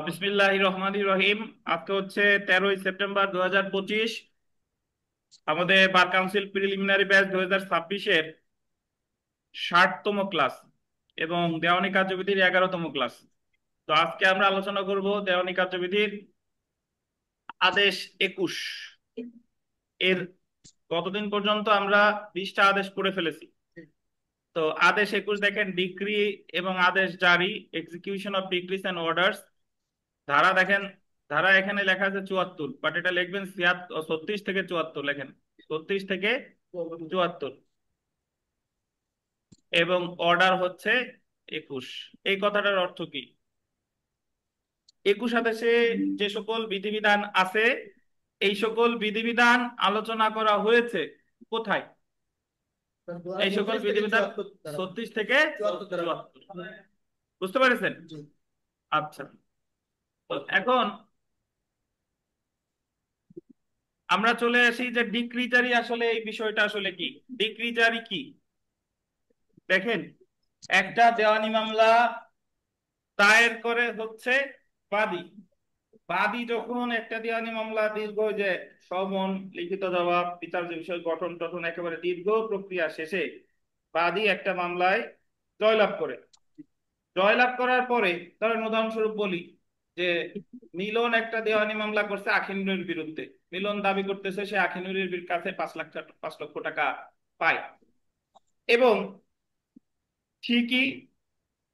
বিসমিল্লাহির রহমানির রহিম। আজকে হচ্ছে 13ই সেপ্টেম্বর 2025। আমাদের বার কাউন্সিল প্রিলিমিনারি ব্যাচ 2026-এর 60তম ক্লাস এবং দেওয়ানি কার্যবিধির 11তম ক্লাস। তো আজকে আমরা আলোচনা করব দেওয়ানি কার্যবিধির আদেশ 21 এর। গতদিন পর্যন্ত আমরা 20টা আদেশ করে ফেলেছি। তো আদেশ 21 দেখেন, ডিক্রি এবং আদেশ জারি, execution of decrees and orders. ধারা দেখেন, ধারা এখানে লেখা আছে 74, বাট এটা লিখবেন 36 থেকে 74 লেখেন, 36 থেকে 74। এবং অর্ডার হচ্ছে 21। এই কথাটার অর্থ কি? 21 আদেশে যে সকল বিধিবিধান আছে, এই সকল বিধিবিধান আলোচনা করা হয়েছে কোথায়? এই সকল বিধিবিধান 36 থেকে 74। বুঝতে পেরেছেন? আচ্ছা, তো এখন আমরা চলে আসি যে ডিক্রি জারি আসলে এই বিষয়টা আসলে কি। ডিক্রি জারি কি দেখেন, একটা দেওয়ানি মামলা দায়ের করে হচ্ছে বাদী। বাদী যখন একটা দেওয়ানি মামলা দীর্ঘ যে সমন, লিখিত জবাব, বিচার্য বিষয় গঠন টঠন একেবারে দীর্ঘ প্রক্রিয়া শেষে বাদী একটা মামলায় জয়লাভ করে। জয়লাভ করার পরে ধরেন উদাহরণস্বরূপ বলি যে মিলন একটা দেওয়ানি মামলা করছে আখিনুরের বিরুদ্ধে। মিলন দাবি করতেছে সে আখিনুরের কাছে 5 লক্ষ টাকা পায়, এবং ঠিকই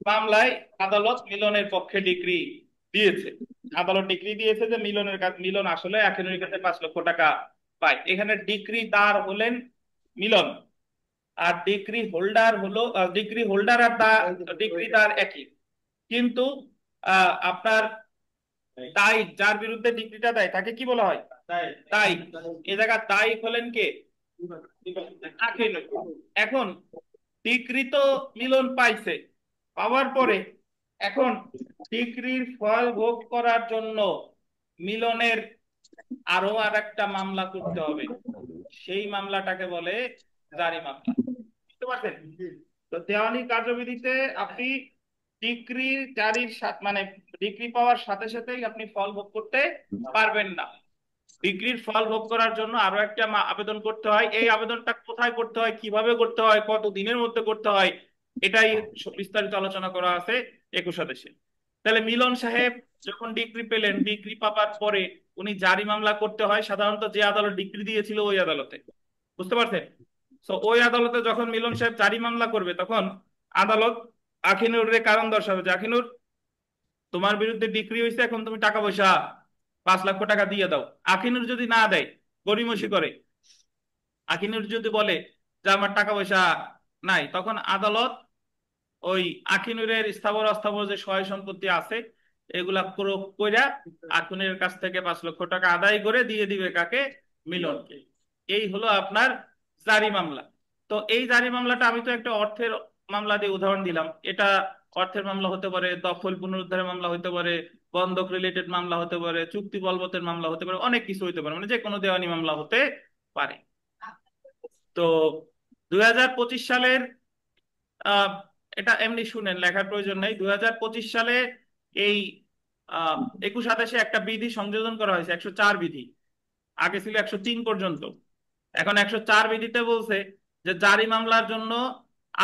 মামলায় আদালত মিলনের পক্ষে ডিক্রি দিয়েছে। আদালত ডিক্রি দিয়েছে যে মিলন আসলে আখিনুরের কাছে 5 লক্ষ টাকা পায়। এখানে ডিক্রি দার হলেন মিলন, আর ডিক্রি হোল্ডার হলো ডিক্রি হোল্ডার আর ডিক্রি দার একই। কিন্তু আপনার তাই যার বিরুদ্ধে ডিক্রিটা দেয় তাকে কি বলা হয়? তাই। এ জায়গা তাই হলেন কে? আখিনুর। এখন ডিক্রি তো মিলন পাইছে, পাওয়ার পরে এখন ডিক্রির ফল ভোগ করার জন্য মিলনের আরো আর একটা মামলা করতে হবে। সেই মামলাটাকে বলে জারি মামলা। বুঝতে পারছেন? তো দেওয়ানি কার্যবিধিতে আপনি ডিক্রি জারির সাথে মানে ডিক্রি পাওয়ার সাথে সাথেই আপনি ফল ভোগ করতে পারবেন না। ডিগ্রির ফল ভোগ করার জন্য আরো একটা আবেদন করতে হয়। এই আবেদনটা কোথায় করতে হয়, কিভাবে করতে হয়, কত দিনের মধ্যে করতে হয়, এটাই বিস্তারিত আলোচনা করা আছে 21 আদেশে। তাহলে মিলন সাহেব যখন ডিগ্রি পেলেন, ডিগ্রি পাবার পরে উনি জারি মামলা করতে হয় সাধারণত যে আদালত ডিগ্রি দিয়েছিল ওই আদালতে। বুঝতে পারছেন? তো ওই আদালতে যখন মিলন সাহেব জারি মামলা করবে, তখন আদালত আখিনুরের কারণ দর্শাবে যে আখিনুর, তোমার বিরুদ্ধে ডিক্রি হয়েছে, এখন তুমি টাকা পয়সা 5 লক্ষ টাকা দিয়ে দাও। আখিনুর যদি না দেয়, গড়িমসি করে, আখিনুর যদি বলে যে আমার টাকা পয়সা নাই, তখন আদালত ওই আখিনুরের স্থাবর অস্থাবর যে সয় সম্পত্তি আছে এগুলা ক্রোক কইরা আখিনুরের কাছ থেকে 5 লক্ষ টাকা আদায় করে দিয়ে দিবে কাকে? মিলনকে। এই হলো আপনার জারি মামলা। তো এই জারি মামলাটা আমি তো একটা অর্থের মামলা দিয়ে উদাহরণ দিলাম। এটা অর্থের মামলা হতে পারে, দখল পুনরুদ্ধারের মামলা হতে পারে, বন্ধক রিলেটেড মামলা হতে পারে, চুক্তি বলবতের মামলা হতে পারে, অনেক কিছু হতে পারে, মানে যে কোনো দেওয়ানি মামলা হতে পারে। তো 2025 সালের আহ, এটা এমনি শুনেন, লেখার প্রয়োজন নেই। 2025 সালে এই 21 আদেশে একটা বিধি সংযোজন করা হয়েছে, 104 বিধি। আগে ছিল 103 পর্যন্ত, এখন 104 বিধিতে বলছে যে জারি মামলার জন্য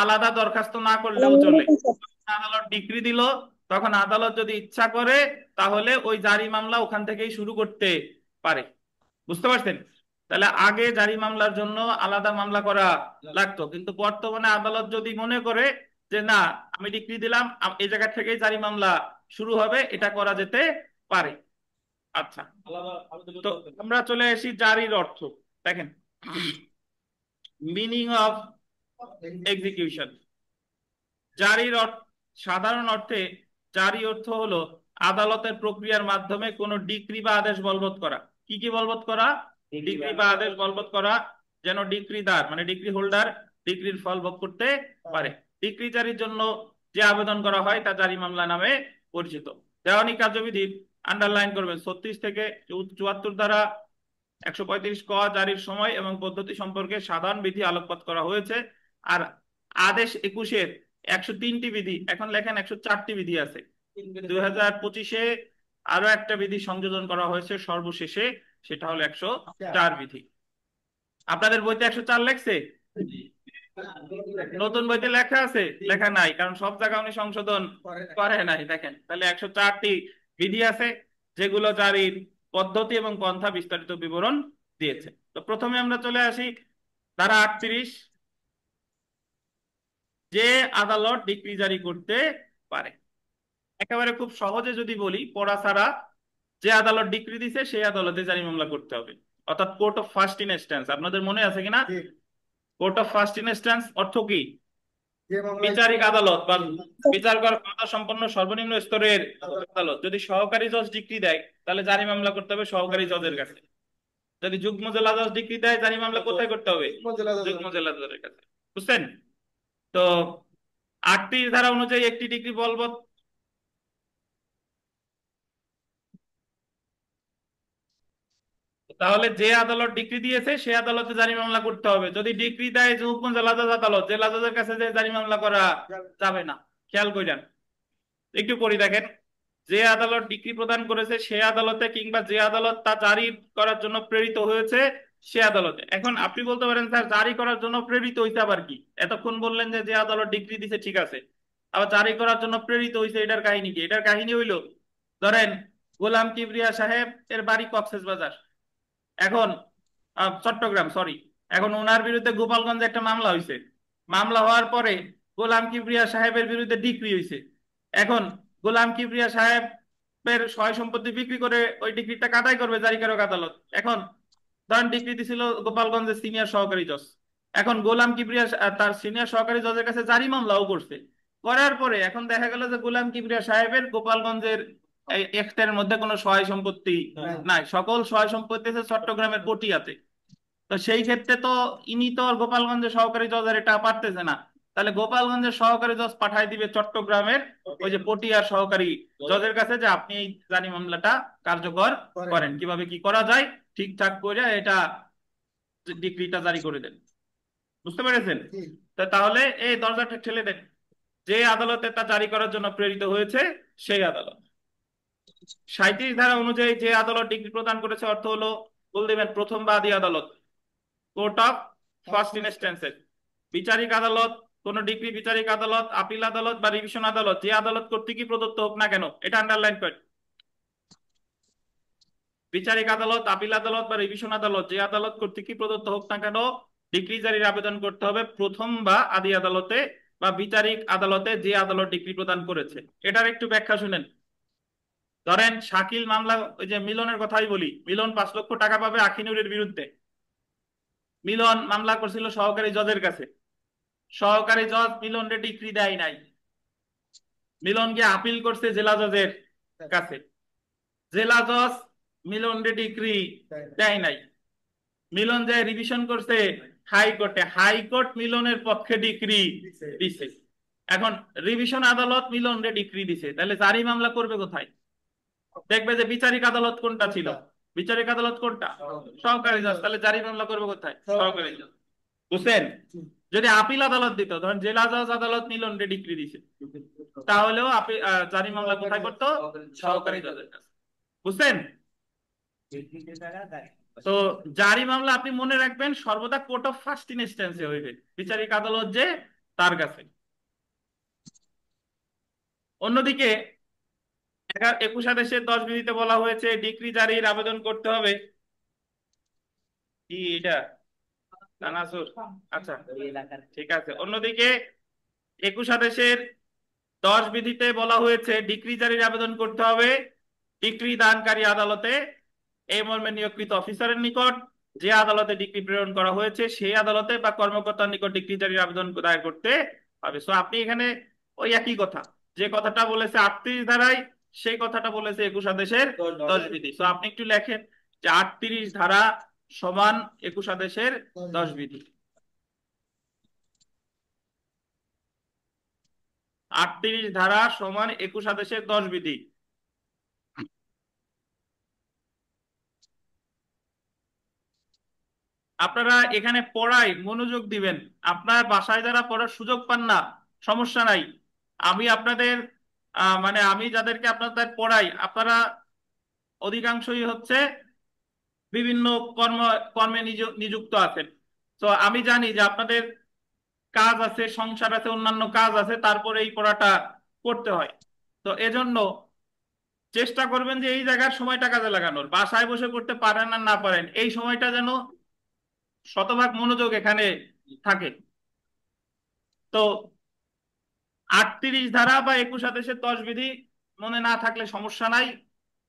আলাদা দরখাস্ত না করলেও চলে। আদালত ডিক্রি দিল, তখন আদালত যদি ইচ্ছা করে তাহলে ওই জারি মামলা ওখান থেকেই শুরু করতে পারে। বুঝতে পারছেন? তাহলে আগে জারি মামলার জন্য আলাদা মামলা করা লাগতো, কিন্তু বর্তমানে আদালত যদি মনে করে যে না, আমি ডিক্রি দিলাম, এই জায়গা থেকেই জারি মামলা শুরু হবে, এটা করা যেতে পারে। আচ্ছা, তো আমরা চলে আসি জারির অর্থ। দেখেন, মিনিং অফ এক্সিকিউশন। জারির অর্থ, সাধারণ অর্থে জারি অর্থ হলো আদালতের প্রক্রিয়ার মাধ্যমে কোনো ডিক্রি বা আদেশ বলবৎ করা। কি কি বলবৎ করা? ডিক্রি বা আদেশ বলবৎ করা, যেন ডিক্রিদার মানে ডিক্রি হোল্ডার ডিক্রির ফল ভোগ করতে পারে। ডিক্রি জারির জন্য যে আবেদন করা হয় তা জারি মামলা নামে পরিচিত। দেওয়ানি কার্যবিধি আন্ডারলাইন করবেন, 36 থেকে 74 দ্বারা 135 ক জারির সময় এবং পদ্ধতি সম্পর্কে সাধারণ বিধি আলোকপাত করা হয়েছে। আর আদেশ 21-এর 103টি বিধি, এখন লেখেন 104টি বিধি আছে। 2025-এ আরো একটা বিধি সংযোজন করা হয়েছে সর্বশেষে, সেটা হলো 104 বিধি। আপনাদের বইতে 104 লেখছে? নতুন বইতে লেখা আছে? লেখা নাই, কারণ সব জায়গা উনি সংশোধন করে নাই। দেখেন, তাহলে 104টি বিধি আছে, যেগুলো জারির পদ্ধতি এবং পন্থা বিস্তারিত বিবরণ দিয়েছে। তো প্রথমে আমরা চলে আসি ধারা 38, যে আদালত ডিক্রি জারি করতে পারে। একেবারে খুব সহজে যদি বলি, পড়া ছাড়া, যে আদালত ডিক্রি দিছে সেই আদালতে জারি মামলা করতে হবে, অর্থাৎ কোর্ট অফ ফার্স্ট ইনস্ট্যান্স। আপনাদের মনে আছে কিনা? কোর্ট অফ ফার্স্ট ইনস্ট্যান্স অর্থ কি? বিচারিক আদালত বা বিচার করার ক্ষমতা সম্পন্ন সর্বনিম্ন স্তরের আদালত। যদি সহকারী জজ ডিক্রি দেয়, তাহলে জারি মামলা করতে হবে সহকারী জজের কাছে। যদি যুগ্ম জেলা জজ ডিক্রি দেয়, জারি মামলা কোথায় করতে হবে? যুগ্ম জেলা জজের কাছে। বুঝছেন? তো 38 ধারা অনুযায়ী একটি ডিগ্রি বলবৎ তাহলে যে আদালত ডিগ্রি দিয়েছে সে আদালতে জারি মামলা করতে হবে। যদি ডিগ্রি দেয় যুগ্ম জেলা জজ আদালত, জেলা জজের কাছে যে জারি মামলা করা যাবে না। খেয়াল করেন, একটু পড়ি দেখেন। যে আদালত ডিগ্রি প্রদান করেছে সে আদালতে, কিংবা যে আদালত তা জারি করার জন্য প্রেরিত হয়েছে সে আদালতে। এখন আপনি বলতে পারেন, স্যার জারি করার জন্য প্রেরিত হইতে আবার কি? এতক্ষণ বললেন যে যে আদালত ডিগ্রি দিছে, ঠিক আছে, আবার জারি করার জন্য প্রেরিত হইছে, এটার কাহিনী কি? এটার কাহিনী হইলো, ধরেন গোলাম কিবরিয়া সাহেব এর বাড়ি কক্সবাজার, এখন চট্টগ্রাম, সরি। এখন ওনার বিরুদ্ধে গোপালগঞ্জে একটা মামলা হয়েছে। মামলা হওয়ার পরে গোলাম কিবরিয়া সাহেবের বিরুদ্ধে ডিক্রি হয়েছে। এখন গোলাম কিবরিয়া সাহেবের সয় সম্পত্তি বিক্রি করে ওই ডিক্রিটা কাটাই করবে জারিকারক আদালত। এখন ধরেন ডিক্রি দিছিল গোপালগঞ্জের সিনিয়র সহকারী জজ। এখন গোলাম কিবরিয়া তার সিনিয়র সহকারী জজের কাছে জারি মামলাও করছে। করার পরে এখন দেখা গেল যে গোলাম কিবরিয়া সাহেবের গোপালগঞ্জের এই এখতিয়ারের মধ্যে কোনো সহায় সম্পত্তি নাই, সকল সহায় সম্পত্তি আছে চট্টগ্রামের পটিয়াতে। তো সেই ক্ষেত্রে তো ইনি তো আর গোপালগঞ্জের সহকারী জজের এটা পারতেছে না। তাহলে গোপালগঞ্জের সহকারী জজ পাঠাই দিবে চট্টগ্রামের ওই যে পটিয়ার সহকারী জজের কাছে, যে আপনি এই জারি মামলাটা কার্যকর করেন, কিভাবে কি করা যায় ঠিকঠাক করে এটা ডিক্রিটা জারি করে দেন। বুঝতে পেরেছেন? তো তাহলে এই দরজাটা ঠেলে দেন, যে আদালতে তা জারি করার জন্য প্রেরিত হয়েছে সেই আদালত। 37 ধারা অনুযায়ী যে আদালত ডিগ্রি প্রদান করেছে অর্থ হলো, বল দিবেন, প্রথম বা আদি আদালত, কোর্ট অফ ফার্স্ট ইনস্ট্যান্সের বিচারিক আদালত। কোন ডিগ্রি বিচারিক আদালত, আপিল আদালত বা রিভিশন আদালত, যে আদালত কর্তৃকই প্রদত্ত হোক না কেন, এটা আন্ডারলাইন করেন। বিচারিক আদালত, আপিল আদালত বা রিভিশন আদালত, যে আদালত কর্তৃকই প্রদত্ত হোক না কেন, ডিগ্রি জারির আবেদন করতে হবে প্রথম বা আদি আদালতে বা বিচারিক আদালতে যে আদালত ডিগ্রি প্রদান করেছে। এটার একটু ব্যাখ্যা শুনেন। ধরেন শাকিল মামলা, ওই যে মিলনের কথাই বলি, মিলন 5 লক্ষ টাকা পাবে আখিনুরের বিরুদ্ধে। মিলন মামলা করছিল সহকারী জজের কাছে, সহকারী জজ মিলনরে ডিক্রি দেয় নাই। মিলন গিয়ে আপিল করছে জেলা জজের কাছে, জেলা জজ মিলনরে ডিক্রি দেয় নাই। মিলন যে রিভিশন করছে হাইকোর্টে, হাইকোর্ট মিলনের পক্ষে ডিক্রি দিছে। এখন রিভিশন আদালত মিলনরে ডিক্রি দিছে, তাহলে জারি মামলা করবে কোথায়? দেখবে যে বিচারিক আদালত কোনটা ছিল, বিচারিক আদালত কোনটা? সহকারী জজ। তাহলে জারি মামলা করবে কোথায়? সহকারী জজ। বুঝছেন? যদি আপিল আদালত দিত, ধরেন জেলা জজ আদালত মিলনরে ডিক্রি দিছে, তাহলেও জারি মামলা কোথায় করতো? সহকারী জজের কাছে। বুঝছেন? তো জারি মামলা আপনি মনে রাখবেন সর্বদা কোর্ট অফ ফার্স্ট ইনস্ট্যান্সে হইবে, বিচারিক আদালত যে তার কাছে। অন্যদিকে 21 আদেশের 10 বিধিতে বলা হয়েছে ডিক্রি জারির আবেদন করতে হবে কি এটা তানাসুর, আচ্ছা ঠিক আছে। অন্যদিকে 21 আদেশের 10 বিধিতে বলা হয়েছে ডিক্রি জারির আবেদন করতে হবে ডিক্রি দানকারী আদালতে, এই মর্মে নিয়োগকৃত অফিসারের নিকট, যে আদালতে ডিক্রি প্রেরণ করা হয়েছে সেই আদালতে বা কর্মকর্তার নিকট ডিক্রি জারির আবেদন দায়ের করতে হবে। সো আপনি এখানে ওই একই কথা, যে কথাটা বলেছে 38 ধারায় সেই কথাটা বলেছে 21 আদেশের 10 বিধি। সো আপনি একটু লেখেন যে 38 ধারা সমান 21 আদেশের 10 বিধি। 38 ধারা সমান 21 আদেশের 10 বিধি। আপনারা এখানে পড়ায় মনোযোগ দিবেন। আপনার বাসায় যারা পড়ার সুযোগ পান না, সমস্যা নাই, আমি আপনাদের মানে আমি যাদেরকে আপনাদের পড়াই, আপনারা অধিকাংশই হচ্ছে বিভিন্ন কর্ম কর্মে নিযুক্ত আছেন। তো আমি জানি যে আপনাদের কাজ আছে, সংসার আছে, অন্যান্য কাজ আছে, তারপরে এই পড়াটা করতে হয়। তো এজন্য চেষ্টা করবেন যে এই জায়গার সময়টা কাজে লাগানোর, বাসায় বসে করতে পারেন আর না পারেন এই সময়টা যেন শতভাগ মনোযোগ এখানে থাকে। তো 38 ধারা বা 21 আদেশের 10 বিধি মনে না থাকলে সমস্যা নাই।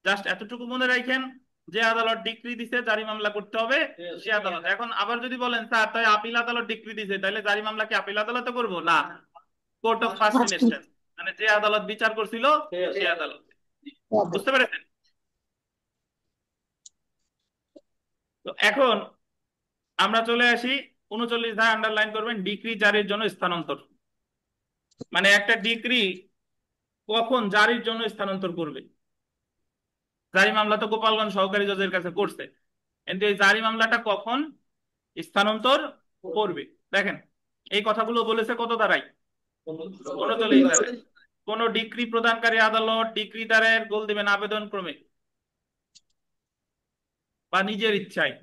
জাস্ট এতটুকু মনে রাখেন, যে আদালত ডিক্রি দিছে জারি মামলা করতে হবে সে আদালত। এখন আবার যদি বলেন স্যার তাই আপিল আদালত ডিক্রি দিছে, তাহলে জারি মামলা কি আপিল আদালতে করবো? না, কোর্ট অফ ফার্স্ট ইনস্ট্যান্স, মানে যে আদালত বিচার করছিল সে আদালত। বুঝতে পেরেছেন? তো এখন আমরা চলে আসি 39 ধারা, আন্ডারলাইন করবেন, ডিক্রি জারির জন্য স্থানান্তর। মানে একটা ডিক্রি কখন জারির জন্য স্থানান্তর করবে। জারি মামলা তো গোপালগঞ্জ সহকারী জজের কাছে করছে, কিন্তু এই জারি মামলাটা কখন স্থানান্তর করবে? দেখেন, এই কথাগুলো বলেছে কত ধারায়? 39 ধারায়। কোন ডিক্রি প্রদানকারী আদালত ডিক্রিদারের গোল দিবেন আবেদন ক্রমে বা নিজের ইচ্ছায়।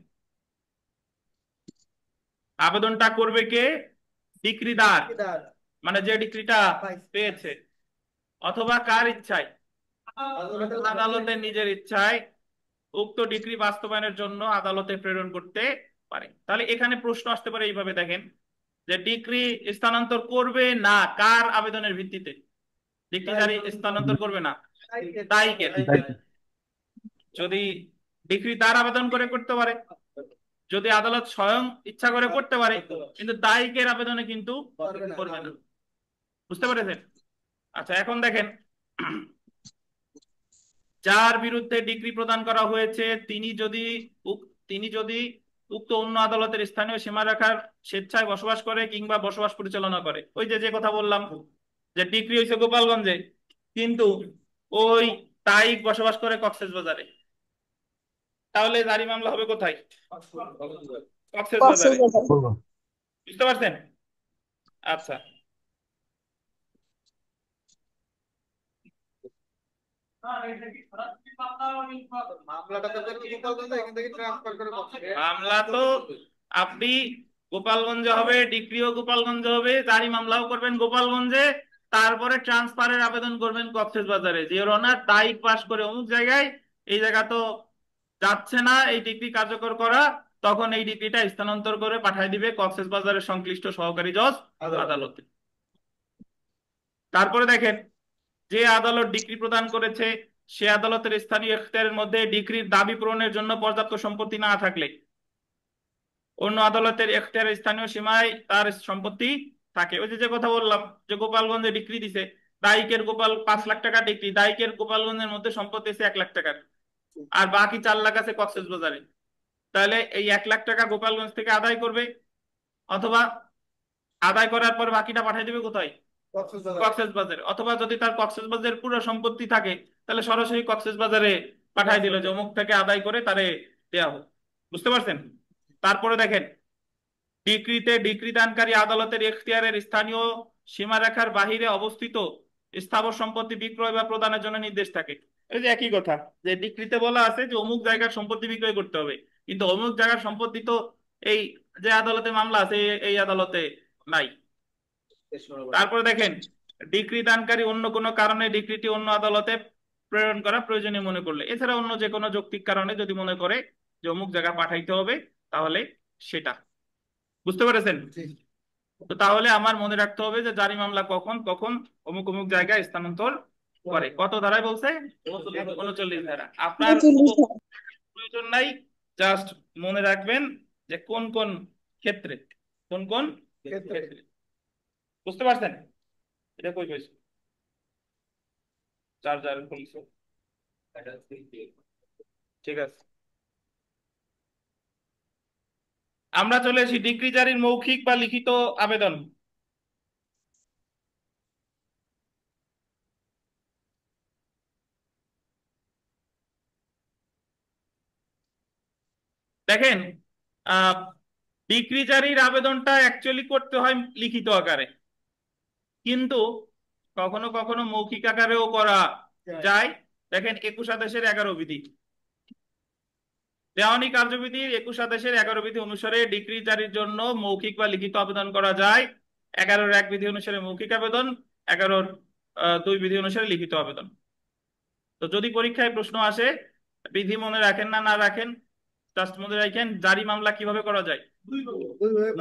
আবেদনটা করবে কে? ডিক্রিদার, মানে যে ডিক্রিটা পেয়েছে। অথবা কার ইচ্ছায়? আদালতের নিজের ইচ্ছায় উক্ত ডিক্রি বাস্তবায়নের জন্য আদালতে প্রেরণ করতে পারে। তাহলে এখানে প্রশ্ন আসতে পারে এইভাবে, দেখেন, যে ডিক্রি স্থানান্তর করবে না কার আবেদনের ভিত্তিতে? ডিক্রি জারি স্থানান্তর করবে না দায়ীকের। যদি ডিক্রি তার আবেদন করে করতে পারে, যদি আদালত স্বয়ং ইচ্ছা করে করতে পারে, কিন্তু দায়ীকের আবেদনে কিন্তু করবে না। বুঝতে পেরেছেন? আচ্ছা, এখন দেখেন, যার বিরুদ্ধে ডিক্রি প্রদান করা হয়েছে তিনি যদি উক্ত অন্য আদালতের স্থানীয় সীমারেখার স্বেচ্ছায় বসবাস করে কিংবা বসবাস পরিচালনা করে। ওই যে যে কথা বললাম, যে ডিক্রি হয়েছে গোপালগঞ্জে, কিন্তু ওই তাইক বসবাস করে কক্সবাজারে, তাহলে জারি মামলা হবে কোথায়? কক্সবাজারে। কক্সবাজার। বুঝতে পারছেন? আচ্ছা, মামলা তো আপনি গোপালগঞ্জে হবে, ডিক্রিও গোপালগঞ্জে হবে, জারি মামলাও করবেন গোপালগঞ্জে, তারপরে ট্রান্সফারের আবেদন করবেন কক্সবাজারে, যে ওনার তারিখ পাস করে অমুক জায়গায়, এই জায়গা তো যাচ্ছে না এই ডিগ্রি কার্যকর করা, তখন এই ডিগ্রিটা স্থানান্তর করে পাঠিয়ে দিবে কক্সবাজারের সংশ্লিষ্ট সহকারী জজ আদালতে। তারপরে দেখেন, যে আদালত ডিক্রি প্রদান করেছে সে আদালতের স্থানীয় এখতিয়ারের মধ্যে ডিক্রির দাবি পূরণের জন্য পর্যাপ্ত সম্পত্তি না থাকলে অন্য আদালতের এখতিয়ারের স্থানীয় সীমায় তার সম্পত্তি থাকে। ওই যে যে কথা বললাম, যে গোপালগঞ্জে ডিক্রি দিছে, দায়িকের 5 লাখ টাকা ডিক্রি, দায়িকের গোপালগঞ্জের মধ্যে সম্পত্তি আছে 1 লাখ টাকার, আর বাকি 4 লাখ আছে কক্সবাজারে। তাহলে এই 1 লাখ টাকা গোপালগঞ্জ থেকে আদায় করবে, অথবা আদায় করার পর বাকিটা পাঠিয়ে দিবে কোথায়? কক্সবাজারে। অথবা যদি তার কক্সবাজারের পুরো সম্পত্তি থাকে, তাহলে সরাসরি কক্সবাজারে পাঠাই দিল, যে অমুক থেকে আদায় করে তারে দেয়া হোক। বুঝতে পারছেন? তারপরে দেখেন, ডিক্রিতে ডিক্রি দানকারী আদালতের এখতিয়ারের স্থানীয় সীমারেখার বাহিরে অবস্থিত স্থাবর সম্পত্তি বিক্রয় বা প্রদানের জন্য নির্দেশ থাকে। এই যে একই কথা, যে ডিক্রিতে বলা আছে যে অমুক জায়গার সম্পত্তি বিক্রয় করতে হবে, কিন্তু অমুক জায়গার সম্পত্তি তো এই যে আদালতে মামলা আছে এই আদালতে নাই। তারপরে দেখেন, ডিক্রি দানকারী অন্য কোনো কারণে ডিক্রিটি অন্য আদালতে প্রেরণ করা প্রয়োজনীয় মনে করলে, এছাড়া অন্য যে কোনো যৌক্তিক কারণে যদি মনে করে যে অমুক জায়গা পাঠাইতে হবে, তাহলে সেটা। বুঝতে পেরেছেন? তো তাহলে আমার মনে রাখতে হবে যে জারি মামলা কখন কখন অমুক অমুক জায়গায় স্থানান্তর করে। কত ধারায় বলছে? 39 ধারা। আপনার 39 ধারা। প্রয়োজন নাই, জাস্ট মনে রাখবেন যে কোন কোন ক্ষেত্রে, কোন কোন ক্ষেত্রে। বুঝতে পারছেন? এটা কই পাইছো? চার্জার খুলছো? ঠিক আছে, আমরা চলে আসি ডিগ্রি জারির মৌখিক বা লিখিত আবেদন। দেখেন, আহ ডিগ্রি জারির আবেদনটা অ্যাকচুয়ালি করতে হয় লিখিত আকারে, কিন্তু কখনো কখনো মৌখিক আকারেও করা যায়। দেখেন 21 আদেশের 11 বিধি, দেওয়ানি কার্যবিধির 21 আদেশের 11 বিধি অনুসারে ডিক্রি জারির জন্য মৌখিক বা লিখিত আবেদন করা যায়। 11-এর 1 বিধি অনুসারে মৌখিক আবেদন, 11-এর 2 বিধি অনুসারে লিখিত আবেদন। তো যদি পরীক্ষায় প্রশ্ন আসে, বিধি মনে রাখেন না না রাখেন, জাস্ট মনে রাখেন জারি মামলা কিভাবে করা যায়,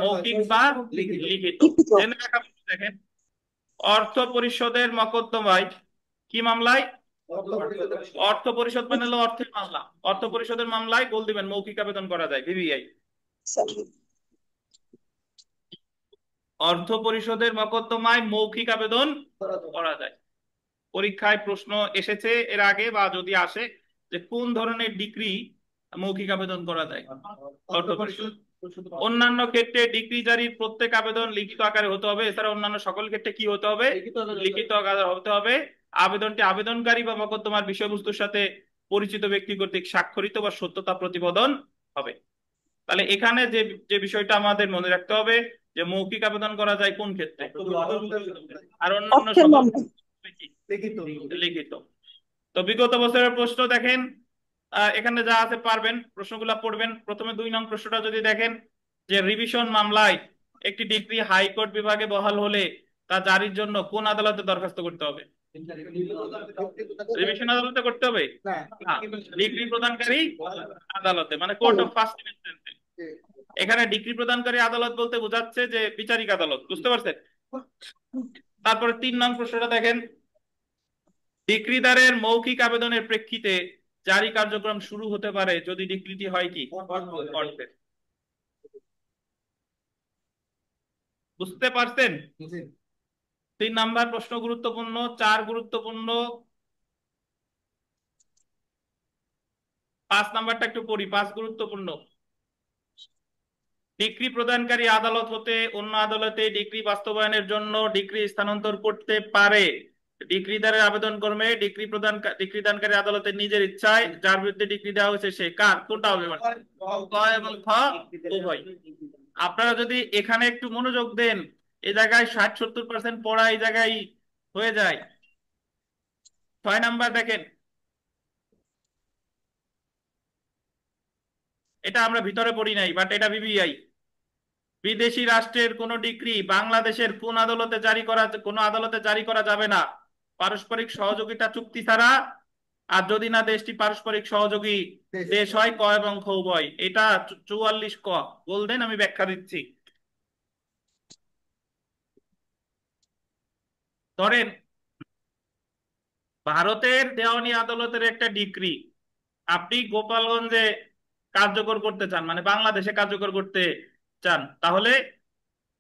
মৌখিক বা লিখিত। লিখিত। জেনে রাখা ভালো। দেখেন, অর্থ পরিষদের মকদ্দমায়, কি মামলায়? অর্থ পরিষদ মানে হলো অর্থের মামলা। অর্থ পরিষদের মামলায় গোল দিবেন মৌখিক আবেদন করা যায়, ভিভিআই। অর্থ পরিষদের মকদ্দমায় মৌখিক আবেদন করা যায়। পরীক্ষায় প্রশ্ন এসেছে এর আগে বা যদি আসে, যে কোন ধরনের ডিক্রি মৌখিক আবেদন করা যায়, অর্থ পরিষদ। অন্যান্য ক্ষেত্রে ডিক্রি জারির প্রত্যেক আবেদন লিখিত আকারে হতে হবে। এছাড়া অন্যান্য সকল ক্ষেত্রে কি হতে হবে? লিখিত আকারে হতে হবে। আবেদনটি আবেদনকারী বা মকদ্দমার বিষয়বস্তুর সাথে পরিচিত ব্যক্তি কর্তৃক স্বাক্ষরিত বা সত্যতা প্রতিবেদন হবে। তাহলে এখানে যে যে বিষয়টা আমাদের মনে রাখতে হবে, যে মৌখিক আবেদন করা যায় কোন ক্ষেত্রে, আর অন্যান্য অর্থের সকল মামলা। কি? লিখিত। তো বিগত বছরের প্রশ্ন দেখেন, এখানে যা আছে পারবেন, প্রশ্নগুলো পড়বেন। প্রথমে 2 নং প্রশ্নটা যদি দেখেন, যে রিভিশন মামলায় একটি ডিগ্রি হাইকোর্ট বিভাগে বহাল হলে তা জারির জন্য কোন আদালতে দরখাস্ত করতে হবে? রিভিশন আদালতে করতে হবে না, ডিগ্রি প্রদানকারী আদালতে, মানে কোর্ট অফ ফার্স্ট ইনস্ট্যান্সে। এখানে ডিগ্রি প্রদানকারী আদালত বলতে বোঝাচ্ছে যে বিচারিক আদালত, বুঝতে পারছেন? তারপরে 3 নং প্রশ্নটা দেখেন, ডিক্রিদারের মৌখিক আবেদনের প্রেক্ষিতে জারি কার্যক্রম শুরু হতে পারে যদি ডিক্রিটি হয় কি, অর্থের। বুঝতে পারছেন? 3 নাম্বার প্রশ্ন গুরুত্বপূর্ণ, 4 গুরুত্বপূর্ণ, 5 নাম্বারটা একটু পড়ি, 5 গুরুত্বপূর্ণ। ডিক্রি প্রদানকারী আদালত হতে অন্য আদালতে ডিক্রি বাস্তবায়নের জন্য ডিক্রি স্থানান্তর করতে পারে ডিক্রিদারের আবেদন ক্রমে ডিক্রি দানকারী আদালতের নিজের ইচ্ছায়। যার বিরুদ্ধে ডিক্রি দেওয়া হয়েছে সে কার, কোনটা হবে মানে? ক এবং খ উভয়। আপনারা যদি এখানে একটু মনোযোগ দেন, এই জায়গায় 60-70% পড়া এই জায়গায় হয়ে যায়। 6 নাম্বার দেখেন, এটা আমরা ভিতরে পড়ি নাই, বাট এটা বিবিআই। বিদেশি রাষ্ট্রের কোন ডিক্রি বাংলাদেশের কোন আদালতে জারি করা যাবে না পারস্পরিক সহযোগিতা চুক্তি ছাড়া, আর যদি না দেশটি পারস্পরিক সহযোগী দেশ হয়, ক এবং খ উভয়। এটা 44 ক। বলবেন, আমি ব্যাখ্যা দিচ্ছি। ধরেন, ভারতের দেওয়ানি আদালতের একটা ডিক্রি আপনি গোপালগঞ্জে কার্যকর করতে চান, মানে বাংলাদেশে কার্যকর করতে চান, তাহলে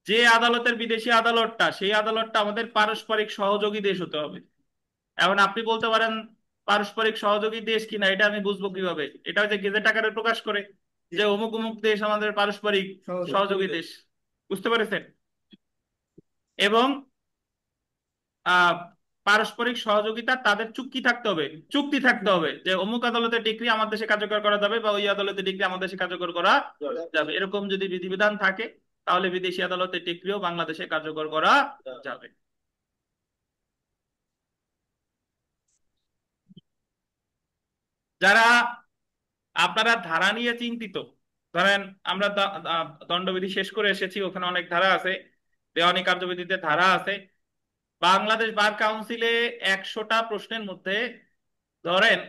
যে আদালতের বিদেশি আদালতটা, সেই আদালতটা আমাদের পারস্পরিক সহযোগী দেশ হতে হবে। এখন আপনি বলতে পারেন পারস্পরিক সহযোগী দেশ কিনা এটা আমি বুঝবো কিভাবে? এটা হচ্ছে গেজেট আকারে প্রকাশ করে যে অমুক অমুক দেশ আমাদের পারস্পরিক সহযোগী দেশ। বুঝতে পেরেছেন? এবং আহ পারস্পরিক সহযোগিতা তাদের চুক্তি থাকতে হবে যে অমুক আদালতের ডিগ্রি আমার দেশে কার্যকর করা যাবে বা ওই আদালতের ডিগ্রি আমার দেশে কার্যকর করা যাবে। এরকম যদি বিধিবিধান থাকে, তাহলে বিদেশি আদালতের ডিগ্রিও বাংলাদেশে কার্যকর করা যাবে। যারা আপনারা ধারা নিয়ে চিন্তিত, ধরেন আমরা দণ্ডবিধি শেষ করে এসেছি, ওখানে অনেক ধারা আছে, দেওয়ানি কার্যবিধিতে ধারা আছে। বাংলাদেশ বার কাউন্সিলে 100টা প্রশ্নের মধ্যে ধরেন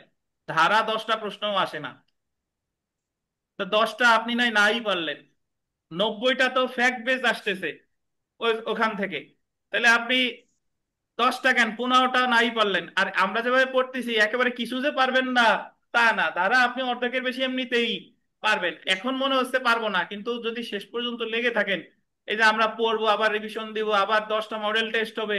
ধারা 10টা প্রশ্নও আসে না। তো 10টা আপনি নাই পারলেন, 90টা তো ফ্যাক্ট বেস আসতেছে ওখান থেকে। তাহলে আপনি 10টা কেন, 15টা নাই পারলেন। আর আমরা যেভাবে পড়তেছি একেবারে কিছু যে পারবেন না তা না, ধারা আপনি অর্ধেকের বেশি এমনিতেই পারবেন। এখন মনে হচ্ছে পারবো না, কিন্তু যদি শেষ পর্যন্ত লেগে থাকেন, এই যে আমরা পড়বো, আবার রিভিশন দিব, আবার 10টা মডেল টেস্ট হবে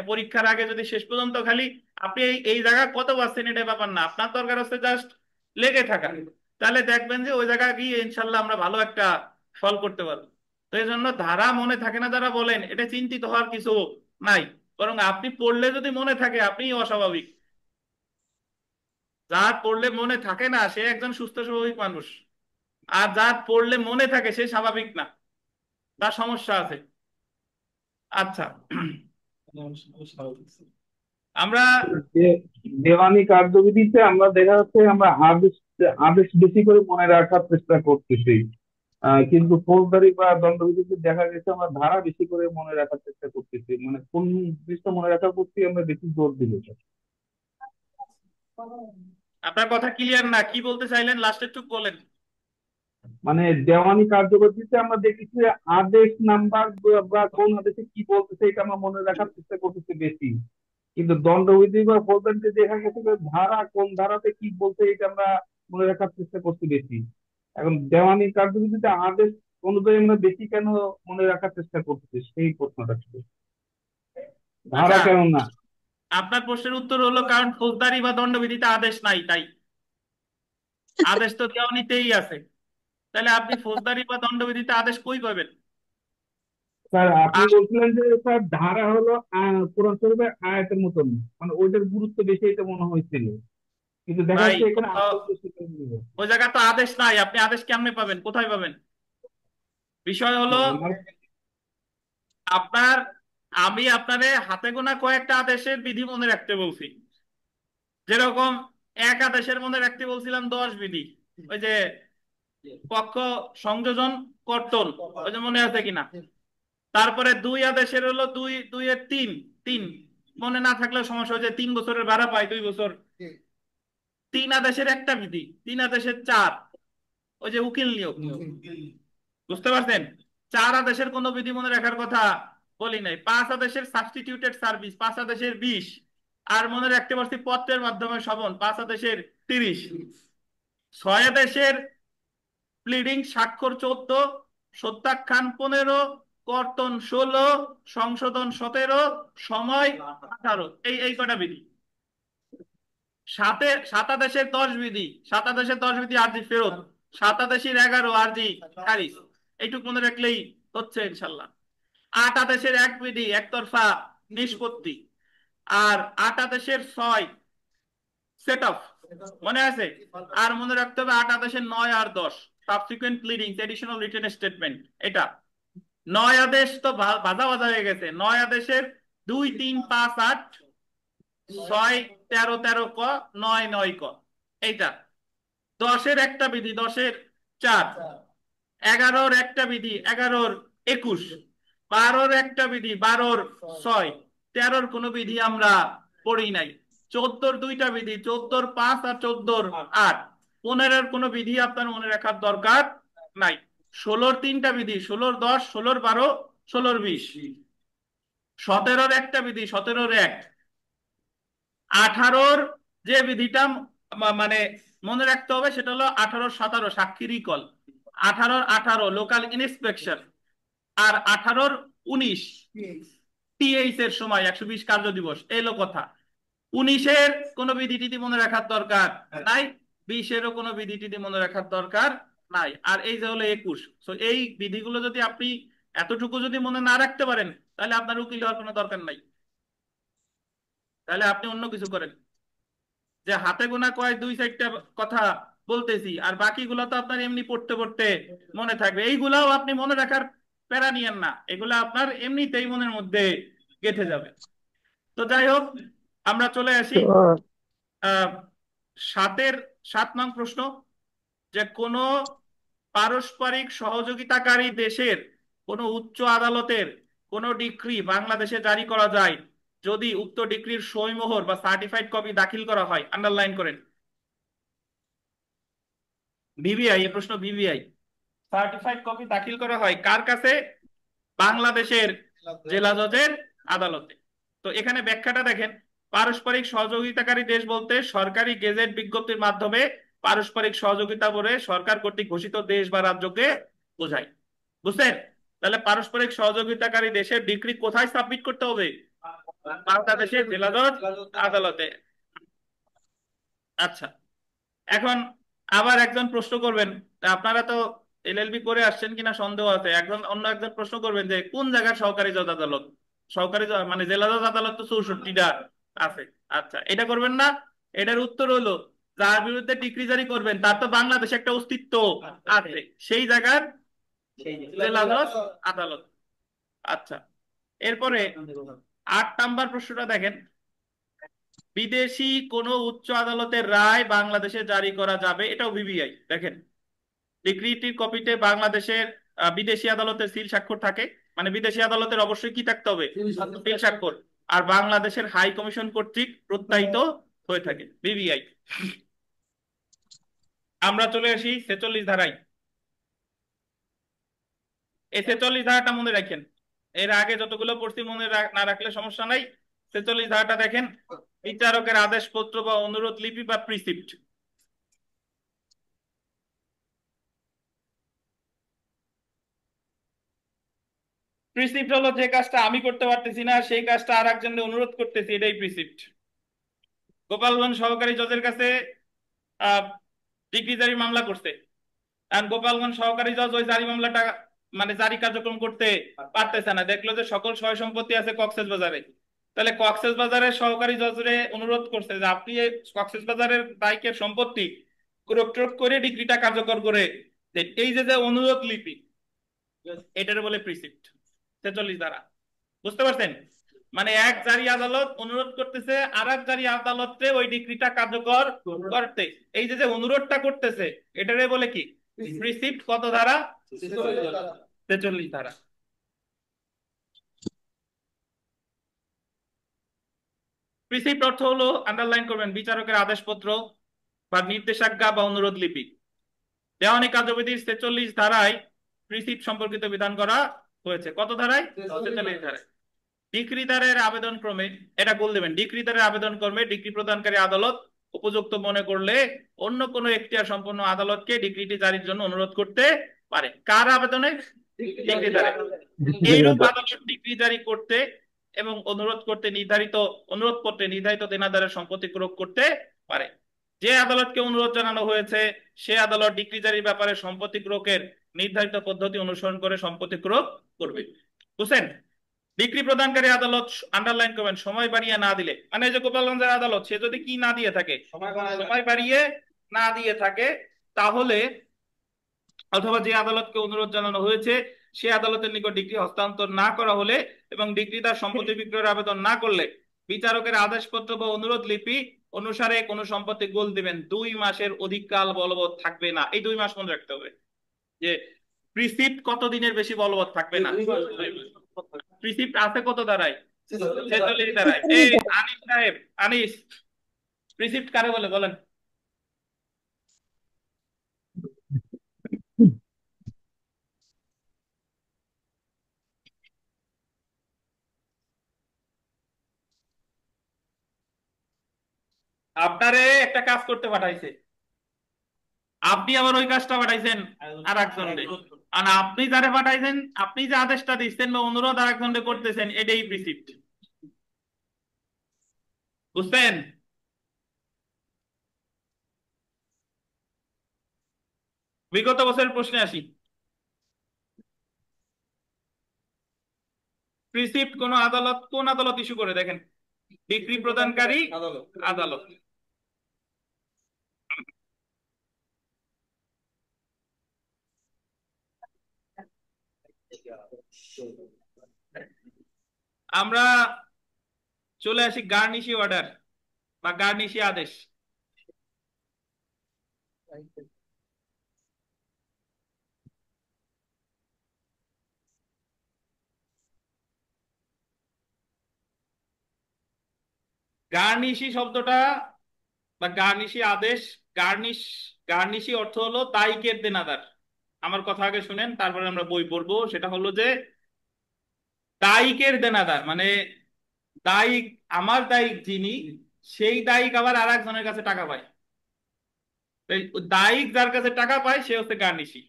পরীক্ষার আগে, যদি শেষ পর্যন্ত খালি আপনি এই জায়গা কত পাচ্ছেন এটা ব্যাপার না, আপনার দরকার হচ্ছে জাস্ট লেগে থাকা, তাহলে দেখবেন যে ওই জায়গা গিয়ে ইনশাল্লাহ আমরা ভালো একটা ফল করতে পারবো। তো এই জন্য ধারা মনে থাকে না যারা বলেন, এটা চিন্তিত হওয়ার কিছু নাই। বরং আপনি পড়লে যদি মনে থাকে, আপনি অস্বাভাবিক। যার পড়লে মনে থাকে না সে একজন সুস্থ স্বাভাবিক মানুষ, আর যার পড়লে মনে থাকে সে স্বাভাবিক না, তার সমস্যা আছে। আচ্ছা, আমরা দে- দেওয়ানি কার্যবিধিতে আমরা দেখা যাচ্ছে আমরা আদেশ আদেশ বেশি করে মনে রাখার চেষ্টা করতেছি, কিন্তু ফৌজদারি বা দণ্ডবিধিতে দেখা গেছে আমরা ধারা বেশি করে মনে রাখার চেষ্টা করতেছি, মানে কোন জিনিসটা মনে রাখার প্রতি আমরা বেশি জোর দিলে। আপনার কথা ক্লিয়ার না, কি বলতে চাইলেন লাস্টে একটু বলেন। মানে দেওয়ানি কার্যপদ্ধতিতে আমরা দেখেছি যে আদেশ নাম্বার বা কোন আদেশে কি বলতেছে এটা আমরা মনে রাখার চেষ্টা করতেছি বেশি, কিন্তু দণ্ডবিধি বা ফৌজদারিতে দেখা গেছে যে ধারা কোন ধারাতে কি বলছে এটা আমরা মনে রাখার চেষ্টা করছি বেশি। এখন দেওয়ানি কার্যবিধিতে আদেশ অনুযায়ী আমরা বেশি কেন মনে রাখার চেষ্টা করতেছি সেই প্রশ্নটা ছিল, ধারা আচ্ছা, কেন না। আপনার প্রশ্নের উত্তর হলো কারণ ফৌজদারি বা দণ্ডবিধিতে আদেশ নাই তাই। আদেশ তো দেওয়ানিতেই আছে। তাহলে আপনি ফৌজদারি বা দণ্ডবিধিতে আদেশ কই পাবেন? স্যার আপনি আর বলছিলেন যে স্যার ধারা হলো কোরআন শরীফের আয়াতের মতন, মানে ওইটার গুরুত্ব বেশি এটা মনে হয়েছিল, কিন্তু দেখা ভাই, যাচ্ছে এখানে কোথাও আদেশ বেশি করে দিল। ওই জায়গায় তো আদেশ নাই, আপনি আদেশ কেমনে পাবেন, কোথায় পাবেন? বিষয় হলো আমার আপনার, আমি আপনারে হাতে গোনা কয়েকটা আদেশের বিধি মনে রাখতে বলছি। যেরকম এক আদেশের মনে রাখতে বলছিলাম 10 বিধি, ওই যে পক্ষ সংযোজন কর্তন, ওই যে মনে আছে কিনা। তারপরে দুই আদেশের হলো দুই দুইয়ের তিন, তিন মনে না থাকলেও সমস্যা হচ্ছে, 3 বছরের ভাড়া পাই 2 বছর। তিন আদেশের একটা বিধি, তিন আদেশের চার, ওই যে উকিল নিয়োগ, বুঝতে পারছেন? চার আদেশের কোনো বিধি মনে রাখার কথা বলি নাই। পাঁচ আদেশের সাবস্টিটিউটেড সার্ভিস, পাঁচ আদেশের 20, আর মনে রাখতে পারছি পত্রের মাধ্যমে শবন, পাঁচ আদেশের 30। ছয় আদেশের প্লিডিং স্বাক্ষর 14, সত্যাখ্যান 15, কর্তন 16, সংশোধন 17, সময় 18, এই এই কটা বিধি। সাতাদেশের 10 বিধি, সাতাদেশের 10 বিধি আরজি ফেরত, সাতাদেশের 11 আরজি খারিজ। এইটুকু মনে রাখলেই হচ্ছে ইনশাল্লাহ। আট আদেশের 1 বিধি একতরফা নিষ্পত্তি, আর আট আদেশের 6 সেট অফ, মনে আছে? আর মনে রাখতে হবে আট আদেশের 9 আর 10 subsequent pleadings additional written statement. এটা নয় আদেশ তো বাধা বাধা হয়ে গেছে। নয় আদেশের 2, 3, 5, 8, 6, 13, 13 ক, 9, 9 ক, এইটা। দশের একটা বিধি, দশের 4, 11-র একটা বিধি, 11-র 21, 12-র একটা বিধি, 12-র 6, 13-র কোনো বিধি আমরা পড়ি নাই। 14-র দুইটা বিধি, 14-র 5 আর 14-র 8, 15-র কোনো বিধি আপনার মনে রাখার দরকার নাই। 16-র তিনটা বিধি, 16-র 10, 16-র 12, 16-র 20, 17-র একটা বিধি, 17-র 1, 18-র যে বিধিটা মানে মনে রাখতে হবে সেটা হলো 18-র 17 সাক্ষী রিকল, 18-র 18 লোকাল ইন্সপেকশন, আর 18-র 19 টিএইচ এর সময় 120 কার্য দিবস, এলো কথা। 19-এর কোনো বিধি টিধি মনে রাখার দরকার নাই, 20-এরও কোনো বিধি টিধি মনে রাখার দরকার নাই। আর এই যে হলো 21, তো এই বিধিগুলো যদি আপনি এতটুকু যদি মনে না রাখতে পারেন, তাহলে আপনার উকিল হওয়ার কোনো দরকার নাই, তাহলে আপনি অন্য কিছু করেন। যে হাতে গোনা কয় 2-4টা কথা বলতেছি, আর বাকিগুলো তো আপনার এমনি পড়তে পড়তে মনে থাকবে। এইগুলাও আপনি মনে রাখার প্যারা নিয়েন না, এগুলা আপনার এমনিতেই মনের মধ্যে গেঁথে যাবে। তো যাই হোক, আমরা চলে আসি তো আহ 7-নং প্রশ্ন, যে কোন পারস্পরিক সহযোগিতাকারী দেশের কোন উচ্চ আদালতের কোন ডিক্রি বাংলাদেশে জারি করা যায় যদি উক্ত ডিক্রির সইমোহর বা সার্টিফাইড কপি দাখিল করা হয়। আন্ডারলাইন করেন। বিবিআই, এই প্রশ্ন বিবিআই। সার্টিফাইড কপি দাখিল করা হয় কার কাছে? বাংলাদেশের জেলা জজের আদালতে। তো এখানে ব্যাখ্যাটা দেখেন, পারস্পরিক সহযোগিতাকারী দেশ বলতে সরকারি গেজেট বিজ্ঞপ্তির মাধ্যমে পারস্পরিক সহযোগিতা বলে সরকার কর্তৃক ঘোষিত দেশ বা রাজ্যকে বোঝায়। বুঝছেন? তাহলে পারস্পরিক সহযোগিতাকারী দেশের ডিক্রি কোথায় সাবমিট করতে হবে? বাংলাদেশের জেলা জজ আদালতে। আচ্ছা, এখন আবার একজন প্রশ্ন করবেন, আপনারা তো এলএলবি করে আসছেন কিনা সন্দেহ আছে, একজন অন্য একজন প্রশ্ন করবেন যে কোন জায়গার সহকারী জজ আদালত? মানে জেলা জজ আদালত তো 64টা আছে। আচ্ছা, এটা করবেন না। এটার উত্তর হলো যার বিরুদ্ধে ডিক্রি জারি করবেন তার তো বাংলাদেশে একটা অস্তিত্ব আছে, সেই জায়গার জেলা জজ আদালত। আচ্ছা, এরপরে 8 নাম্বার প্রশ্নটা দেখেন, বিদেশি কোনো উচ্চ আদালতের রায় বাংলাদেশে জারি করা যাবে, এটাও বিবিআই। দেখেন, ডিক্রিটির কপিতে বাংলাদেশের বিদেশি আদালতের সিল স্বাক্ষর থাকে, মানে বিদেশি আদালতের অবশ্যই কি থাকতে হবে, সিল স্বাক্ষর। আর বাংলাদেশের হাই কমিশন কর্তৃক প্রত্যায়িত হয়ে থাকে, বিবিআই। আমরা চলে আসি 46 ধারায়। এই 46 ধারাটা মনে রাখেন, এর আগে যতগুলো পড়ছি মনে না রাখলে সমস্যা নাই। 46 ধারাটা দেখেন, বিচারকের আদেশপত্র বা অনুরোধ লিপি বা প্রিসিপ্ট। প্রিসিপ্ট হলো যে কাজটা আমি করতে পারতেছি না সেই কাজটা আর একজনের অনুরোধ করতেছি, এটাই প্রিসিপ্ট। গোপালগঞ্জ সহকারী জজের কাছে আহ ডিগ্রি জারি মামলা করছে, আর গোপালগঞ্জ সহকারী জজ ওই জারি মামলাটা মানে জারি কার্যক্রম করতে পারতেছে না, দেখলো যে সকল সয় সম্পত্তি আছে কক্সেস বাজারে। তাহলে কক্সেস বাজারের সহকারী জজরে অনুরোধ করছে যে আপনি এই কক্সেস বাজারের বাইকের সম্পত্তি ক্রোক করে ডিগ্রিটা কার্যকর করে দেন। এই যে যে অনুরোধ লিপি, এটার বলে প্রিসিপ্ট। 46 ধারা, বুঝতে পারছেন? মানে এক জারি আদালত অনুরোধ করতেছে আর এক জারি আদালতে ওই ডিগ্রিটা কার্যকর করতে, এই যে যে অনুরোধটা করতেছে এটারে বলে কি প্রিসিপ্ট। কত ধারা? 46 ধারা। প্রিসিপ্ট অর্থ হলো, আন্ডারলাইন করবেন, বিচারকের আদেশপত্র বা নির্দেশাজ্ঞা বা অনুরোধ লিপি। দেওয়ানি কার্যবিধির 46 ধারায় প্রিসিপ্ট সম্পর্কিত বিধান করা হয়েছে। কত ধারায়? 46 ধারায়। ডিক্রিদারের আবেদন ক্রমে, এটা বল দেবেন, ডিক্রিদারের আবেদন ক্রমে ডিগ্রি প্রদানকারী আদালত উপযুক্ত মনে করলে অন্য কোনো এখতিয়ার সম্পন্ন আদালতকে ডিগ্রিটি জারির জন্য অনুরোধ করতে পারে। কার আবেদনে? ডিক্রিদারের। এইরূপ আদালত ডিগ্রি জারি করতে এবং অনুরোধ করতে নির্ধারিত অনুরোধ পত্রে নির্ধারিত দেনাদারের সম্পত্তি ক্রোক করতে পারে। যে আদালতকে অনুরোধ জানানো হয়েছে সে আদালত ডিগ্রি জারির ব্যাপারে সম্পত্তি ক্রোকের নির্ধারিত পদ্ধতি অনুসরণ করে সম্পত্তি ক্রোক করবে। বুঝছেন? ডিগ্রি প্রদানকারী আদালত, আন্ডারলাইন করবেন, সময় বাড়িয়ে না দিলে, মানে যে গোপালগঞ্জের আদালত সে যদি কি না দিয়ে থাকে, সময় বাড়িয়ে না দিয়ে থাকে, তাহলে অথবা যে আদালতকে অনুরোধ জানানো হয়েছে সে আদালতের নিকট ডিগ্রি হস্তান্তর না করা হলে এবং ডিগ্রিদার সম্পত্তি বিক্রয়ের আবেদন না করলে বিচারকের আদেশপত্র বা অনুরোধ লিপি অনুসারে কোনো সম্পত্তি গোল দিবেন 2 মাসের অধিক কাল বলবৎ থাকবে না। এই 2 মাস মনে রাখতে হবে যে প্রিসিপ্ট কত দিনের বেশি বলবৎ থাকবে না। প্রিসিপ্ট আছে কত ধারায়? 46 ধারায়। এই আনিস সাহেব, আনিস, প্রিসিপ্ট কারে বলে বলেন? আপনারে একটা কাজ করতে পাঠাইছে, আপনি আবার ওই কাজটা পাঠাইছেন আর একজনকে, আর আপনি যারে পাঠাইছেন, আপনি যে আদেশটা দিচ্ছেন বা অনুরোধ আর একজনকে করতেছেন, এটাই প্রিসিপ্ট। বুঝছেন? বিগত বছরের প্রশ্নে আসি। প্রিসিপ্ট কোন আদালত, কোন আদালত ইস্যু করে দেখেন? ডিগ্রি প্রদানকারী আদালত। আমরা চলে আসি গার্নিশি অর্ডার বা গার্নিশি আদেশ। গার্নিশি শব্দটা বা গার্নিশি আদেশ, গার্নিশ, গার্নিশি অর্থ হলো দায়িকের দেনাদার। আমার কথা আগে শুনেন, তারপরে আমরা বই পড়বো। সেটা হলো যে দায়িকের দেনাদার মানে দায়িক, আমার দায়িক যিনি, সেই দায়িক আবার আর একজনের কাছে টাকা পায়। এই দায়িক যার কাছে টাকা পায় সে হচ্ছে গার্নিশি।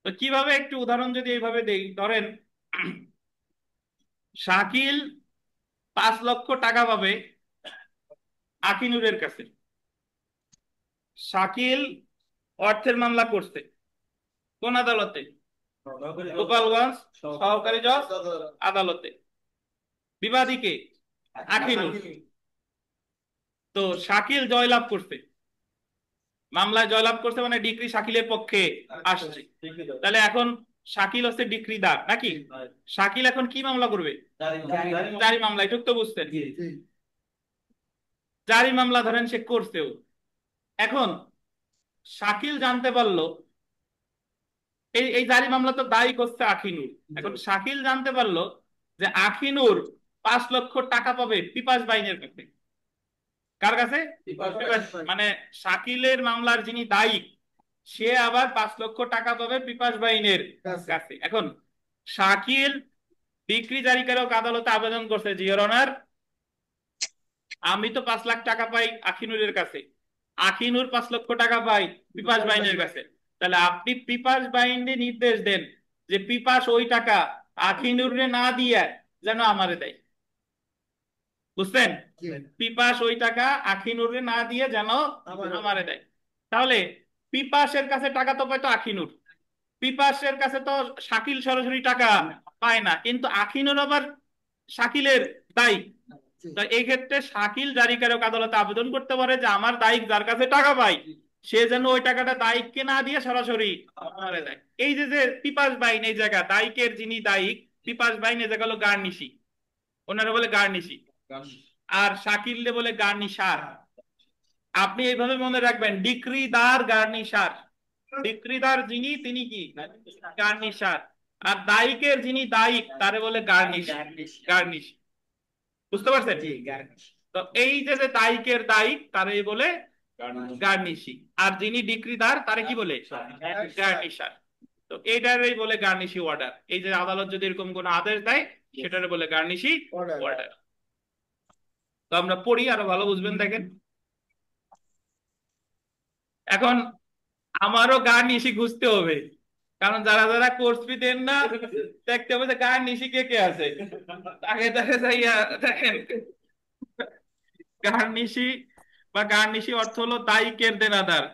তো কিভাবে, একটু উদাহরণ যদি এইভাবে দেই, ধরেন শাকিল 5 লক্ষ টাকা পাবে আকিনুরের কাছে। শাকিল অর্থের মামলা করছে কোন আদালতে? গোপালগঞ্জ সহকারী জজ আদালতে। বিবাদী কে? আকিনুর। তো শাকিল জয়লাভ করছে, মামলায় জয়লাভ করছে, মানে ডিগ্রি শাকিলের পক্ষে আসছে। তাহলে এখন শাকিল হচ্ছে ডিক্রিদার নাকি? শাকিল এখন কি মামলা করবে? জারি মামলা, এটুক তো বুঝতেন। জারি মামলা ধরেন সে করছেও। এখন শাকিল জানতে পারলো এই এই জারি মামলা তো দায়ী করছে আখিনুর। এখন শাকিল জানতে পারলো যে আখিনুর 5 লক্ষ টাকা পাবে পিপাস বাইনের কাছে। কার কাছে? মানে শাকিলের মামলার যিনি দায়ী সে আবার 5 লক্ষ টাকা পাবে পিপাস বাইনের কাছে। এখন শাকিল ডিক্রি জারিকারক আদালতে আবেদন করছে যে ইওর অনার, আমি তো 5 লাখ টাকা পাই আখিনুরের কাছে, আখিনুর 5 লক্ষ টাকা পাই পিপাস বাইনের কাছে, তাহলে আপনি পিপাস বাইন্ডে নির্দেশ দেন যে পিপাস ওই টাকা আখিনুরে না দিয়ে যেন আমারে দেয়। বুঝছেন? পিপাস ওই টাকা আখিনুরে না দিয়ে যেন আমারে দেয়। তাহলে পিপাসের কাছে টাকা তো পায় তো আখিনুর, পিপাসের কাছে তো শাকিল সরাসরি টাকা পায় না, কিন্তু আখিনুর আবার শাকিলের দায়ী। তো এই ক্ষেত্রে শাকিল জারিকারক আদালতে আবেদন করতে পারে যে আমার দায়িক যার কাছে টাকা পাই সে যেন ওই টাকাটা দায়িককে না দিয়ে সরাসরি আমারে দেয়। এই যে যে পিপাস বাইন এই জায়গা দায়িকের যিনি দায়িক পিপাস বাইন এই জায়গা হলো গার্নিশি, ওনারা বলে গার্নিশি, আর শাকিল বলে গার্নিশার। আপনি এইভাবে মনে রাখবেন, ডিক্রিদার গার্নিশার, ডিক্রিদার যিনি তিনি কি গার্নিশার, আর দায়িকের যিনি দায়িক তারে বলে গার্নিশ, গার্নিশ। বুঝতে পারছেন? তো এই যে যে দায়িকের দায়িক তারে বলে গার্নিশি, আর যিনি ডিক্রিদার তারে কি বলে গার্নিশার। তো এইটারই বলে গার্নিশি অর্ডার। এই যে আদালত যদি এরকম কোন আদেশ দেয় সেটারে বলে গার্নিশি অর্ডার। তো আমরা পড়ি, আরো ভালো বুঝবেন। দেখেন এখন আমারও গার্নিশি খুঁজতে হবে, কারণ যারা যারা কোর্স ফি দেন না দেখতে হবে যে গার্নিশি কে কে আছে। আগে দেখে যাইয়া দেখেন, গার্নিশি বা গার্নিশি অর্থ হলো দায়িকের দেনাদার।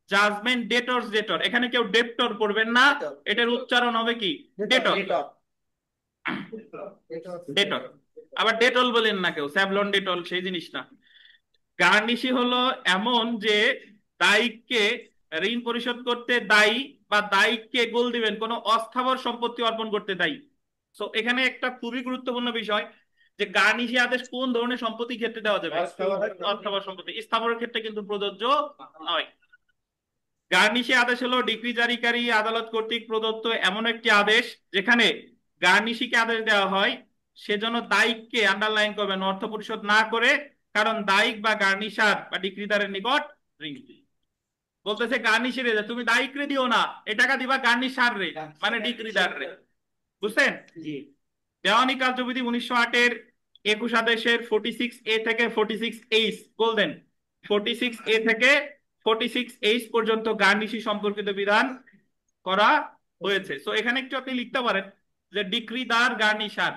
জাজমেন্ট ডেটরস ডেটর, এখানে কেউ ডেপ্টর পড়বেন না, এটার উচ্চারণ হবে কি ডেটর, ডেটর। আবার ডেটল বলেন না কেউ, স্যাভলন ডেটল সেই জিনিস না। গার্নিশি হলো এমন যে দায়িককে ঋণ পরিশোধ করতে দায়ী বা দায়িককে গোল দিবেন কোনো অস্থাবর সম্পত্তি অর্পণ করতে দায়ী। সো এখানে একটা খুবই গুরুত্বপূর্ণ বিষয় যে গার্নিশি আদেশ কোন ধরনের সম্পত্তির ক্ষেত্রে দেওয়া যাবে? অস্থাবর সম্পত্তি। স্থাবরের ক্ষেত্রে কিন্তু প্রযোজ্য নয়। গার্নিশি আদেশ হলো ডিক্রি জারিকারী আদালত কর্তৃক প্রদত্ত এমন একটি আদেশ যেখানে গার্নিশিকে আদেশ দেওয়া হয় সেজন্য দায়িককে, আন্ডারলাইন করবেন, অর্থ পরিশোধ না করে, কারণ দায়িক বা গার্নিশার বা ডিক্রিদারের নিকট ঋণ। বলতেছে গার্নিশি রে তুমি দায়িক রে দিও না, এ টাকা দিবা গার্নিশার রে, মানে ডিক্রিদার রে। বুঝছেন? দেওয়ানি কার্যবিধি 1908-এর 21 আদেশের 46A থেকে 46H বলতেন, 46A থেকে 46H পর্যন্ত গার্নিশি সম্পর্কিত বিধান করা হয়েছে। তো এখানে একটু আপনি লিখতে পারেন যে ডিক্রিদার গার্নিশার,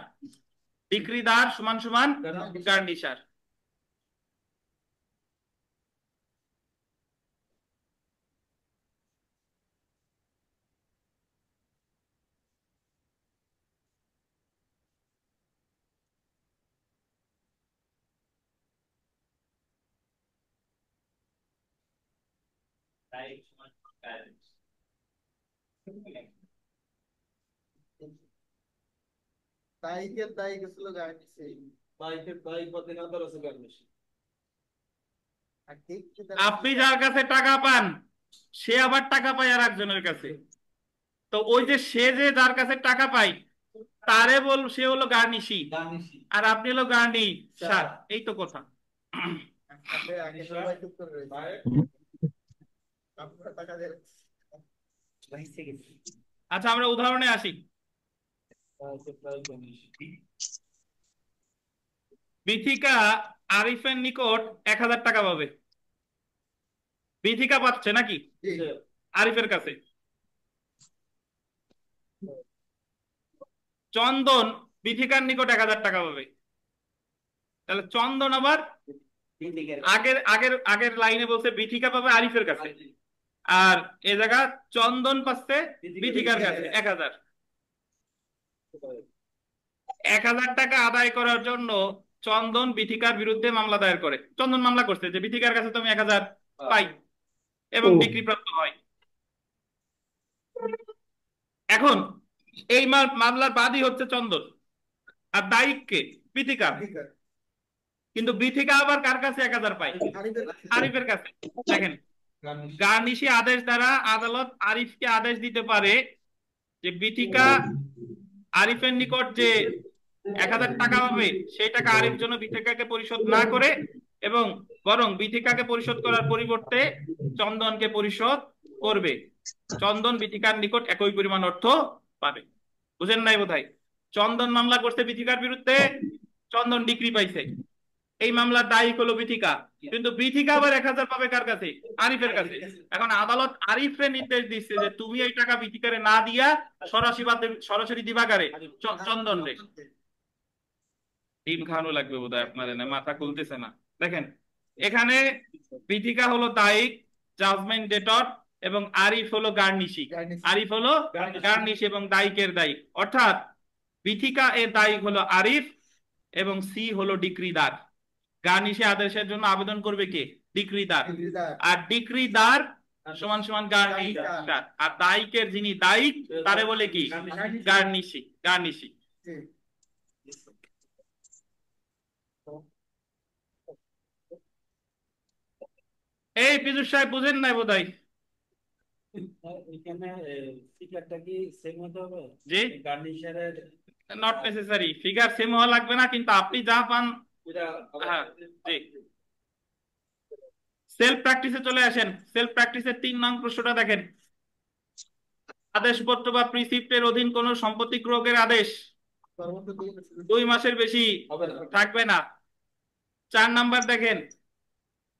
ডিক্রিদার সমান সমান গার্নিশার। দায়িকের দায়িক ছিল গার্নিশি, বাইকের বাইক বা দিনাদার আছে গার্নিশ। আর ঠিক আপনি যার কাছে টাকা পান সে আবার টাকা পায় আর একজনের কাছে, তো ওই যে সে যে যার কাছে টাকা পায় তারে বল সে হলো গার্নিশি, আর আপনি হলো গার্নি স্যার। এই তো কথা। আপনি আগে সবাই চুপ করে রয়েছে, আপনারা টাকা দিয়ে আচ্ছা আমরা উদাহরণে আসি। বিথিকা আরিফের নিকট 1000 টাকা পাবে। বিথিকা পাচ্ছে নাকি আরিফের কাছে? চন্দন বিথিকার নিকট 1000 টাকা পাবে। তাহলে চন্দন আবার আগের আগের আগের লাইনে বলছে বিথিকা পাবে আরিফের কাছে, আর এ জায়গা চন্দন পাচ্ছে বিথিকার কাছে 1000। 1000 টাকা আদায় করার জন্য চন্দন বিথিকার বিরুদ্ধে মামলা দায়ের করে। চন্দন মামলা করছে যে বিথিকার কাছে তুমি 1000 পাই এবং ও বিক্রিপ্রাপ্ত হয়। এখন এই মামলার বাদী হচ্ছে চন্দন, আর দায়ী কে? বিথিকা। ঠিক আছে। কিন্তু বিথিকা আবার কার কাছে 1000 পায়? আরিফের কাছে। আরিফের কাছে। দেখেন, গার্নিশি আদেশ দ্বারা আদালত আরিফকে আদেশ দিতে পারে যে বিথিকা আরিফের নিকট যে 1000 টাকা পাবে সেই টাকা আরিফ যেন বিথিকাকে পরিশোধ না করে, এবং বরং বিথিকাকে পরিশোধ করার পরিবর্তে চন্দনকে পরিশোধ করবে। চন্দন বিথিকার নিকট একই পরিমাণ অর্থ পাবে। বুঝেন নাই বোধহয়? চন্দন মামলা করছে বিথিকার বিরুদ্ধে, চন্দন ডিগ্রি পাইছে, এই মামলার দায়ী হলো বিথিকা, কিন্তু বিথিকা আবার 1000 পাবে কার কাছে? আরিফের কাছে। এখন আদালত আরিফের নির্দেশ দিচ্ছে যে তুমি এই টাকা বিথিকারে না দিয়া সরাসরি দিবা কারে? চন্দন রে। ডিম খাওয়ানো লাগবে বোধহয় আপনার, না মাথা খুলতেছে না। দেখেন, এখানে বিথিকা হলো দায়িক, জাজমেন্ট ডেটর, এবং আরিফ হলো গার্নিশি। আরিফ হলো গার্নিশি এবং দায়িকের দায়িক, অর্থাৎ বিথিকা এর দায়িক হলো আরিফ এবং সি হলো ডিক্রিদার। গার্নিশি আদেশের জন্য আবেদন করবে কে? ডিক্রিদার। আর ডিক্রিদার সমান সমান গার্নিশার, আর দায়িকের যিনি দায়িক তারে বলে কি? গার্নিশি। গার্নিশি। এই পীযুষ সাহেব বুঝেন নাই বোধহয়? এখানে ফিগারটা কি সেম হতে হবে? জি, গার্নিশারের নট নেসেসারি, ফিগার সেম হওয়া লাগবে না, কিন্তু আপনি যা পান। এটা হ্যাঁ, জি। সেলফ প্র্যাকটিসে চলে আসেন। সেলফ প্র্যাকটিসের 3 নং প্রশ্নটা দেখেন। আদেশপত্র বা প্রিসিপ্টের অধীন কোন সম্পত্তি ক্রয়ের আদেশ সর্বোচ্চ 2 মাসের বেশি হবে না। থাকবে না। 4 নাম্বার দেখেন,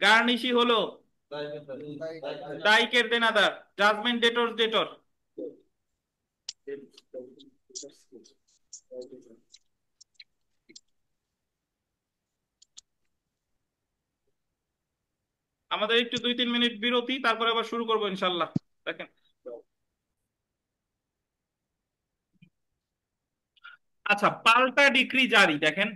গার্নিশি হলো দায়িকের দেনাদার, জাজমেন্ট ডেটর ডেটর। আমাদের একটু 2-3 মিনিট বিরতি, তারপরে আবার শুরু করবো ইনশাল্লাহ। দেখেন, আচ্ছা, পাল্টা ডিক্রি জারি দেখেন।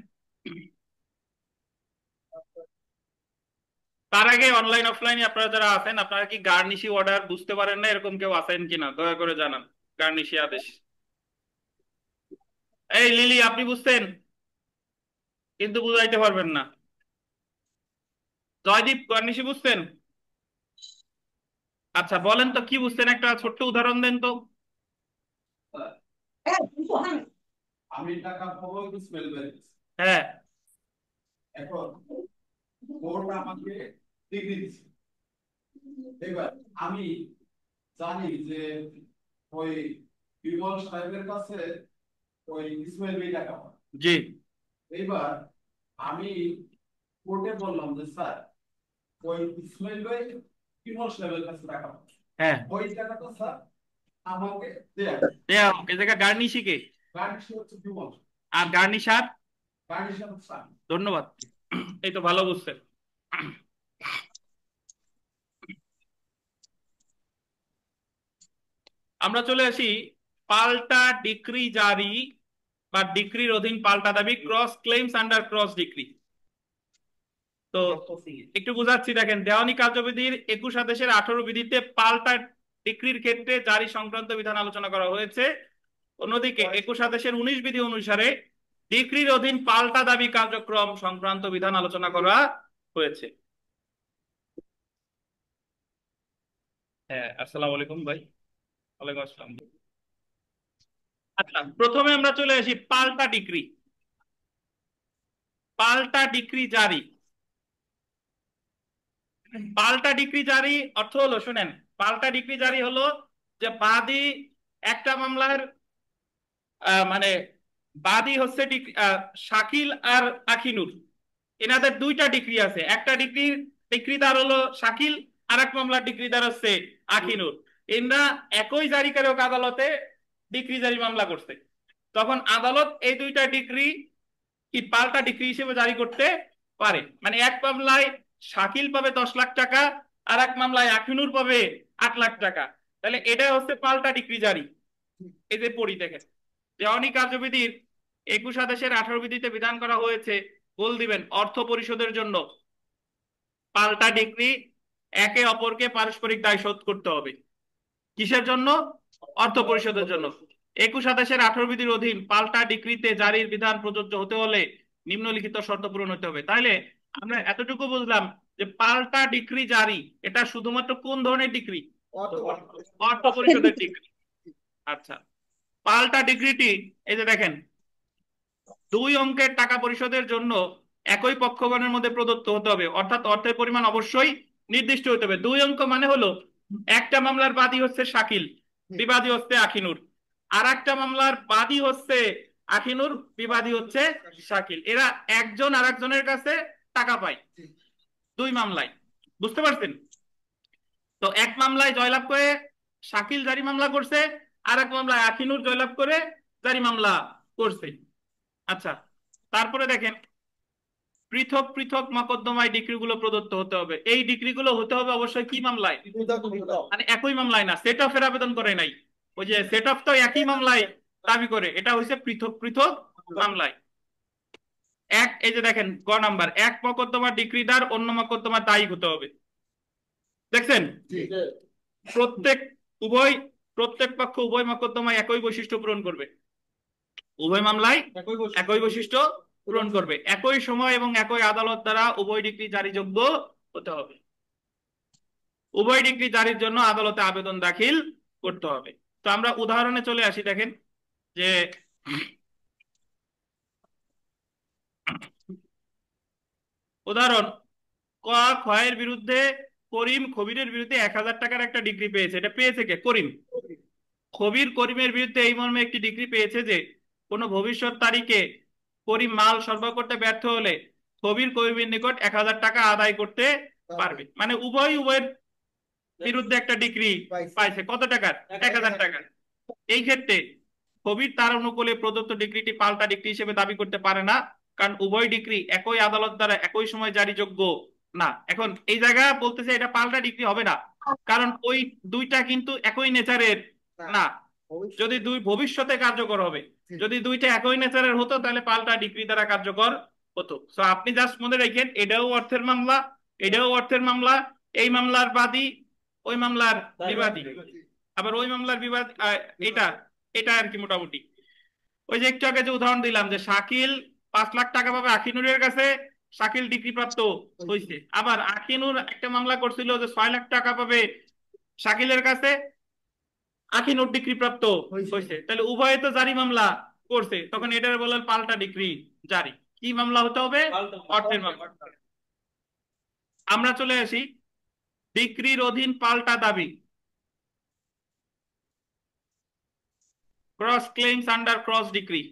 তার আগে অনলাইন অফলাইনে আপনারা যারা আছেন, আপনারা কি গার্নিশি অর্ডার বুঝতে পারেন না এরকম কেউ আছেন কিনা? দয়া করে জানান। গার্নিশি আদেশ, এই লিলি আপনি বুঝতেন কিন্তু বুঝাইতে পারবেন না। জয়দীপ, গার্নিশি বুঝতেন? আচ্ছা বলেন তো কি বুঝতেন, একটা ছোট্ট উদাহরণ দেন তো। আমি টাকা পাবো স্মেল বেরিয়েছে। হ্যাঁ, এখন কোর্ট আমাকে ডিগ্রি দিচ্ছে। এবার আমি জানি যে ওই বিমল সাহেবের কাছে ওই ইসমাইল ভাই টাকা পায়। জি, এইবার আমি কোর্টে বললাম যে স্যার ওই ইসমাইল ভাই বিমল সাহেবের কাছে টাকা পায়, হ্যাঁ, ওই টাকাটা স্যার আমাকে দেয়া। দেয়া হোক। এ জায়গায় গার্নিশি কে? গার্নিশ হচ্ছে বিমল, আর গার্নিশার? গার্নিশ হচ্ছে স্যার। ধন্যবাদ, এই তো ভালো বুঝছেন। আমরা চলে আসি পাল্টা ডিক্রি জারি বা ডিক্রির অধীন পাল্টা দাবি, cross claims under cross decree. তো একটু বুঝাচ্ছি, দেখেন, দেওয়ানি কার্যবিধির 21 আদেশের 18 বিধিতে পাল্টা ডিক্রির ক্ষেত্রে জারি সংক্রান্ত বিধান আলোচনা করা হয়েছে। অন্যদিকে 21 আদেশের 19 বিধি অনুসারে ডিক্রির অধীন পাল্টা দাবি কার্যক্রম সংক্রান্ত বিধান আলোচনা করা হয়েছে। হ্যাঁ, আসসালামু আলাইকুম ভাই। ওয়ালাইকুম আসসালাম। আচ্ছা, প্রথমে আমরা চলে আসি পাল্টা ডিক্রি। পাল্টা ডিক্রি জারি। পাল্টা ডিক্রি জারি অর্থ হলো, শুনেন, পাল্টা ডিক্রি জারি হলো যে বাদী একটা মামলার মানে বাদী হচ্ছে শাকিল আর আখিনুর, এনাদের 2টা ডিক্রি আছে। একটা ডিক্রিদার হলো শাকিল, আর এক মামলার ডিক্রিদার হচ্ছে আখিনুর। এরা একই জারিকারক আদালতে ডিক্রি জারি মামলা করছে। তখন আদালত এই 2টা ডিক্রি কি পাল্টা ডিক্রি হিসেবে জারি করতে পারে। মানে এক মামলায় শাকিল পাবে 10 লাখ টাকা, আর এক মামলায় আখিনুর পাবে 8 লাখ টাকা। তাহলে এটা হচ্ছে পাল্টা ডিক্রি জারি। এই যে পড়ি, দেখেন, দেওয়ানি কার্যবিধির 21 আদেশের 18 বিধিতে বিধান করা হয়েছে, বল দিবেন, অর্থ পরিশোধের জন্য পাল্টা ডিক্রি একে অপরকে পারস্পরিক দায় শোধ করতে হবে। কিসের জন্য? অর্থ পরিশোধের জন্য। 21 18 বিধির অধীন পাল্টা ডিক্রিতে জারির বিধান প্রযোজ্য হতে হলে নিম্নলিখিত শর্ত পূরণ হতে হবে। তাইলে আমরা এতটুকু বুঝলাম যে পাল্টা ডিক্রি জারি এটা শুধুমাত্র কোন ধরনের ডিক্রি? অর্থ পরিষদের ডিক্রি। আচ্ছা, পাল্টা ডিক্রিটি এই যে দেখেন, 2 অঙ্কের টাকা পরিশোধের জন্য একই পক্ষগণের মধ্যে প্রদত্ত হতে হবে, অর্থাৎ অর্থের পরিমাণ অবশ্যই নির্দিষ্ট হতে হবে। 2 অঙ্ক মানে হলো একটা মামলার বাদী হচ্ছে শাকিল, বিবাদী হচ্ছে আখিনুর, আর একটা মামলার বাদী হচ্ছে আখিনুর, বিবাদী হচ্ছে শাকিল। এরা একজন আরেকজনের কাছে টাকা পায় 2 মামলায়, বুঝতে পারছেন? তো এক মামলায় জয়লাভ করে শাকিল জারি মামলা করছে, আর এক মামলায় আখিনুর জয়লাভ করে জারি মামলা করছে। আচ্ছা, তারপরে দেখেন পৃথক পৃথক মকদ্দমায় ডিক্রিগুলো প্রদত্ত হতে হবে। এই ডিক্রিগুলো হতে হবে অবশ্যই কি মামলায়? মানে একই মামলায় না, সেট অফের আবেদন করে নাই। ওই যে সেট অফ তো একই মামলায় দাবি করে, এটা হচ্ছে পৃথক পৃথক মামলায়। এই যে দেখেন গ নাম্বার, এক মকদ্দমার ডিক্রিদার অন্য মকদ্দমার দায়ী হতে হবে। দেখছেন, প্রত্যেক প্রত্যেক পক্ষ উভয় মকদ্দমায় একই বৈশিষ্ট্য পূরণ করবে, উভয় মামলায় একই বৈশিষ্ট্য পূরণ করবে, একই সময় এবং একই আদালত দ্বারা উভয় ডিক্রি জারিযোগ্য হতে হবে। উভয় ডিক্রি জারির জন্য আদালতে আবেদন দাখিল করতে হবে। তো আমরা উদাহরণে চলে আসি। দেখেন যে উদাহরণ ক, খয়ের বিরুদ্ধে করিম খবিরের বিরুদ্ধে 1000 টাকার একটা ডিগ্রি পেয়েছে। এটা পেয়েছে কে? করিম। খবির করিমের বিরুদ্ধে এই মর্মে একটি ডিগ্রি পেয়েছে যে কোনো ভবিষ্যৎ তারিখে করিম মাল সরবরাহ করতে ব্যর্থ হলে খবির করিমের নিকট 1000 টাকা আদায় করতে পারবে। মানে উভয়ের বিরুদ্ধে একটা ডিগ্রি পাইছে, কত টাকার? 1000 টাকার। এই ক্ষেত্রে খবির তার অনুকূলে প্রদত্ত ডিগ্রিটি পাল্টা ডিগ্রি হিসেবে দাবি করতে পারে না, কারণ উভয় ডিগ্রি একই আদালত দ্বারা একই সময় জারিযোগ্য না। এখন এই জায়গা বলতেছে এটা পাল্টা ডিগ্রি হবে না, কারণ ওই দুইটা কিন্তু একই নেচারের না। যদি ভবিষ্যতে কার্যকর হবে, যদি দুইটা একই নেচারের হতো তাহলে পাল্টা ডিগ্রি দ্বারা কার্যকর হতো। সো আপনি জাস্ট মনে রাখেন, এটাও অর্থের মামলা, এটাও অর্থের মামলা, এই মামলার বাদী ওই মামলার বিবাদী, আবার ওই মামলার বিবাদ এটা এটা আর কি মোটামুটি। ওই যে একটু আগে যে উদাহরণ দিলাম যে শাকিল 5 লাখ টাকা পাবে আখিনুরের কাছে, শাকিল ডিগ্রি প্রাপ্ত হয়েছে। আবার আখিনুর একটা মামলা করছিল যে 6 লাখ টাকা পাবে শাকিলের কাছে, আখিনুর ডিগ্রি প্রাপ্ত হয়েছে। তাহলে উভয়ে তো জারি মামলা করছে, তখন এটার বলে পাল্টা ডিগ্রি জারি। কি মামলা হতে হবে? অর্থের মামলা। আমরা চলে আসি ডিক্রির অধীন পাল্টা দাবি, cross claims under cross decree.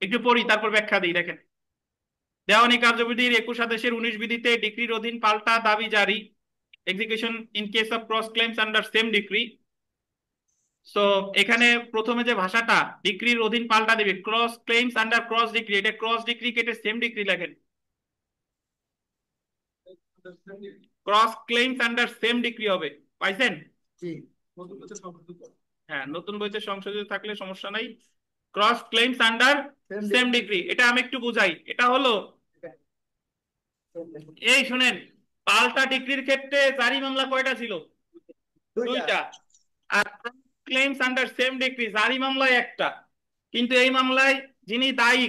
একটু পড়ি তারপর ব্যাখ্যা দিই। দেখেন, দেওয়ানি কার্যবিধির 21 আদেশের 19 বিধিতে ডিক্রির অধীন পাল্টা দাবি জারি, execution in case of cross claims under same decree. So এখানে প্রথমে যে ভাষাটা ডিক্রির অধীন পাল্টা দিবে, cross claims under cross decree, এটা ক্রস ডিক্রি কেটে সেম ডিক্রি লেখেন। Cross claims under same decree হবে, পাইছেন? হ্যাঁ, নতুন বইতে সংশোধিত থাকলে সমস্যা নাই। Cross claims under same decree, এটা আমি একটু বুঝাই। এটা হলো, এই শুনেন, পাল্টা ডিক্রির ক্ষেত্রে জারি মামলা কয়টা ছিল? 2টা। আর ক্লেমস আন্ডার সেম ডিক্রি জারি মামলায় একটা। কিন্তু এই মামলায় যিনি দায়ী,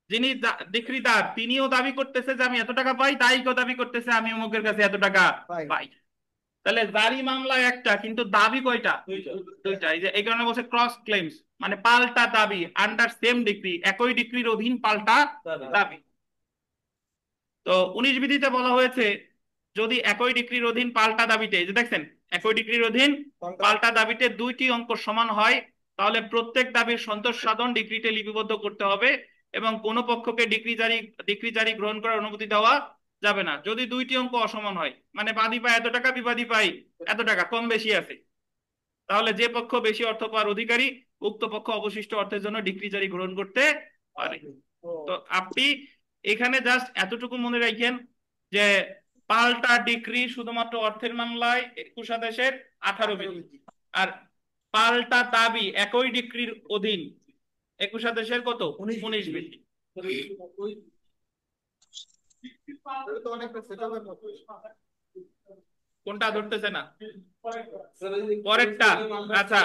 যিনি ডিক্রিদার, তিনিও দাবি করতেছে যে আমি এত টাকা পাই, দায়ীকেও দাবি করতেছে আমি অমুকের কাছে এত টাকা পাই। তাহলে জারি মামলা একটা, কিন্তু দাবি কয়টা? 2টা। এই যে এই কারণে বলছে ক্রস ক্লেমস, মানে পাল্টা দাবি আন্ডার সেম ডিক্রি, একই ডিক্রির অধীন পাল্টা দাবি। তো 19 বিধিতে বলা হয়েছে যদি একই ডিক্রির অধীন পাল্টা দাবিতে, এই যে দেখছেন, একই ডিক্রির অধীন পাল্টা দাবিতে 2টি অঙ্ক সমান হয়, তাহলে প্রত্যেক দাবির সন্তোষ সাধন ডিক্রিতে লিপিবদ্ধ করতে হবে এবং কোনো পক্ষকে ডিক্রি জারি গ্রহণ করার অনুমতি দেওয়া যাবে না যদি 2টি অঙ্ক অসমান হয়। মানে বাদী পায় এত টাকা, বিবাদী পায় এত টাকা, কম বেশি আছে, তাহলে যে পক্ষ বেশি অর্থ পাওয়ার অধিকারী উক্ত পক্ষ অবশিষ্ট অর্থের জন্য ডিক্রি জারি গ্রহণ করতে পারে। তো আপনি এখানে জাস্ট এতটুকু মনে রাখেন যে পাল্টা ডিক্রি শুধুমাত্র অর্থের মামলায় 21 আদেশের 18 বিধি, আর পাল্টা দাবি একই ডিক্রির অধীন 21 আদেশের কত? 19 বিধি। এটা তো অনেকটা সেটআপের মতো। কোনটা ধরতেছে না? পরেরটা। আচ্ছা,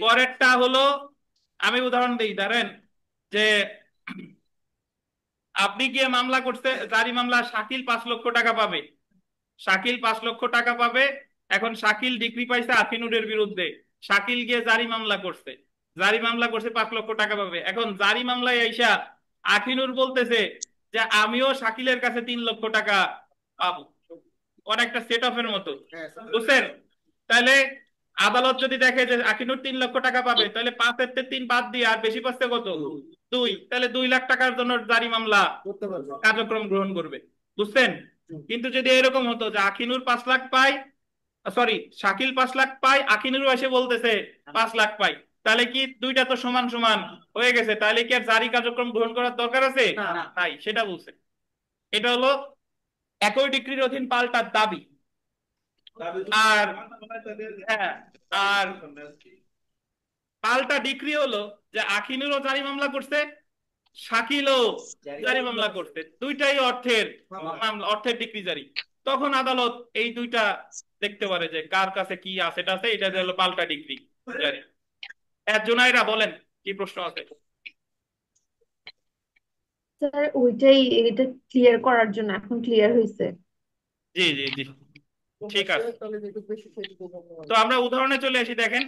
পরেরটা হলো, আমি উদাহরণ দিই, ধরেন যে আপনি গিয়ে মামলা করতে, জারি মামলা, শাকিল 5 লক্ষ টাকা পাবে, শাকিল 5 লক্ষ টাকা পাবে। এখন শাকিল ডিগ্রি পাইছে আফিনুরের বিরুদ্ধে, শাকিল গিয়ে জারি মামলা করছে, জারি মামলা করছে, 5 লক্ষ টাকা পাবে। এখন জারি মামলায় আইসা আফিনুর বলতেছে যে আমিও শাকিলের কাছে 3 লক্ষ টাকা পাবো, অনেকটা সেট অফের মতো, হ্যাঁ, বুঝছেন? তাহলে আদালত যদি দেখে যে আকিনুর 3 লক্ষ টাকা পাবে, তাহলে 5-এর 3 বাদ দিয়ে আর বেশি পাচ্ছে কত? 2, তাহলে 2 লাখ টাকার জন্য জারি মামলা করতে পারবে। কার্যক্রম গ্রহণ করবে, বুঝছেন? কিন্তু যদি এরকম হতো যে আকিনুর 5 লাখ পায়, সরি, শাকিল 5 লাখ পায়, আকিনুর এসে বলতেছে 5 লাখ পাই, তাহলে কি দুইটা তো সমান সমান হয়ে গেছে, তাহলে কি আর জারি কার্যক্রম গ্রহণ করার দরকার আছে? নাই, সেটা বলছে। এটা হলো একই ডিগ্রির অধীন পাল্টা দাবি। আর হ্যাঁ, আর পাল্টা ডিক্রি হলো যে আখিনুরও জারি মামলা করছে, শাকিলও জারি মামলা করছে, দুইটাই অর্থের মামলা, অর্থের ডিক্রি জারি। তখন আদালত এই দুইটা দেখতে পারে যে কার কাছে কি আছে এটা আছে, এটা হলো পাল্টা ডিক্রি জারি। জুনাইরা বলেন, কি প্রশ্ন আছে? স্যার ওইটাই, এটা ক্লিয়ার করার জন্য এখন ক্লিয়ার হয়েছে। জি জি জি, ঠিক আছে। তাহলে যেটুকু বেশি সেটুকু কম তো আমরা উদাহরণে চলে আসি, দেখেন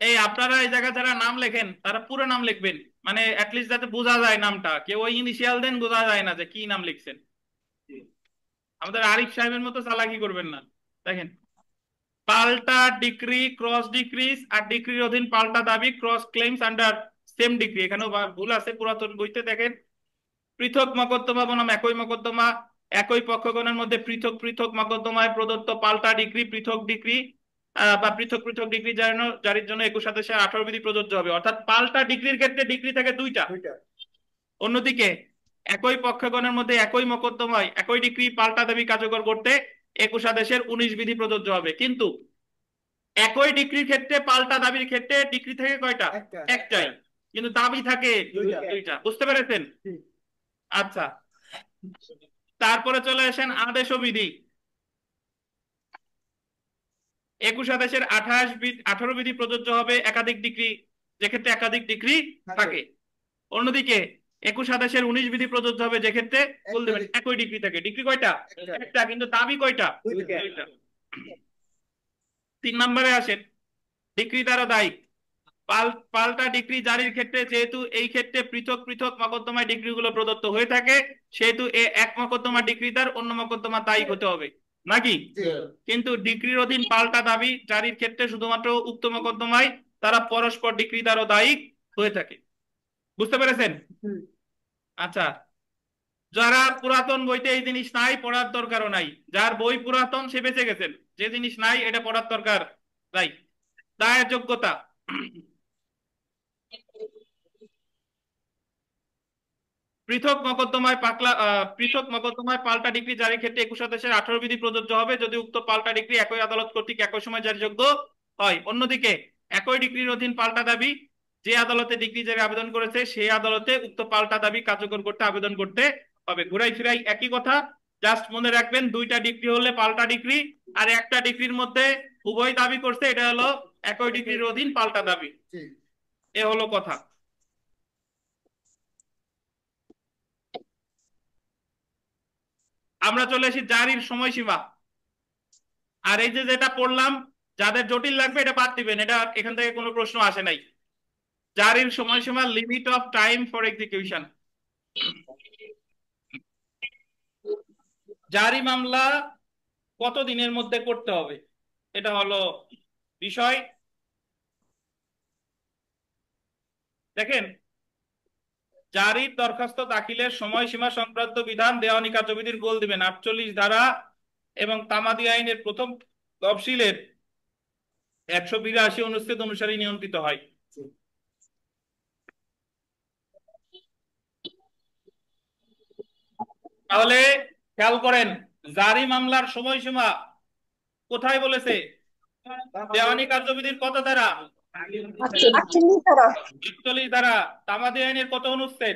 এই আপনারা এই জায়গায় যারা নাম লেখেন তারা পুরো নাম লিখবেন, মানে অ্যাটলিস্ট যাতে বোঝা যায় নামটা, কেউ ওই ইনিশিয়াল দেন বোঝা যায় না যে কি নাম লিখছেন। আমাদের আরিফ সাহেবের মতো চালাকি করবেন না। দেখেন, পাল্টা ডিক্রি, ক্রস ডিক্রিজ আর ডিক্রির অধীন পাল্টা দাবি, cross claims under same decree, এখানেও ভুল আছে, পুরাতন বইতে দেখেন। পৃথক মকদ্দমা বনাম একই মকদ্দমা, একই পক্ষগণের মধ্যে পৃথক পৃথক মকদ্দমায় প্রদত্ত পাল্টা ডিক্রি, পৃথক ডিক্রি বা পৃথক পৃথক ডিগ্রি জারির জন্য 21/18 বিধি প্রযোজ্য হবে। অর্থাৎ পাল্টা ডিগ্রির ক্ষেত্রে ডিগ্রি থাকে দুইটা। অন্যদিকে একই পক্ষগণের মধ্যে একই মকদ্দমায় একই ডিগ্রি পাল্টা দাবি কার্যকর করতে 21 বিধি প্রযোজ্য হবে। কিন্তু একই ডিগ্রির ক্ষেত্রে, পাল্টা দাবির ক্ষেত্রে ডিগ্রি থাকে কয়টা? একটাই, কিন্তু দাবি থাকে দুইটা। বুঝতে পেরেছেন? আচ্ছা, তারপরে চলে আসেন আদেশ ও বিধি। 21/18 বিধি প্রযোজ্য হবে একাধিক ডিগ্রি, যেক্ষেত্রে একাধিক ডিগ্রি থাকে। অন্যদিকে 21/19 বিধি প্রযোজ্য হবে যেক্ষেত্রে বল দেবেন একই ডিগ্রি থাকে। ডিগ্রি কয়টা? একটা, কিন্তু দাবি কয়টা? দুইটা। 3 নম্বরে আসেন, ডিগ্রি দ্বারা দায়ী। পাল্টা ডিগ্রি জারির ক্ষেত্রে যেহেতু এই ক্ষেত্রে পৃথক পৃথক মকদ্দমায় ডিগ্রিগুলো প্রদত্ত হয়ে থাকে, সেহেতু এক মকদ্দমা ডিগ্রিদার অন্য মকদ্দমা দায়ী হতে হবে নাকি? কিন্তু ডিগ্রির অধীন পাল্টা দাবি জারির ক্ষেত্রে শুধুমাত্র উক্ত মকদ্দমায় তারা পরস্পর ডিগ্রিদারও দায়ী হয়ে থাকে। বুঝতে পেরেছেন? আচ্ছা, যারা পুরাতন বইতে এই জিনিস নাই, পড়ার দরকারও নাই। যার বই পুরাতন সে বেঁচে গেছেন, যে জিনিস নাই এটা পড়ার দরকার নাই। দায়ের যোগ্যতা, পৃথক মকদ্দমায় পাল্টা ডিগ্রি জারির ক্ষেত্রে 21/18 বিধি প্রযোজ্য হবে যদি উক্ত পাল্টা ডিগ্রি একই আদালত কর্তৃক একই সময় জারিযোগ্য হয়। অন্যদিকে একই ডিগ্রির অধীন পাল্টা দাবি যে আদালতে ডিগ্রি জারি আবেদন করেছে সেই আদালতে উক্ত পাল্টা দাবি কার্যকর করতে আবেদন করতে হবে। ঘুরাই ফিরাই একই কথা, জাস্ট মনে রাখবেন দুইটা ডিগ্রি হলে পাল্টা ডিগ্রি, আর একটা ডিগ্রির মধ্যে উভয় দাবি করছে, এটা হলো একই ডিগ্রির অধীন পাল্টা দাবি। এ হলো কথা। আমরা চলে আসি জারির সময়সীমা। আর এই যে যেটা পড়লাম, যাদের জটিল লাগবে এটা বাদ দিবেন, এটা এখান থেকে কোনো প্রশ্ন আসে নাই। জারির সময়সীমা, limit of time for execution. জারি মামলা কত দিনের মধ্যে করতে হবে, এটা হলো বিষয়। দেখেন, জারির দরখাস্ত দাখিলের সময়সীমা সংক্রান্ত বিধান দেওয়ানি কার্যবিধির গোল দিবেন 48 ধারা এবং তামাদি আইনের প্রথম তফসিলের 182 অনুচ্ছেদ অনুসারে নিয়ন্ত্রিত হয়। তাহলে খেয়াল করেন, জারি মামলার সময়সীমা কোথায় বলেছে? দেওয়ানি কার্যবিধির কত ধারা? ৪৮ ধারা তামাদি আইনের কত অনুচ্ছেদ?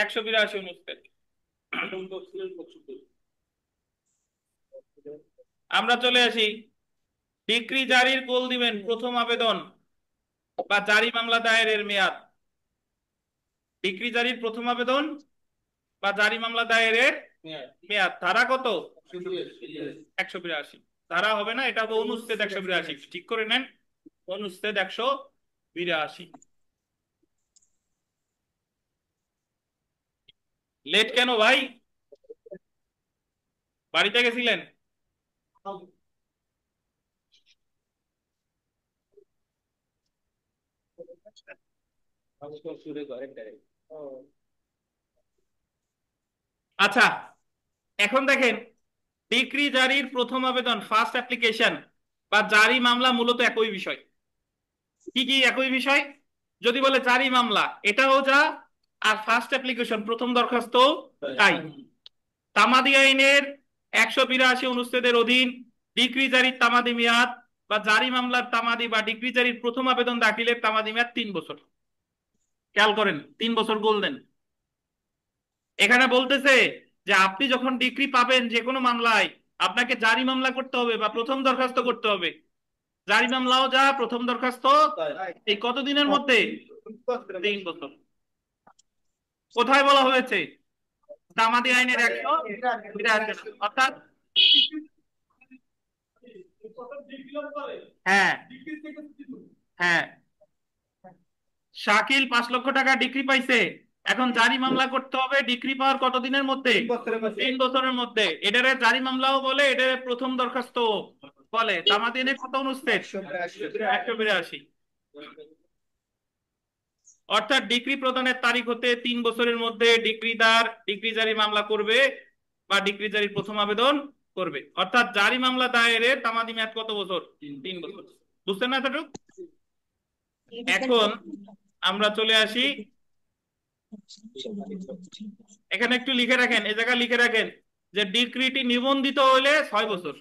১৮২ অনুচ্ছেদ। আমরা চলে আসি ডিক্রি জারির গোল দিবেন প্রথম আবেদন বা জারি মামলা দায়েরের মেয়াদ। ডিক্রি জারির প্রথম আবেদন বা জারি মামলা দায়েরের মেয়াদ ধারা কত? ১৮২। ধারা হবে না, এটা হবে অনুচ্ছেদ ১৮২। ঠিক করে নেন, অনুচ্ছেদ ১৮২। লেট কেন ভাই? বাড়িতে গেছিলেন? আচ্ছা, এখন দেখেন ডিক্রি জারির প্রথম আবেদন ফার্স্ট অ্যাপ্লিকেশন বা জারি মামলা মূলত একই বিষয়। কি কি একই বিষয়? যদি বলে জারি মামলা এটাও যা, আর ফার্স্ট অ্যাপ্লিকেশন প্রথম দরখাস্ত তাই। তামাদি আইনের ১৮২ অনুচ্ছেদের অধীন ডিক্রি জারির তামাদি মেয়াদ বা জারি মামলার তামাদি বা ডিক্রি জারির প্রথম আবেদন দাখিলের তামাদি মেয়াদ ৩ বছর। খেয়াল করেন, ৩ বছর গোল্ডেন। এখানে বলতেছে যে আপনি যখন ডিক্রি পাবেন যে কোনো মামলায় আপনাকে জারি মামলা করতে হবে বা প্রথম দরখাস্ত করতে হবে। জারি মামলাও যা, প্রথম দরখাস্ত এই কতদিনের মধ্যে? ৩ বছর। কোথায় বলা হয়েছে? তামাদি আইনের ১৮২, অর্থাৎ হ্যাঁ হ্যাঁ শাকিল ৫ লক্ষ টাকা ডিক্রি পাইছে, এখন জারি মামলা করতে হবে ডিক্রি পাওয়ার কতদিনের মধ্যে? ৩ বছরের মধ্যে। এটারে জারি মামলাও বলে, এটারে প্রথম দরখাস্ত বলে। তামাদি আইনের কত অনুচ্ছেদ? ১৮২। অর্থাৎ ডিক্রি প্রদানের তারিখ হতে ৩ বছরের মধ্যে ডিক্রিদার ডিক্রি জারি মামলা করবে বা ডিক্রি জারির প্রথম আবেদন করবে। অর্থাৎ জারি মামলা দায়েরের তামাদি মেয়াদ কত বছর? ৩ বছর। বুঝছেন না এতটুকু? এখন আমরা চলে আসি, এখানে একটু লিখে রাখেন, এই জায়গায় লিখে রাখেন যে ডিক্রিটি নিবন্ধিত হলে ৬ বছর।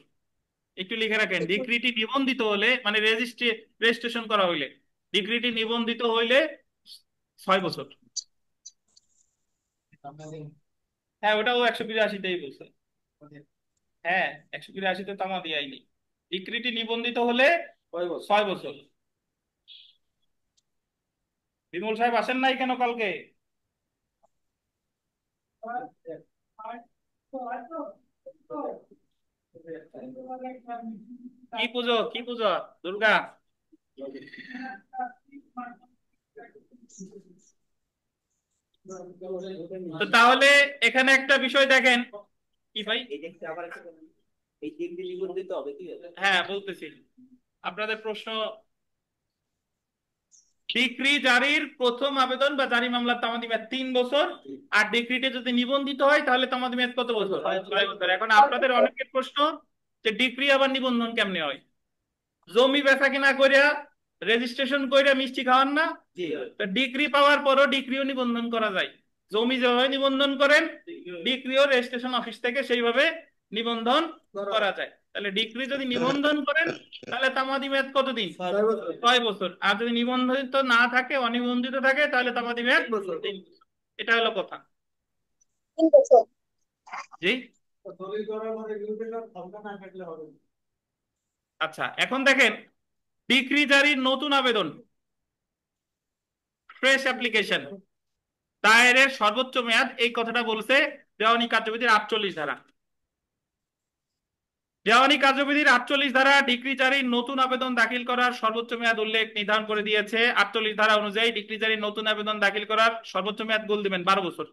একটু লিখে রাখেন, ডিক্রিটি নিবন্ধিত হলে মানে রেজিস্ট্রেশন করা হইলে, ডিক্রিটি নিবন্ধিত হইলে ৬ বছর। হ্যাঁ, ওটাও ১৮২তেই বলছে। হ্যাঁ, ১৮২তে তামাদি আইনি ডিক্রিটি নিবন্ধিত হলে ৬ বছর। বিমল সাহেব আসেন নাই কেন কালকে? কি পুজো? কি পুজো? দুর্গা? তো তাহলে এখানে একটা বিষয় দেখেন। কি ভাই? হ্যাঁ বলতেছি, আপনাদের প্রশ্ন। ডিক্রি জারির প্রথম আবেদন বা জারি মামলার তামাদি মেয়াদ ৩ বছর, আর ডিক্রিতে যদি নিবন্ধিত হয় তাহলে তামাদি মেয়াদ কত বছর? ৬ বছর। এখন আপনাদের অনেকের প্রশ্ন যে ডিক্রি আবার নিবন্ধন কেমনে হয়? জমি বেচা কিনা কইরা রেজিস্ট্রেশন কইরা মিষ্টি খাওয়ান না? তো ডিগ্রি পাওয়ার পরও ডিগ্রিও নিবন্ধন করা যায়। জমি যেভাবে নিবন্ধন করেন ডিগ্রিও রেজিস্ট্রেশন অফিস থেকে সেইভাবে নিবন্ধন করা যায়। তাহলে ডিগ্রি যদি নিবন্ধন করেন তাহলে তামাদি মেয়াদ কতদিন? ৬ বছর। আর যদি নিবন্ধিত না থাকে, অনিবন্ধিত থাকে, তাহলে তামাদি মেয়াদ ৩ বছর। এটা হলো কথা। জি আচ্ছা, এখন দেখেন ডিক্রি জারির নতুন আবেদন ফ্রেশ অ্যাপ্লিকেশন দায়েরের সর্বোচ্চ মেয়াদ, এই কথাটা বলছে দেওয়ানি কার্যবিধির ৪৮ ধারা। দেওয়ানি কার্যবিধির ৪৮ ধারা ডিক্রি জারির নতুন আবেদন দাখিল করার সর্বোচ্চ মেয়াদ উল্লেখ নির্ধারণ করে দিয়েছে। ৪৮ ধারা অনুযায়ী ডিক্রি জারির নতুন আবেদন দাখিল করার সর্বোচ্চ মেয়াদ গোল দিবেন ১২ বছর।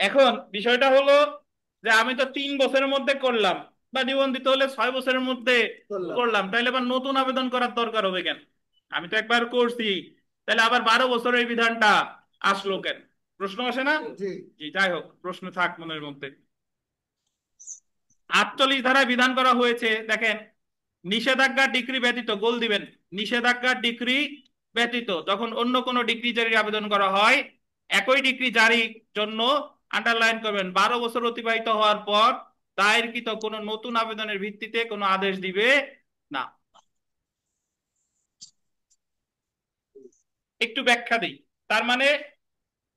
এখন বিষয়টা হলো যে আমি তো ৩ বছরের মধ্যে করলাম বা নিবন্ধিত হলে ৬ বছরের মধ্যে করলাম, তাহলে আবার নতুন আবেদন করার দরকার হবে কেন? আমি তো একবার করছি, তাহলে আবার ১২ বছরের বিধানটা আসলো কেন? প্রশ্ন আসে না? জি, যাই হোক, প্রশ্ন থাক মনের মধ্যে। ৪৮ ধারায় বিধান করা হয়েছে, দেখেন, নিষেধাজ্ঞার ডিক্রি ব্যতীত গোল দিবেন, নিষেধাজ্ঞার ডিক্রি ব্যতীত যখন অন্য কোনো ডিক্রি জারির আবেদন করা হয়, একই ডিক্রি জারির জন্য আন্ডারলাইন করবেন ১২ বছর অতিবাহিত হওয়ার পর দায়েরকৃত কোনো নতুন আবেদনের ভিত্তিতে কোনো আদেশ দিবে না। একটু ব্যাখ্যা দিই। তার মানে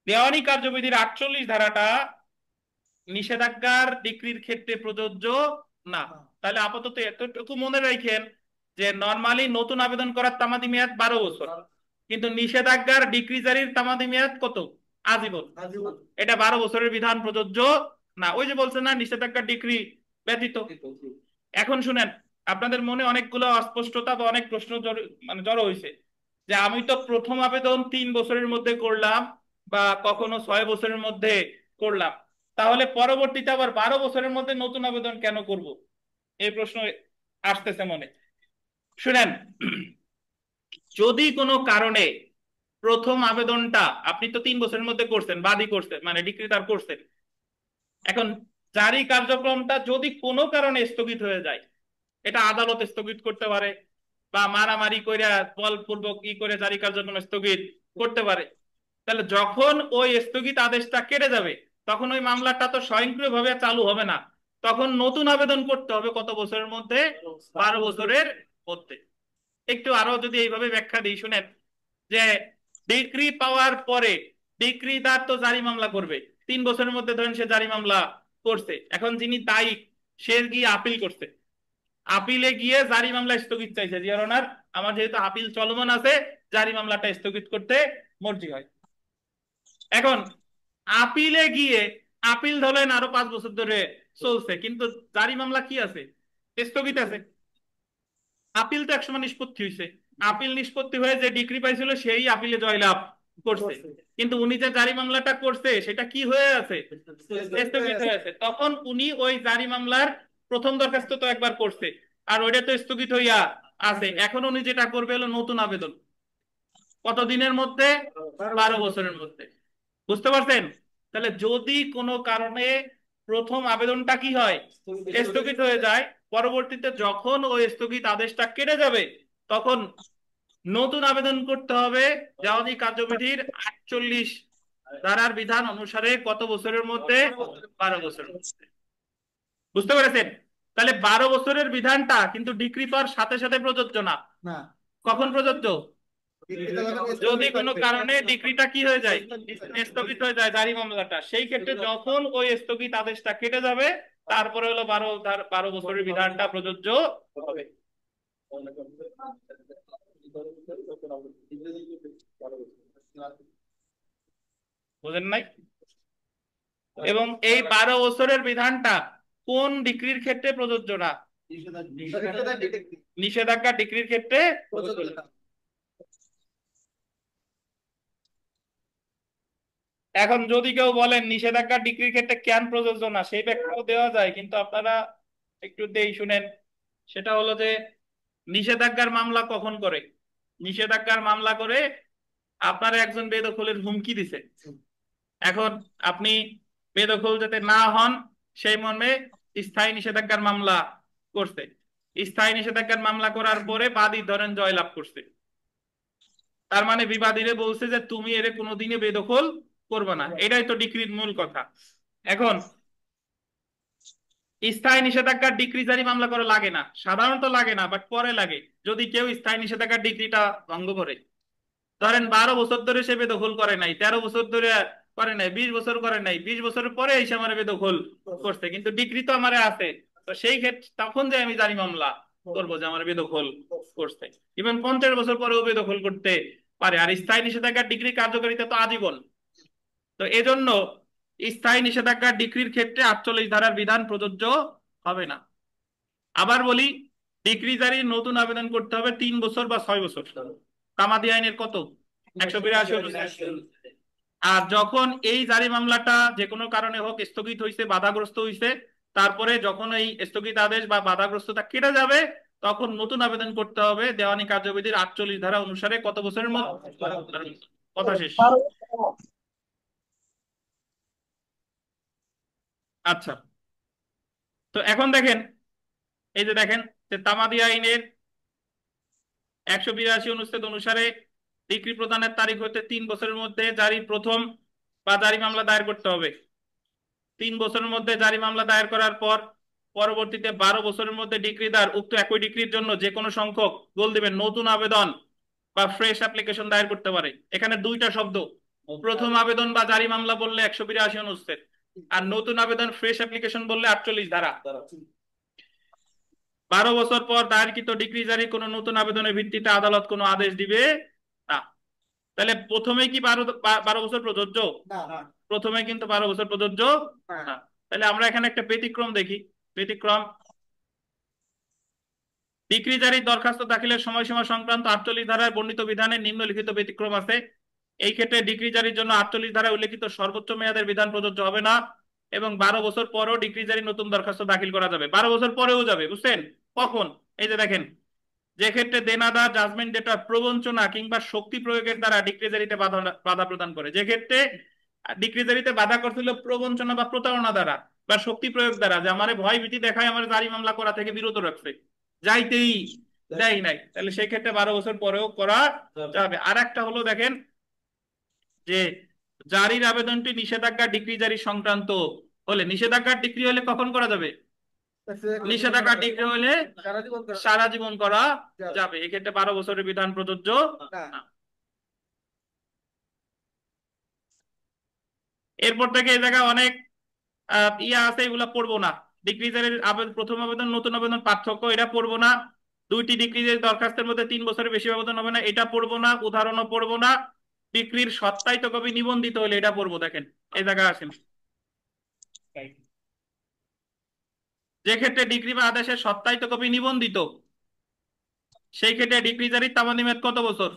দেওয়ানি কার্যবিধির 48 ধারাটা নিষেধাজ্ঞার ডিক্রির ক্ষেত্রে প্রযোজ্য না। তাহলে আপাতত এতটুকু মনে রাখেন যে নরমালি নতুন আবেদন করার তামাদি মেয়াদ 12 বছর, কিন্তু নিষেধাজ্ঞার ডিক্রি জারির তামাদি মেয়াদ কত? আজীবন। এটা 12 বছরের বিধান প্রযোজ্য না। ওই যে বলছে না নিষেধাজ্ঞার ডিক্রি ব্যতীত। এখন শুনেন, আপনাদের মনে অনেকগুলো অস্পষ্টতা বা অনেক প্রশ্ন মানে জড়ো হয়েছে যে আমি তো প্রথম আবেদন 3 বছরের মধ্যে করলাম বা কখনো 6 বছরের মধ্যে করলাম, তাহলে পরবর্তীতে আবার 12 বছরের মধ্যে নতুন আবেদন কেন করব? এই প্রশ্ন আসতেছে মনে। শুনেন, যদি কোনো কারণে প্রথম আবেদনটা আপনি তো 3 বছরের মধ্যে করছেন, বাদী করছেন, মানে ডিক্রিটার করছেন, এখন জারি কার্যক্রমটা যদি কোনো কারণে স্থগিত হয়ে যায়, এটা আদালত স্থগিত করতে পারে বা মারামারি কইরা বলপূর্বক ই করে জারি কার্যক্রম স্থগিত করতে পারে। তাহলে যখন ওই স্থগিত আদেশটা কেটে যাবে, তখন ওই মামলাটা তো স্বয়ংক্রিয়ভাবে চালু হবে না, তখন নতুন আবেদন করতে হবে কত বছরের মধ্যে? 12 বছরের মধ্যে। একটু আরো যদি এইভাবে ব্যাখ্যা দিই, শুনেন যে ডিগ্রি পাওয়ার পরে ডিগ্রিদার তো জারি মামলা করবে 3 বছরের মধ্যে। ধরেন সে জারি মামলা করছে, এখন যিনি দায়ী সে গিয়ে আপিল করছে, আপিলে গিয়ে জারি মামলা স্থগিত চাইছে, জিয়ার অনার আমার যেহেতু আপিল চলমান আছে, জারি মামলাটা স্থগিত করতে মর্জি হয়। এখন আপিলে গিয়ে আপিল ধরেন আরো 5 বছর ধরে চলছে, কিন্তু জারি মামলা কি আছে? স্থগিত আছে। আপিল তো একসময় নিষ্পত্তি হয়েছে, আপিল নিষ্পত্তি হয়ে যে ডিগ্রি পাইছিল সেই আপিলে জয়লাভ করছে, কিন্তু উনি যে জারি মামলাটা করছে সেটা কি হয়ে আছে? স্থগিত হয়ে আছে। তখন উনি ওই জারি মামলার প্রথম দরখাস্ত তো একবার করছে, আর ওইটা তো স্থগিত হইয়া আছে। এখন উনি যেটা করবে হলো নতুন আবেদন। কতদিনের মধ্যে? 12 বছরের মধ্যে। বুঝতে পারছেন? তাহলে যদি কোনো কারণে প্রথম আবেদনটা কি হয়? স্থগিত হয়ে যায়, পরবর্তীতে যখন ওই স্থগিত আদেশটা কেটে যাবে, তখন নতুন আবেদন করতে হবে দেওয়ানি কার্যবিধির 48 ধারার বিধান অনুসারে কত বছরের মধ্যে? 12 বছরের মধ্যে। বুঝতে পেরেছেন? তাহলে 12 বছরের বিধানটা কিন্তু ডিক্রি পাওয়ার সাথে সাথে প্রযোজ্য না। না, কখন প্রযোজ্য? ডিগ্রিটা যখন যদি স্থগিত কোনো থাকবে। কারণে ডিক্রিটা কি হয়ে যায়? স্থগিত হয়ে যায় জারি মামলাটা, সেই ক্ষেত্রে যখন ওই স্থগিত আদেশটা কেটে যাবে, তারপরে হলো 12 বছরের বিধানটা প্রযোজ্য হবে। বুঝেন নাই? এবং এই 12 বছরের বিধানটা কোন ডিক্রির ক্ষেত্রে প্রযোজ্য না? নিষেধাজ্ঞা ডিক্রির ক্ষেত্রে প্রযোজ্য না। এখন যদি কেউ বলেন নিষেধাজ্ঞা ডিক্রির ক্ষেত্রে কেন প্রযোজ্য না, সেই ব্যাখ্যাও দেওয়া যায়, কিন্তু আপনারা একটু দেই শুনেন। সেটা হলো যে নিষেধাজ্ঞার মামলা কখন করে? নিষেধাজ্ঞার মামলা করে আপনার একজন বেদখলের হুমকি দিছে, এখন আপনি বেদখল যাতে না হন সেই মর্মে স্থায়ী নিষেধাজ্ঞার মামলা করছে। স্থায়ী নিষেধাজ্ঞার মামলা করার পরে বাদী ধরেন জয়লাভ করছে, তার মানে বিবাদীরে বলছে যে তুমি এর কোনোদিনই বেদখল করবে না। এটাই তো ডিক্রির মূল কথা। এখন স্থায়ী নিষেধাজ্ঞার ডিক্রি জারি মামলা করে লাগে না, সাধারণত লাগে না, বাট পরে লাগে যদি কেউ স্থায়ী নিষেধাজ্ঞার ডিক্রিটা ভঙ্গ করে। ধরেন 12 বছর ধরে সে বেদখল করে নাই, 13 বছর ধরে করে নাই, 20 বছর করে নাই, 20 বছরের পরে এসে আমার বেদখল করছে, কিন্তু ডিক্রি তো আমার আছে। তো সেই ক্ষেত্রে তখন যে আমি জারি মামলা করবো যে আমার বেদখল করছে। ইভেন 50 বছর পরেও বেদখল করতে পারে। আর স্থায়ী নিষেধাজ্ঞার ডিগ্রি কার্যকারিতা তো আজীবন। তো এজন্য স্থায়ী নিষেধাজ্ঞার ডিক্রির ক্ষেত্রে 48 ধারার বিধান প্রযোজ্য হবে না। আবার বলি, ডিক্রি জারির নতুন আবেদন করতে হবে 3 বছর বা 6 বছর, তামাদি আইনের কত? 182 অনুযায়ী। আর যখন এই জারি মামলাটা যে কোনো কারণে হোক স্থগিত হয়েছে, বাধাগ্রস্ত হয়েছে, তারপরে যখন এই স্থগিত আদেশ বা বাধাগ্রস্ততা কেটে যাবে, তখন নতুন আবেদন করতে হবে দেওয়ানি কার্যবিধির 48 ধারা অনুসারে কত বছরের মধ্যে? কথা শেষ। আচ্ছা, তো এখন দেখেন, এই যে দেখেন যে তামাদি আইনের 182 অনুচ্ছেদ অনুসারে ডিক্রি প্রদানের তারিখ হতে 3 বছরের মধ্যে জারি প্রথম বা জারি মামলা দায়ের করতে হবে। 3 বছরের মধ্যে জারি মামলা দায়ের করার পর পরবর্তীতে 12 বছরের মধ্যে ডিক্রিদার উক্ত একই ডিক্রির জন্য যে কোনো সংখ্যক গোল দিবেন নতুন আবেদন বা ফ্রেশ অ্যাপ্লিকেশন দায়ের করতে পারে। এখানে দুইটা শব্দ, প্রথম আবেদন বা জারি মামলা বললে 182 অনুচ্ছেদ, আর নতুন আবেদন ফ্রেশ অ্যাপ্লিকেশন বললে 48 ধারা। 12 বছর পর দায়েরকৃত ডিক্রি জারি কোনো নতুন আবেদনের ভিত্তিতে আদালত কোনো আদেশ দিবে না। তাহলে প্রথমে কি 12 বছর প্রযোজ্য? না প্রথমে কিন্তু 12 বছর প্রযোজ্য না। তাহলে আমরা এখানে একটা ব্যতিক্রম দেখি। ব্যতিক্রম, ডিক্রি জারির দরখাস্ত দাখিলের সময়সীমা সংক্রান্ত 48 ধারায় বর্ণিত বিধানের নিম্নলিখিত ব্যতিক্রম আছে। এই ক্ষেত্রে ডিক্রি জারির জন্য 48 ধারায় উল্লেখিত সর্বোচ্চ মেয়াদের বিধান প্রযোজ্য হবে না এবং 12 বছর পরেও ডিক্রি জারি নতুন দরখাস্ত দাখিল করা যাবে। 12 বছর পরেও যাবে, বুঝছেন? কখন? এই যে দেখেন, যে ক্ষেত্রে দেনাদার জাজমেন্ট ডেটার প্রবঞ্চনা কিংবা শক্তি প্রয়োগের দ্বারা ডিক্রি জারিতে বাধা প্রদান করে। যে ক্ষেত্রে ডিক্রি জারিতে বাধা করছিল প্রবঞ্চনা বা প্রতারণা দ্বারা বা শক্তি প্রয়োগ দ্বারা, যে আমারে ভয় ভীতি দেখায় আমার জারি মামলা করা থেকে বিরত রাখছে, যাইতেই দেয় নাই, তাহলে সেই ক্ষেত্রে 12 বছর পরেও করা যাবে। আর একটা হলো দেখেন যে জারির আবেদনটি নিষেধাজ্ঞা ডিক্রি জারি সংক্রান্ত হলে, নিষেধাজ্ঞার ডিক্রি হলে কখন করা যাবে? নিষেধাজ্ঞার ডিক্রি হলে সারা জীবন করা সারা জীবন করা যাবে। যাবে। এক্ষেত্রে 12 বছরের বিধান প্রযোজ্য না। না। এরপর থেকে এই জায়গায় অনেক ইয়া আছে, এগুলা পড়বো না। ডিক্রি জারির প্রথম আবেদন নতুন আবেদন পার্থক্য, এটা পড়বো না। দুইটি ডিক্রি জারি দরখাস্তের মধ্যে 3 বছরের বেশি আবেদন হবে না, এটা পড়বো না। উদাহরণও পড়বো না। ডিক্রির সত্যায়িত কপি নিবন্ধিত হলে এটা পড়বো। দেখেন এই জায়গায় আসেন, যে ক্ষেত্রে ডিক্রি বা আদেশের সত্যায়িত কপি নিবন্ধিত, সেই ক্ষেত্রে ডিক্রি জারির তামাদি মেয়াদ কত বছর?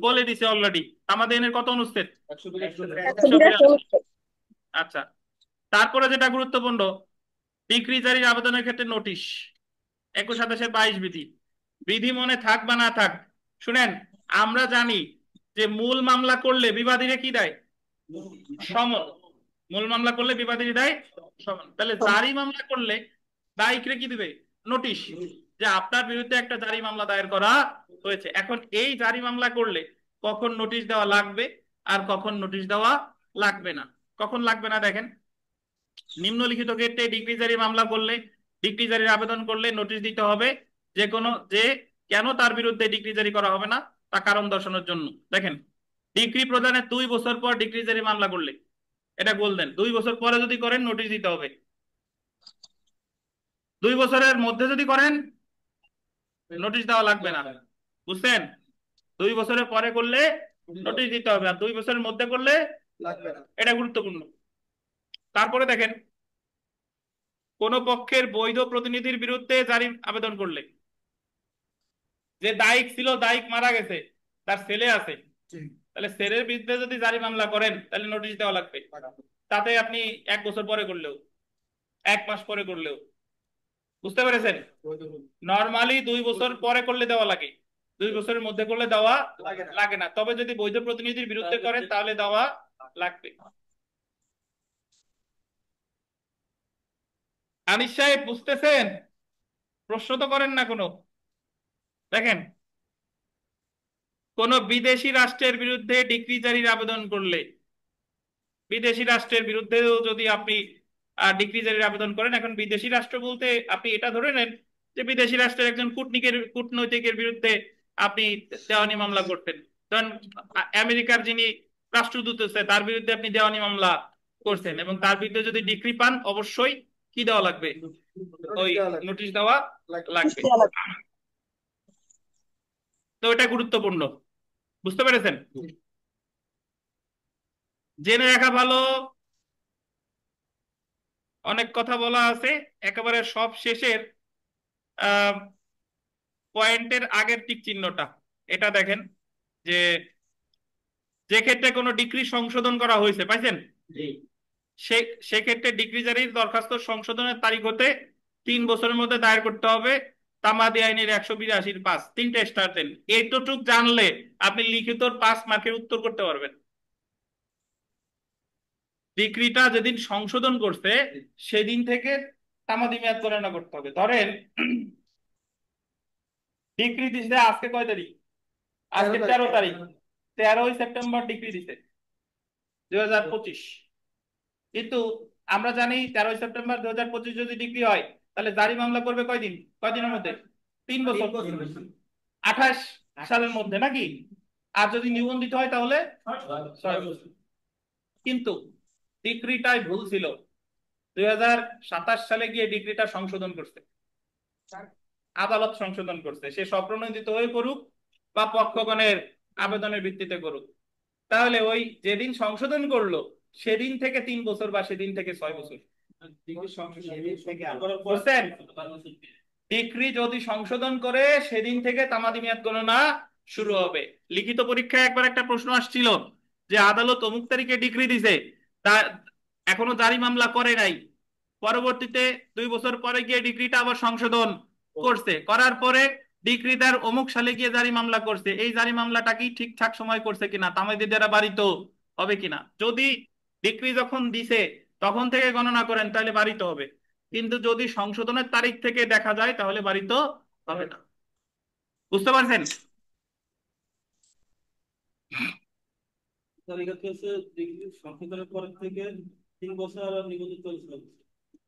বলে দিছে অলরেডি। তামাদি আইনের কত অনুচ্ছেদ? 182। আচ্ছা, তারপরে যেটা গুরুত্বপূর্ণ, ডিক্রি জারির আবেদনের ক্ষেত্রে নোটিশ 21-22 বিধি। বিধি মনে থাক বা না থাক, শুনেন, আমরা জানি যে মূল মামলা করলে বিবাদীরে কি দেয়? সমন। মূল মামলা করলে বিবাদীরে দেয় সমন। তাহলে জারি মামলা করলে দায়ীকে কি দিবে? নোটিশ, যে আপনার বিরুদ্ধে একটা জারি মামলা দায়ের করা হয়েছে। এখন এই জারি মামলা করলে কখন নোটিশ দেওয়া লাগবে আর কখন নোটিশ দেওয়া লাগবে না? কখন লাগবে না দেখেন, নিম্নলিখিত ক্ষেত্রে ডিক্রি জারি মামলা করলে, ডিক্রি জারির আবেদন করলে নোটিশ দিতে হবে যে কেন তার বিরুদ্ধে ডিক্রি জারি করা হবে না তা কারণ দর্শানোর জন্য। দেখেন, ডিক্রি প্রদানের 2 বছর পর ডিক্রি জারি মামলা করলে, এটা বললেন 2 বছর পরে যদি করেন নোটিশ দিতে হবে। 2 বছরের মধ্যে যদি করেন নোটিশ দেওয়া লাগবে না, বুঝছেন? 2 বছরের পরে করলে নোটিশ দিতে হবে, আর 2 বছরের মধ্যে করলে লাগবে না। এটা গুরুত্বপূর্ণ। তারপরে দেখেন, কোন পক্ষের বৈধ প্রতিনিধির বিরুদ্ধে জারি আবেদন করলে, যে দায়িক ছিল, দায়িক মারা গেছে, তার ছেলে আছে, তাহলে ছেলের বিরুদ্ধে যদি জারি মামলা করেন তাহলে নোটিশ দেওয়া লাগবে। তাতে আপনি 1 বছর পরে করলেও, 1 মাস পরে করলেও, বুঝতে পেরেছেন? নর্মালি 2 বছর পরে করলে দেওয়া লাগে, 2 বছরের মধ্যে করলে দেওয়া লাগে না। তবে যদি বৈধ প্রতিনিধির বিরুদ্ধে করেন তাহলে দেওয়া লাগবে। আনিস সাহেব বুঝতেছেন? প্রশ্ন তো করেন না কোনো। দেখেন, কোন বিদেশি রাষ্ট্রের বিরুদ্ধে ডিক্রি জারির আবেদন করলে, বিদেশি রাষ্ট্রের বিরুদ্ধেও যদি আপনি ডিক্রি জারির আবেদন করেন, এখন বিদেশি রাষ্ট্র বলতে আপনি এটা ধরে নেন যে বিদেশি রাষ্ট্রের একজন কূটনৈতিকের বিরুদ্ধে আপনি দেওয়ানি মামলা করতেন। ধরেন আমেরিকার যিনি রাষ্ট্রদূত আছে তার বিরুদ্ধে আপনি দেওয়ানি মামলা করছেন, এবং তার বিরুদ্ধে যদি ডিক্রি পান অবশ্যই কি দেওয়া লাগবে? ওই নোটিশ দেওয়া লাগবে। তো এটা গুরুত্বপূর্ণ, বুঝতে পেরেছেন? জেনে রাখা ভালো, অনেক কথা বলা আছে, একেবারে সব শেষের পয়েন্টের আগের টিক চিহ্নটা এটা দেখেন, যে যে ক্ষেত্রে কোনো ডিক্রি সংশোধন করা হয়েছে, পাইছেন? সেক্ষেত্রে ডিক্রি জারির দরখাস্ত সংশোধনের তারিখ হতে 3 বছরের মধ্যে দায়ের করতে হবে। তামাদি আইনের 182(5) 3টে স্টার দেন। এইটুক জানলে আপনি লিখিত 5 মার্কের উত্তর করতে পারবেন। ডিক্রিটা যেদিন সংশোধন করছে সেদিন থেকে তামাদি মেয়াদ গণনা করতে হবে। ধরেন ডিক্রি দিছে আজকে কয় তারিখ? আজকে 13 তারিখ। 13ই সেপ্টেম্বর ডিক্রি দিছে 2025। কিন্তু আমরা জানি 13ই সেপ্টেম্বর 2025 যদি ডিক্রি হয় তাহলে জারি মামলা করবে কয়দিন, কয়দিনের মধ্যে? 3 বছর, 28 সালের মধ্যে নাকি? আর যদি নিবন্ধিত হয় তাহলে 6 বছর। কিন্তু ডিক্রিটাই ভুল ছিল, 2027 সালে গিয়ে ডিক্রিটা সংশোধন করছে, আদালত সংশোধন করছে। সে স্বপ্রণোদিত হয়ে করুক বা পক্ষগণের আবেদনের ভিত্তিতে করুক, তাহলে ওই যেদিন সংশোধন করলো সেদিন থেকে 3 বছর বা সেদিন থেকে 6 বছর। বুঝছেন? ডিক্রি যদি সংশোধন করে সেদিন থেকে তামাদি মেয়াদ গণনা শুরু হবে। লিখিত পরীক্ষায় একবার একটা প্রশ্ন আসছিল যে আদালত অমুক তারিখে ডিক্রি দিছে, তা এখনো জারি মামলা করে নাই, পরবর্তীতে 2 বছর পরে গিয়ে ডিক্রিটা আবার সংশোধন করছে, করার পরে ডিক্রি তার অমুক সালে গিয়ে জারি মামলা করছে, এই জারি মামলাটা কি ঠিকঠাক সময় করছে কিনা, তামাদি দ্বারা বারিত হবে কিনা। যদি ডিক্রি যখন দিছে তখন থেকে গণনা করেন তাহলে বারিত হবে, কিন্তু যদি সংশোধনের তারিখ থেকে দেখা যায় তাহলে বারিত হবে না। বুঝতে পারছেন? তালিকা হচ্ছে ডিগ্রি সংশোধনের পর থেকে 3 বছর নিবন্ধিত চলছে।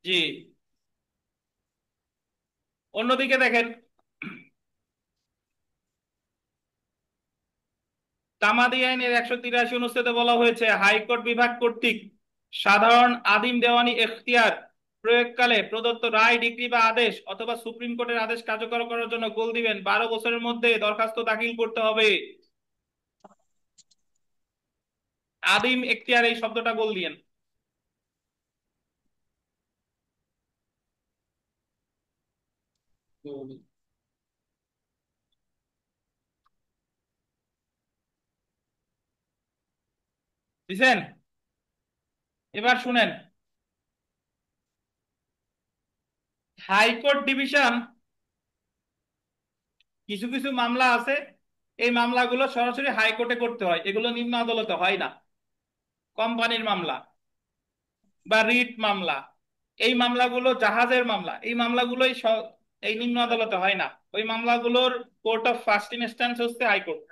জি। অন্যদিকে দেখেন, তামাদি আইনের 183 অনুচ্ছেদে বলা হয়েছে হাইকোর্ট বিভাগ কর্তৃক সাধারণ আদিম দেওয়ানি এখতিয়ার প্রয়োগকালে প্রদত্ত রায়, ডিক্রি বা আদেশ অথবা সুপ্রিম কোর্টের আদেশ কার্যকর করার জন্য গোল দিবেন 12 বছরের মধ্যে দরখাস্ত দাখিল করতে হবে। আদিম এখতিয়ার, এই শব্দটা গোল দিয়েন। দিছেন? এবার শুনেন, হাইকোর্ট ডিভিশন কিছু কিছু মামলা আছে, এই মামলাগুলো সরাসরি হাইকোর্টে করতে হয়, এগুলো নিম্ন আদালতে হয় না। কোম্পানির মামলা বা রিট মামলা, এই মামলাগুলো জাহাজের মামলা, এই মামলাগুলোই এই নিম্ন আদালতে হয় না। ওই মামলাগুলোর কোর্ট অফ ফার্স্ট ইনস্ট্যান্স হচ্ছে হাইকোর্ট,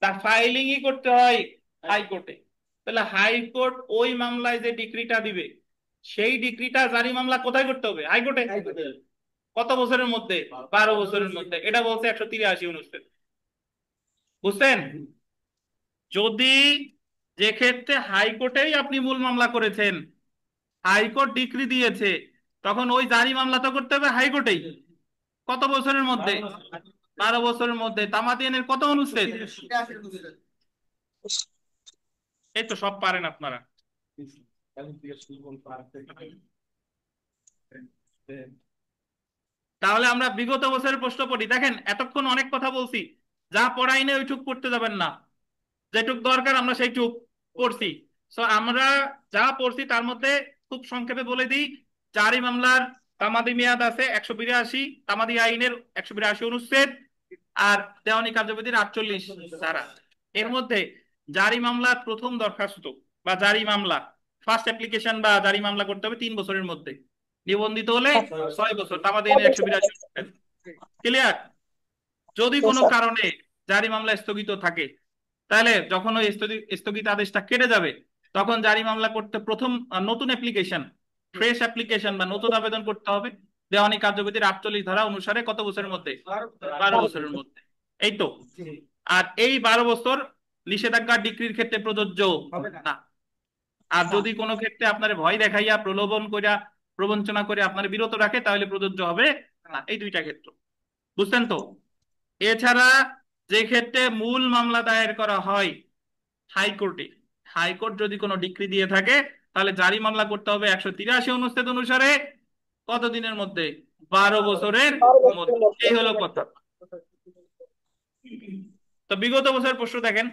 তার ফাইলিংই করতে হয় হাইকোর্টে। তাহলে হাইকোর্ট ওই মামলায় যে ডিক্রিটা দিবে সেই ডিক্রিটা জারি মামলা কোথায় করতে হবে? হাইকোর্টে। কত বছরের মধ্যে? 12 বছরের মধ্যে। এটা বলছে 183 অনুচ্ছেদ। বুঝছেন? যদি যে ক্ষেত্রে হাইকোর্টেই আপনি মূল মামলা করেছেন, হাইকোর্ট ডিক্রি দিয়েছে, তখন ওই জারি মামলা তো করতে হবে হাইকোর্টেই। কত বছরের মধ্যে? 12 বছরের মধ্যে। তামাদি আইনের কত অনুচ্ছেদ? এই তো সব পারেন আপনারা। তাহলে আমরা বিগত বছরের প্রশ্ন পড়ি। দেখেন এতক্ষণ অনেক কথা বলছি, যা পড়াই নেই ওইটুক পড়তে যাবেন না, যেটুক দরকার আমরা সেইটুক পড়ছি। সো আমরা যা পড়ছি তার মধ্যে খুব সংক্ষেপে বলে দিই। জারি মামলার তামাদি মেয়াদ আছে 182, তামাদি আইনের 182 অনুচ্ছেদ, আর দেওয়ানি কার্যবিধির 48 ধারা। এর মধ্যে জারি মামলার প্রথম দরখাস্ত বা জারি মামলা, ফার্স্ট অ্যাপ্লিকেশন বা জারি মামলা করতে হবে 3 বছরের মধ্যে, নিবন্ধিত হলে 6 বছর, তামাদি আইনের 182। ক্লিয়ার? যদি কোনো কারণে জারি মামলা স্থগিত থাকে, তাহলে যখন ওই স্থগিত আদেশটা কেটে যাবে তখন জারি মামলা করতে প্রথম নতুন অ্যাপ্লিকেশন, ফ্রেশ অ্যাপ্লিকেশন বা নতুন আবেদন করতে হবে দেওয়ানি কার্যবিধির 48 ধারা অনুসারে। কত বছরের মধ্যে? 12 বছরের মধ্যে। এই তো। আর এই 12 বছর নিষেধাজ্ঞা ডিক্রির ক্ষেত্রে প্রযোজ্য না। আর যদি কোনো ক্ষেত্রে আপনার ভয় দেখাইয়া প্রলোভন করিয়া প্রবঞ্চনা করে আপনার বিরত রাখে তাহলে প্রযোজ্য হবে না। এই দুইটা ক্ষেত্র। বুঝছেন তো? এছাড়া যে ক্ষেত্রে মূল মামলা দায়ের করা হয় হাইকোর্টে, হাইকোর্ট যদি কোনো ডিক্রি দিয়ে থাকে তাহলে জারি মামলা করতে হবে 183 অনুচ্ছেদ অনুসারে। কতদিনের মধ্যে? 12 বছরের মধ্যে। এই হলো কথা। তো বিগত বছরের প্রশ্ন দেখেন,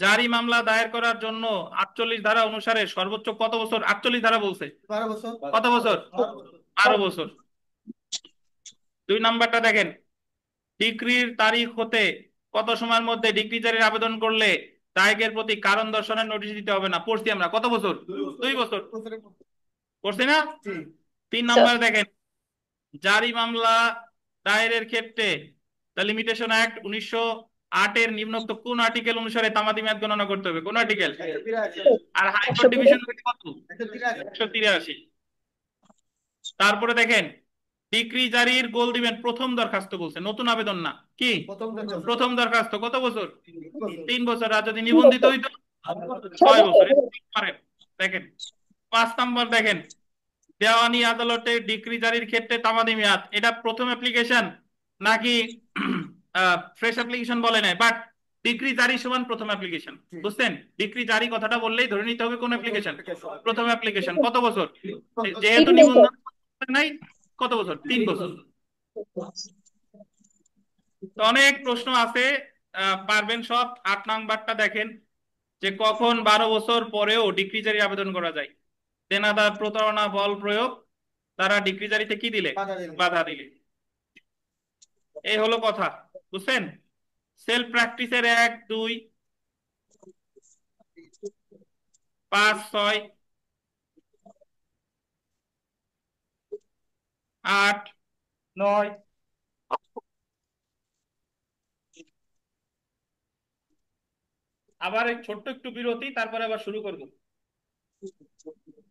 জারি মামলা দায়ের করার জন্য 48 ধারা অনুসারে সর্বোচ্চ কত বছর? 48 ধারা বলছে 12 বছর। কত বছর? 12 বছর। 2 নাম্বারটা দেখেন, ডিক্রির তারিখ হতে কত সময়ের মধ্যে ডিক্রি জারির আবেদন করলে দায়কের প্রতি কারণ দর্শানোর নোটিশ দিতে হবে না। পড়ছি আমরা। কত বছর? 2 বছর। পড়ছি না? 3 নাম্বার দেখেন, জারি মামলা দায়েরের ক্ষেত্রে দ্য লিমিটেশন অ্যাক্ট 1908 এর নিম্নোক্ত কোন আর্টিকেল অনুসারে তামাদি মেয়াদ গণনা করতে হবে? কোন আর্টিকেল? আর হাইকোর্ট ডিভিশন কত? 183। তারপরে দেখেন ডিক্রি জারির গোল দিবেন প্রথম দরখাস্ত বলছে, নতুন আবেদন না, কি প্রথম দরখাস্ত প্রথম দরখাস্ত কত বছর? 3 বছর। 3 বছর। আর যদি নিবন্ধিত হইতো 6 বছর। এটা ঠিক পারেন। দেখেন 5 নম্বর দেখেন দেওয়ানি আদালতে ডিক্রি জারির ক্ষেত্রে তামাদি মেয়াদ, এটা প্রথম অ্যাপ্লিকেশন নাকি ফ্রেশ অ্যাপ্লিকেশন বলে নাই, বাট ডিক্রি জারি সমান প্রথম অ্যাপ্লিকেশন। বুঝছেন? ডিক্রি জারি কথাটা বললেই ধরে নিতে হবে কোন অ্যাপ্লিকেশন, প্রথম অ্যাপ্লিকেশন। কত বছর? যেহেতু নিবন্ধন নাই, কত বছর? 3 বছর। তো অনেক প্রশ্ন আছে, পারবেন সব। 8 নাম্বারটা দেখেন যে কখন 12 বছর পরেও ডিক্রি জারি আবেদন করা যায়। দেনাদার প্রতারণা বল প্রয়োগ তারা ডিক্রি জারিতে কি দিলে? বাধা দিলে। বাধা দিলে। এই হলো কথা। বুঝছেন? সেলফ প্র্যাকটিসের 1, 2, 5, 6, 8, 9, আবার এই ছোট্ট একটু বিরতি, তারপরে আবার শুরু করব।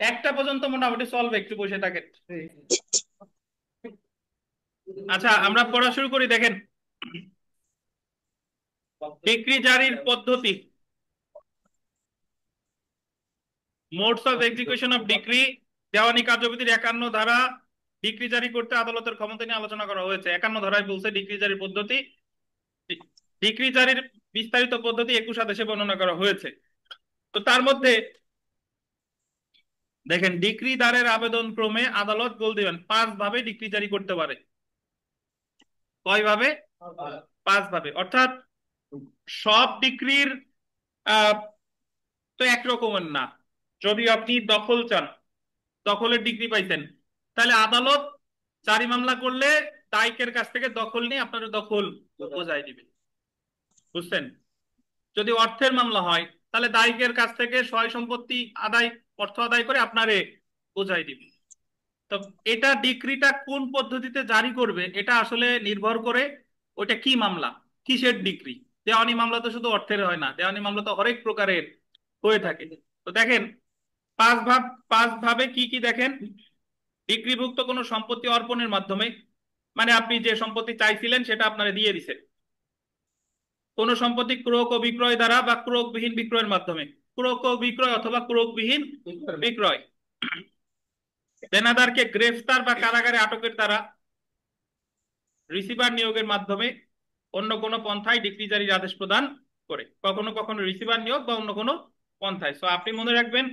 1টা পর্যন্ত মোটামুটি সলভ, একটু বসে থাকেন। আচ্ছা আমরা পড়া শুরু করি। দেখেন ডিক্রি জারির পদ্ধতি, modes of execution of decree, দেওয়ানি কার্যবিধির 51 ধারা ডিক্রি জারি করতে আদালতের ক্ষমতা নিয়ে আলোচনা করা হয়েছে। 51 ধারায় বলছে ডিক্রি জারির পদ্ধতি, ডিক্রি জারির বিস্তারিত পদ্ধতি 21 আদেশে বর্ণনা করা হয়েছে। তো তার মধ্যে দেখেন ডিক্রি দায়ের আবেদন ক্রমে আদালত গোল দিবেন 5 ভাবে ডিক্রি জারি করতে পারে। কয় ভাবে? 5 ভাবে। অর্থাৎ সব ডিক্রির তো একরকমের না। যদি আপনি দখল চান, দখলের ডিগ্রি পাইছেন, তাহলে আদালত জারি মামলা করলে দায়িকের কাছ থেকে দখল নিয়ে আপনার দখল বোঝাই দিবে। বুঝছেন? যদি অর্থের মামলা হয় তাহলে দায়িকের কাছ থেকে সয় সম্পত্তি আদায়, অর্থ আদায় করে আপনারে বোঝাই দিবে। তো এটা ডিক্রিটা কোন পদ্ধতিতে জারি করবে এটা আসলে নির্ভর করে ওইটা কি মামলা, কিসের ডিক্রি। দেওয়ানি মামলা তো শুধু অর্থের হয় না, দেওয়ানি মামলা তো হরেক প্রকারের হয়ে থাকে। তো দেখেন 5 ভাবে কি কি দেখেন। ডিক্রিভুক্ত কোনো সম্পত্তি অর্পণের মাধ্যমে, মানে আপনি যে সম্পত্তি চাইছিলেন সেটা আপনারা দিয়ে দিছে। কোন সম্পত্তি ক্রয় ও বিক্রয় দ্বারা বা ক্রয়বিহীন বিক্রয়ের মাধ্যমে, ক্রয় ও বিক্রয় অথবা ক্রয়বিহীন বিক্রয়। দেনাদারকে গ্রেফতার বা কারাগারে আটকের দ্বারা, রিসিভার নিয়োগের মাধ্যমে, অন্য কোনো পন্থায় ডিক্রি জারির আদেশ প্রদান করে। কখনো কখনো রিসিভার নিয়োগ বা অন্য কোনো পন্থায়। সো আপনি মনে রাখবেন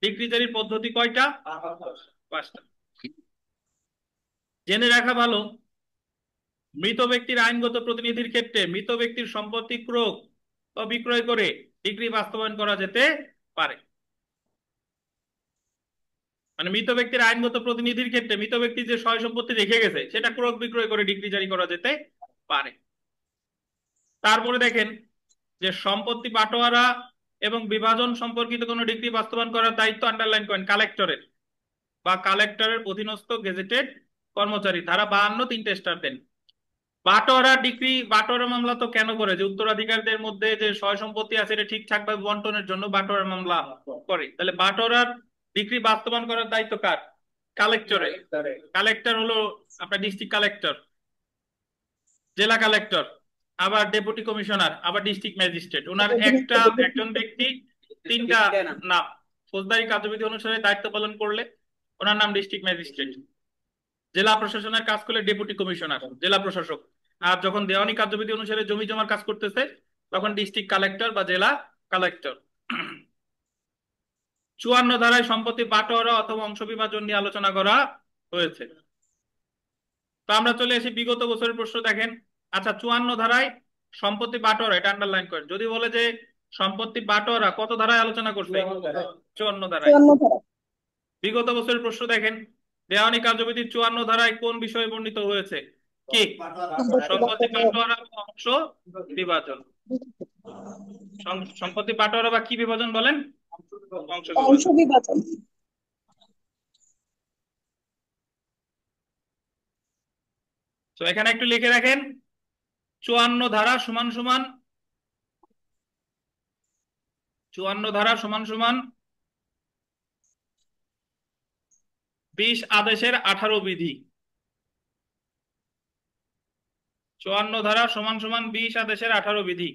ডিক্রি জারির পদ্ধতি কয়টা? 5টা। জেনে রাখা ভালো মৃত ব্যক্তির আইনগত প্রতিনিধির ক্ষেত্রে মৃত ব্যক্তির সম্পত্তি ক্রয় ও বিক্রয় করে ডিক্রি বাস্তবায়ন করা যেতে পারে। মানে মৃত ব্যক্তির আইনগত প্রতিনিধির ক্ষেত্রে মৃত ব্যক্তি যে সয় সম্পত্তি রেখে গেছে সেটা ক্রয় বিক্রয় করে ডিক্রি জারি করা যেতে পারে। তারপরে দেখেন যে সম্পত্তি বাটোয়ারা এবং বিভাজন সম্পর্কিত কোনো ডিক্রি বাস্তবায়ন করার দায়িত্ব আন্ডারলাইন করেন কালেক্টরের বা কালেক্টরের অধীনস্থ গেজেটেড কর্মচারী। ধারা 52 3টে স্টার দেন। বাটোয়ারা ডিক্রি, বাটোয়ারা মামলা তো কেন করে? যে উত্তরাধিকারীদের মধ্যে যে সয় সম্পত্তি আছে এটা ঠিকঠাক ভাবে বন্টনের জন্য বাটোয়ারা মামলা করে। তাহলে বাটোয়ারার ডিক্রি বাস্তবায়ন করার দায়িত্ব কার? কালেক্টরের। কালেক্টর হলো আপনার ডিস্ট্রিক্ট কালেক্টর, জেলা কালেক্টর, আবার ডেপুটি কমিশনার, আবার ডিস্ট্রিক্ট ম্যাজিস্ট্রেট। ওনার একজন ব্যক্তি 3টা নাম। ফৌজদারি কার্যবিধি অনুসারে দায়িত্ব পালন করলে ওনার নাম ডিস্ট্রিক্ট ম্যাজিস্ট্রেট। জেলা প্রশাসনের কাজ করলে ডেপুটি কমিশনার, জেলা প্রশাসক। আর যখন দেওয়ানি কার্যবিধি অনুসারে জমি জমার কাজ করতেছে তখন ডিস্ট্রিক্ট কালেক্টর বা জেলা কালেক্টর। 54 ধারায় সম্পত্তি বাটোয়ারা অথবা অংশ বিভাজন নিয়ে আলোচনা করা হয়েছে। তো আমরা চলে আসি বিগত বছরের প্রশ্ন। দেখেন আচ্ছা 54 ধারায় সম্পত্তি বাটোয়ারা, এটা আন্ডারলাইন করেন। যদি বলে যে সম্পত্তি বাটোয়ারা কত ধারায় আলোচনা করছে? 54 ধারায়। বিগত বছরের প্রশ্ন দেখেন দেওয়ানি কার্যবিধির 54 ধারায় কোন বিষয়ে বর্ণিত হয়েছে? কি? সম্পত্তি বাটোয়ারা বা অংশ বিভাজন। সম্পত্তি বাটোয়ারা বা কি বিভাজন বলেন? অংশ বিভাজন। তো এখানে একটু লিখে রাখেন 54 ধারা সমান সমান 54 ধারা সমান সমান 20 আদেশের 18 বিধি। 54 ধারা সমান সমান 20 আদেশের 18 বিধি।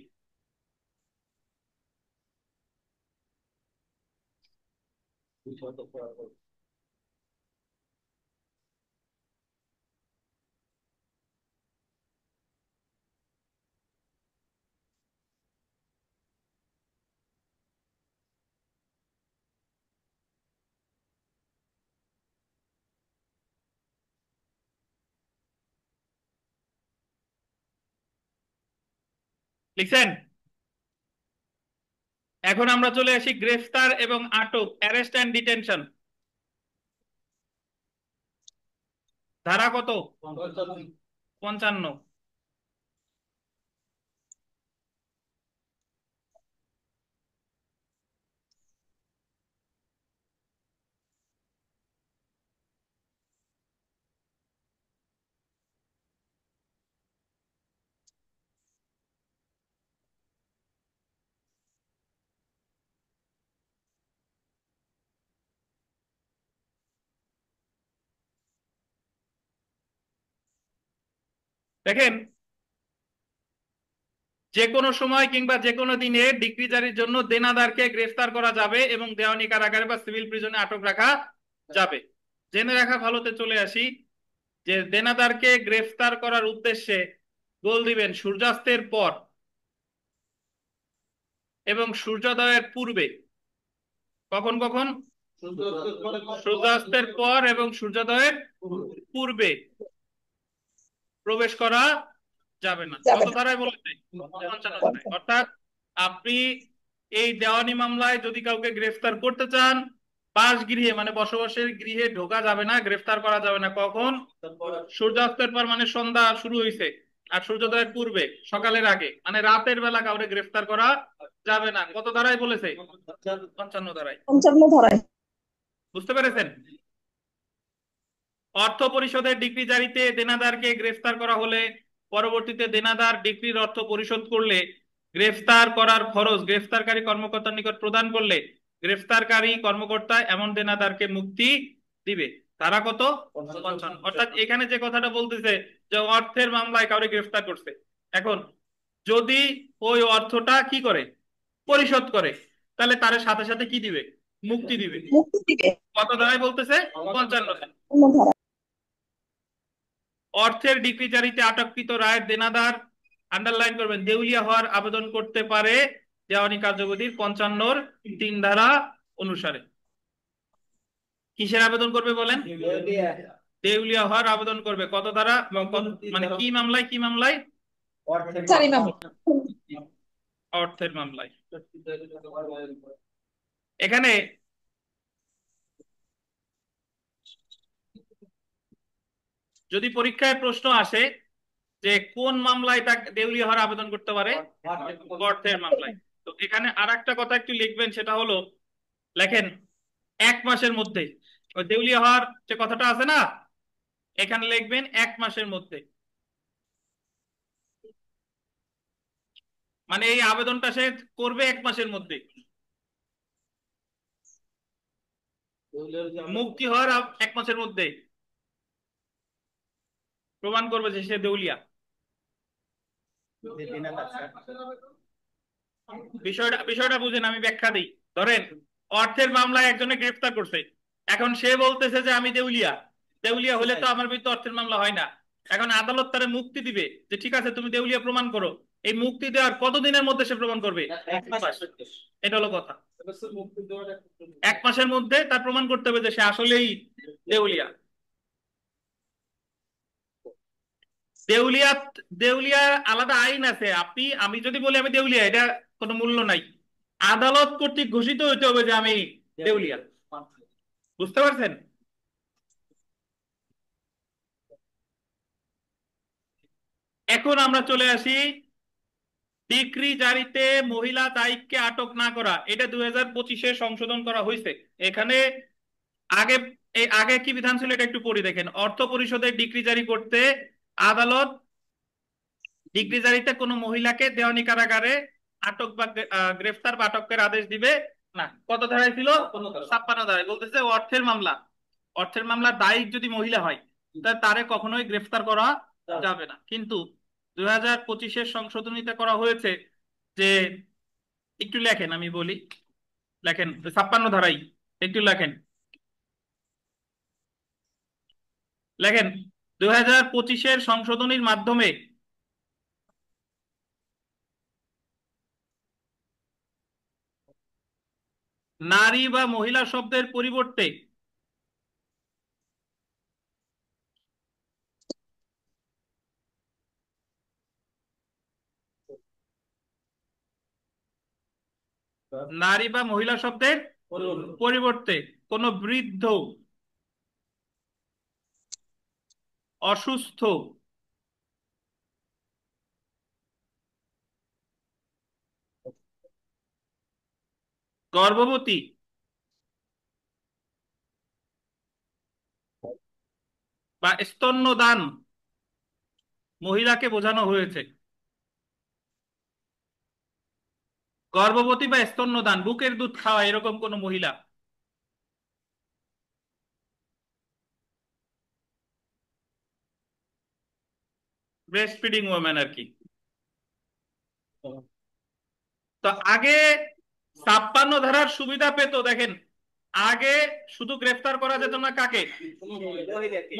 লিখছেন? এখন আমরা চলে আসি গ্রেফতার এবং আটক, অ্যারেস্ট এন্ড ডিটেনশন। ধারা কত? 55। দেখেন, যে কোনো সময় কিংবা যে কোনো দিনে ডিক্রি জারির জন্য দেনাদারকে গ্রেফতার করা যাবে এবং দেওয়ানি কারাগারে বা সিভিল প্রিজনে আটক রাখা যাবে। জেনে রাখা ভালোতে চলে আসি যে দেনাদারকে গ্রেফতার করার উদ্দেশ্যে গোল দিবেন সূর্যাস্তের পর এবং সূর্যোদয়ের পূর্বে। কখন কখন? সূর্যাস্তের পর এবং সূর্যোদয়ের পূর্বে প্রবেশ করা যাবে না। কত ধারায় বলেছে? 55 ধারায়। অর্থাৎ আপনি এই দেওয়ানি মামলায় যদি কাউকে গ্রেফতার করতে চান, বাসগৃহে মানে বসবাসের গৃহে ঢোকা যাবে না, গ্রেফতার করা যাবে না। কখন? সূর্যাস্তের পর মানে সন্ধ্যা শুরু হয়েছে, আর সূর্যোদয়ের পূর্বে সকালের আগে মানে রাতের বেলা কাউকে গ্রেফতার করা যাবে না। কত ধারায় বলেছে? 55 ধারায়। 55 ধারায়। বুঝতে পেরেছেন? অর্থ পরিশোধের ডিক্রি জারিতে দেনাদারকে গ্রেফতার করা হলে পরবর্তীতে দেনাদার ডিক্রির অর্থ পরিশোধ করলে গ্রেফতার করার খরচ গ্রেফতারকারী কর্মকর্তার নিকট প্রদান করলে গ্রেফতারকারী কর্মকর্তা এমন দেনাদারকে মুক্তি দিবে। ধারা কত? 55। অর্থাৎ এখানে যে কথাটা বলতেছে যে অর্থের মামলায় কাউকে গ্রেফতার করছে, এখন যদি ওই অর্থটা কি করে পরিশোধ করে, তাহলে তার সাথে সাথে কি দিবে? মুক্তি দিবে। মুক্তি দিবে। কত ধারায় বলতেছে? 55 ধারায়। অর্থের ডিক্রি জারিতে আটককৃত রায়ের দেনাদার, আন্ডারলাইন করবেন, দেউলিয়া হওয়ার আবেদন করতে পারে দেওয়ানি কার্যবিধির 55 3 ধারা অনুসারে। কিসের আবেদন করবে বলেন? দেউলিয়া হওয়ার আবেদন করবে। কত ধারা মানে কি মামলায়? কি মামলায়? অর্থের মামলায়। এখানে যদি পরীক্ষায় প্রশ্ন আসে যে কোন মামলায় তাকে দেউলিয়া হওয়ার আবেদন করতে পারে, অর্থের মামলায়, তো এখানে আর একটা কথা একটু লিখবেন, সেটা হলো লেখেন 1 মাসের মধ্যে। ওই দেউলিয়া হওয়ার যে কথাটা আছে না, এখানে লিখবেন 1 মাসের মধ্যে। মানে এই আবেদনটা সে করবে 1 মাসের মধ্যে। মুক্তি হওয়ার 1 মাসের মধ্যে প্রমাণ করবে যে সে দেউলিয়া। বিষয়টা বুঝেন, আমি ব্যাখ্যা দিই। ধরেন অর্থের মামলায় একজনে গ্রেফতার করছে, এখন সে বলতেছে যে আমি দেউলিয়া। দেউলিয়া হলে তো আমার বিরুদ্ধে অর্থের মামলা হয় না। এখন আদালত তারে মুক্তি দিবে যে ঠিক আছে তুমি দেউলিয়া প্রমাণ করো। এই মুক্তি দেওয়ার কতদিনের মধ্যে সে প্রমাণ করবে? 1 মাস। এটা হলো কথা। 1 মাসের মধ্যে তার প্রমাণ করতে হবে যে সে আসলেই দেউলিয়া। দেউলিয়া দেউলিয়া আলাদা আইন আছে। আমি যদি বলি আমি দেউলিয়া, এটা কোনো মূল্য নাই। আদালত কর্তৃক ঘোষিত হইতে হবে যে আমি দেউলিয়া। বুঝতে পারছেন? এখন আমরা চলে আসি ডিক্রি জারিতে মহিলা দায়িককে আটক না করা। এটা 2025-এ সংশোধন করা হয়েছে। এখানে আগে আগে কি বিধান ছিল এটা একটু পড়ি দেখেন। অর্থ পরিশোধের ডিক্রি জারি করতে আদালত ডিক্রি জারিতে কোনো মহিলাকে দেওয়ানি কারাগারে আটক বা গ্রেফতার বা আটকের আদেশ দিবে না। কত ধারায় ছিল? 56 ধারায় বলতেছে অর্থের মামলা অর্থের মামলার দায়ী যদি মহিলা হয় তাহলে তারে কখনোই গ্রেফতার করা যাবে না। কিন্তু 2025-এর সংশোধনীতে করা হয়েছে যে, একটু লেখেন আমি বলি, লেখেন 56 ধারাই, একটু লেখেন, লেখেন 2025-এর সংশোধনীর মাধ্যমে নারী বা মহিলা শব্দের পরিবর্তে নারী বা মহিলা শব্দের পরিবর্তে কোনো বৃদ্ধ, অসুস্থ, গর্ভবতী বা স্তন্যদান মহিলাকে বোঝানো হয়েছে। গর্ভবতী বা স্তন্যদান, বুকের দুধ খাওয়া এরকম কোন মহিলা, ব্রেস্ট ফিডিং ওমেন আর কি। তো আগে 56 ধারার সুবিধা পেত, দেখেন আগে শুধু গ্রেফতার করা যেত না কাকে,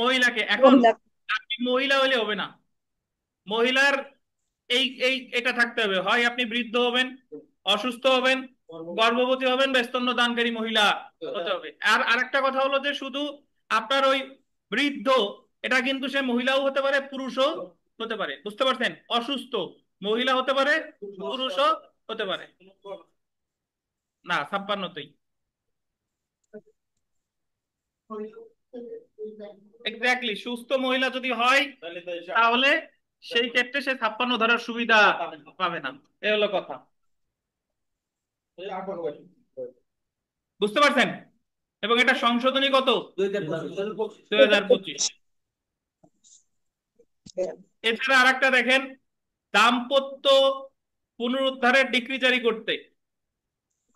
মহিলাকে। এখন মহিলা। আপনি মহিলা হলে হবে না, মহিলার এই এই এটা থাকতে হবে, হয় আপনি বৃদ্ধ হবেন, অসুস্থ হবেন, গর্ভবতী হবেন বা স্তন্যদানকারী মহিলা হতে হবে। আর আরেকটা কথা হলো যে শুধু আপনার ওই বৃদ্ধ, এটা কিন্তু সে মহিলাও হতে পারে পুরুষও হতে পারে, বুঝতে পারছেন? অসুস্থ মহিলা হতে পারে পুরুষও হতে পারে। না 56তেই এক্স্যাক্টলি, সুস্থ মহিলা যদি হয় তাহলে সেই ক্ষেত্রে সে 56 ধারার সুবিধা পাবে না, এ হলো কথা, বুঝতে পারছেন? এবং এটা সংশোধনী কত, 2025। এছাড়া আরেকটা দেখেন, দাম্পত্য পুনরুদ্ধারের ডিক্রি জারি করতে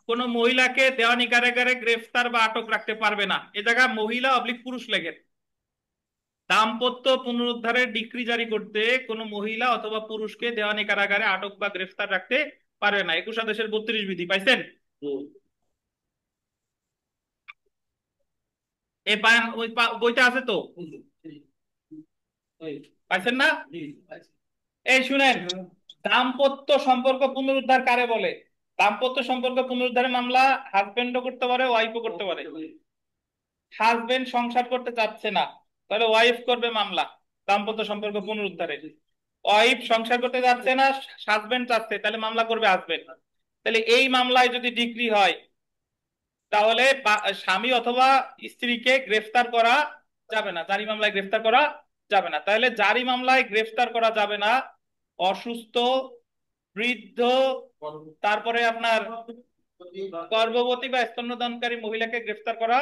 কোন মহিলাকে দেওয়ানি কারাগারে গ্রেফতার বা আটক রাখতে পারবে না। এ জায়গায় মহিলা অবলিক পুরুষ লেখেন। দাম্পত্য পুনরুদ্ধারের ডিক্রি জারি করতে কোনো মহিলা অথবা পুরুষকে দেওয়ানি কারাগারে আটক বা গ্রেফতার রাখতে পারবে না। 21 দেশের 32 বিধি পাইছেন? এ ওই বইটা আছে তো, পাইছেন না? এই শুনেন, দাম্পত্য সম্পর্ক পুনরুদ্ধার কারে বলে? দাম্পত্য সম্পর্ক পুনরুদ্ধারের মামলা হাজবেন্ডও করতে পারে, ওয়াইফও করতে পারে। হাজবেন্ড সংসার করতে চাচ্ছে না, তাহলে ওয়াইফ করবে মামলা দাম্পত্য সম্পর্ক পুনরুদ্ধারে। ওয়াইফ সংসার করতে যাচ্ছে না, হাজবেন্ড চাচ্ছে, তাহলে মামলা করবে হাজবেন্ড। তাহলে এই মামলায় যদি ডিক্রি হয় তাহলে স্বামী অথবা স্ত্রীকে গ্রেফতার করা যাবে না, জারি মামলায় গ্রেফতার করা যাবে না। তাহলে জারি মামলায় গ্রেফতার করা যাবে না অসুস্থ, বৃদ্ধ, তারপরে আপনার গর্ভবতী বা স্তন্যদানকারী মহিলাকে গ্রেফতার করা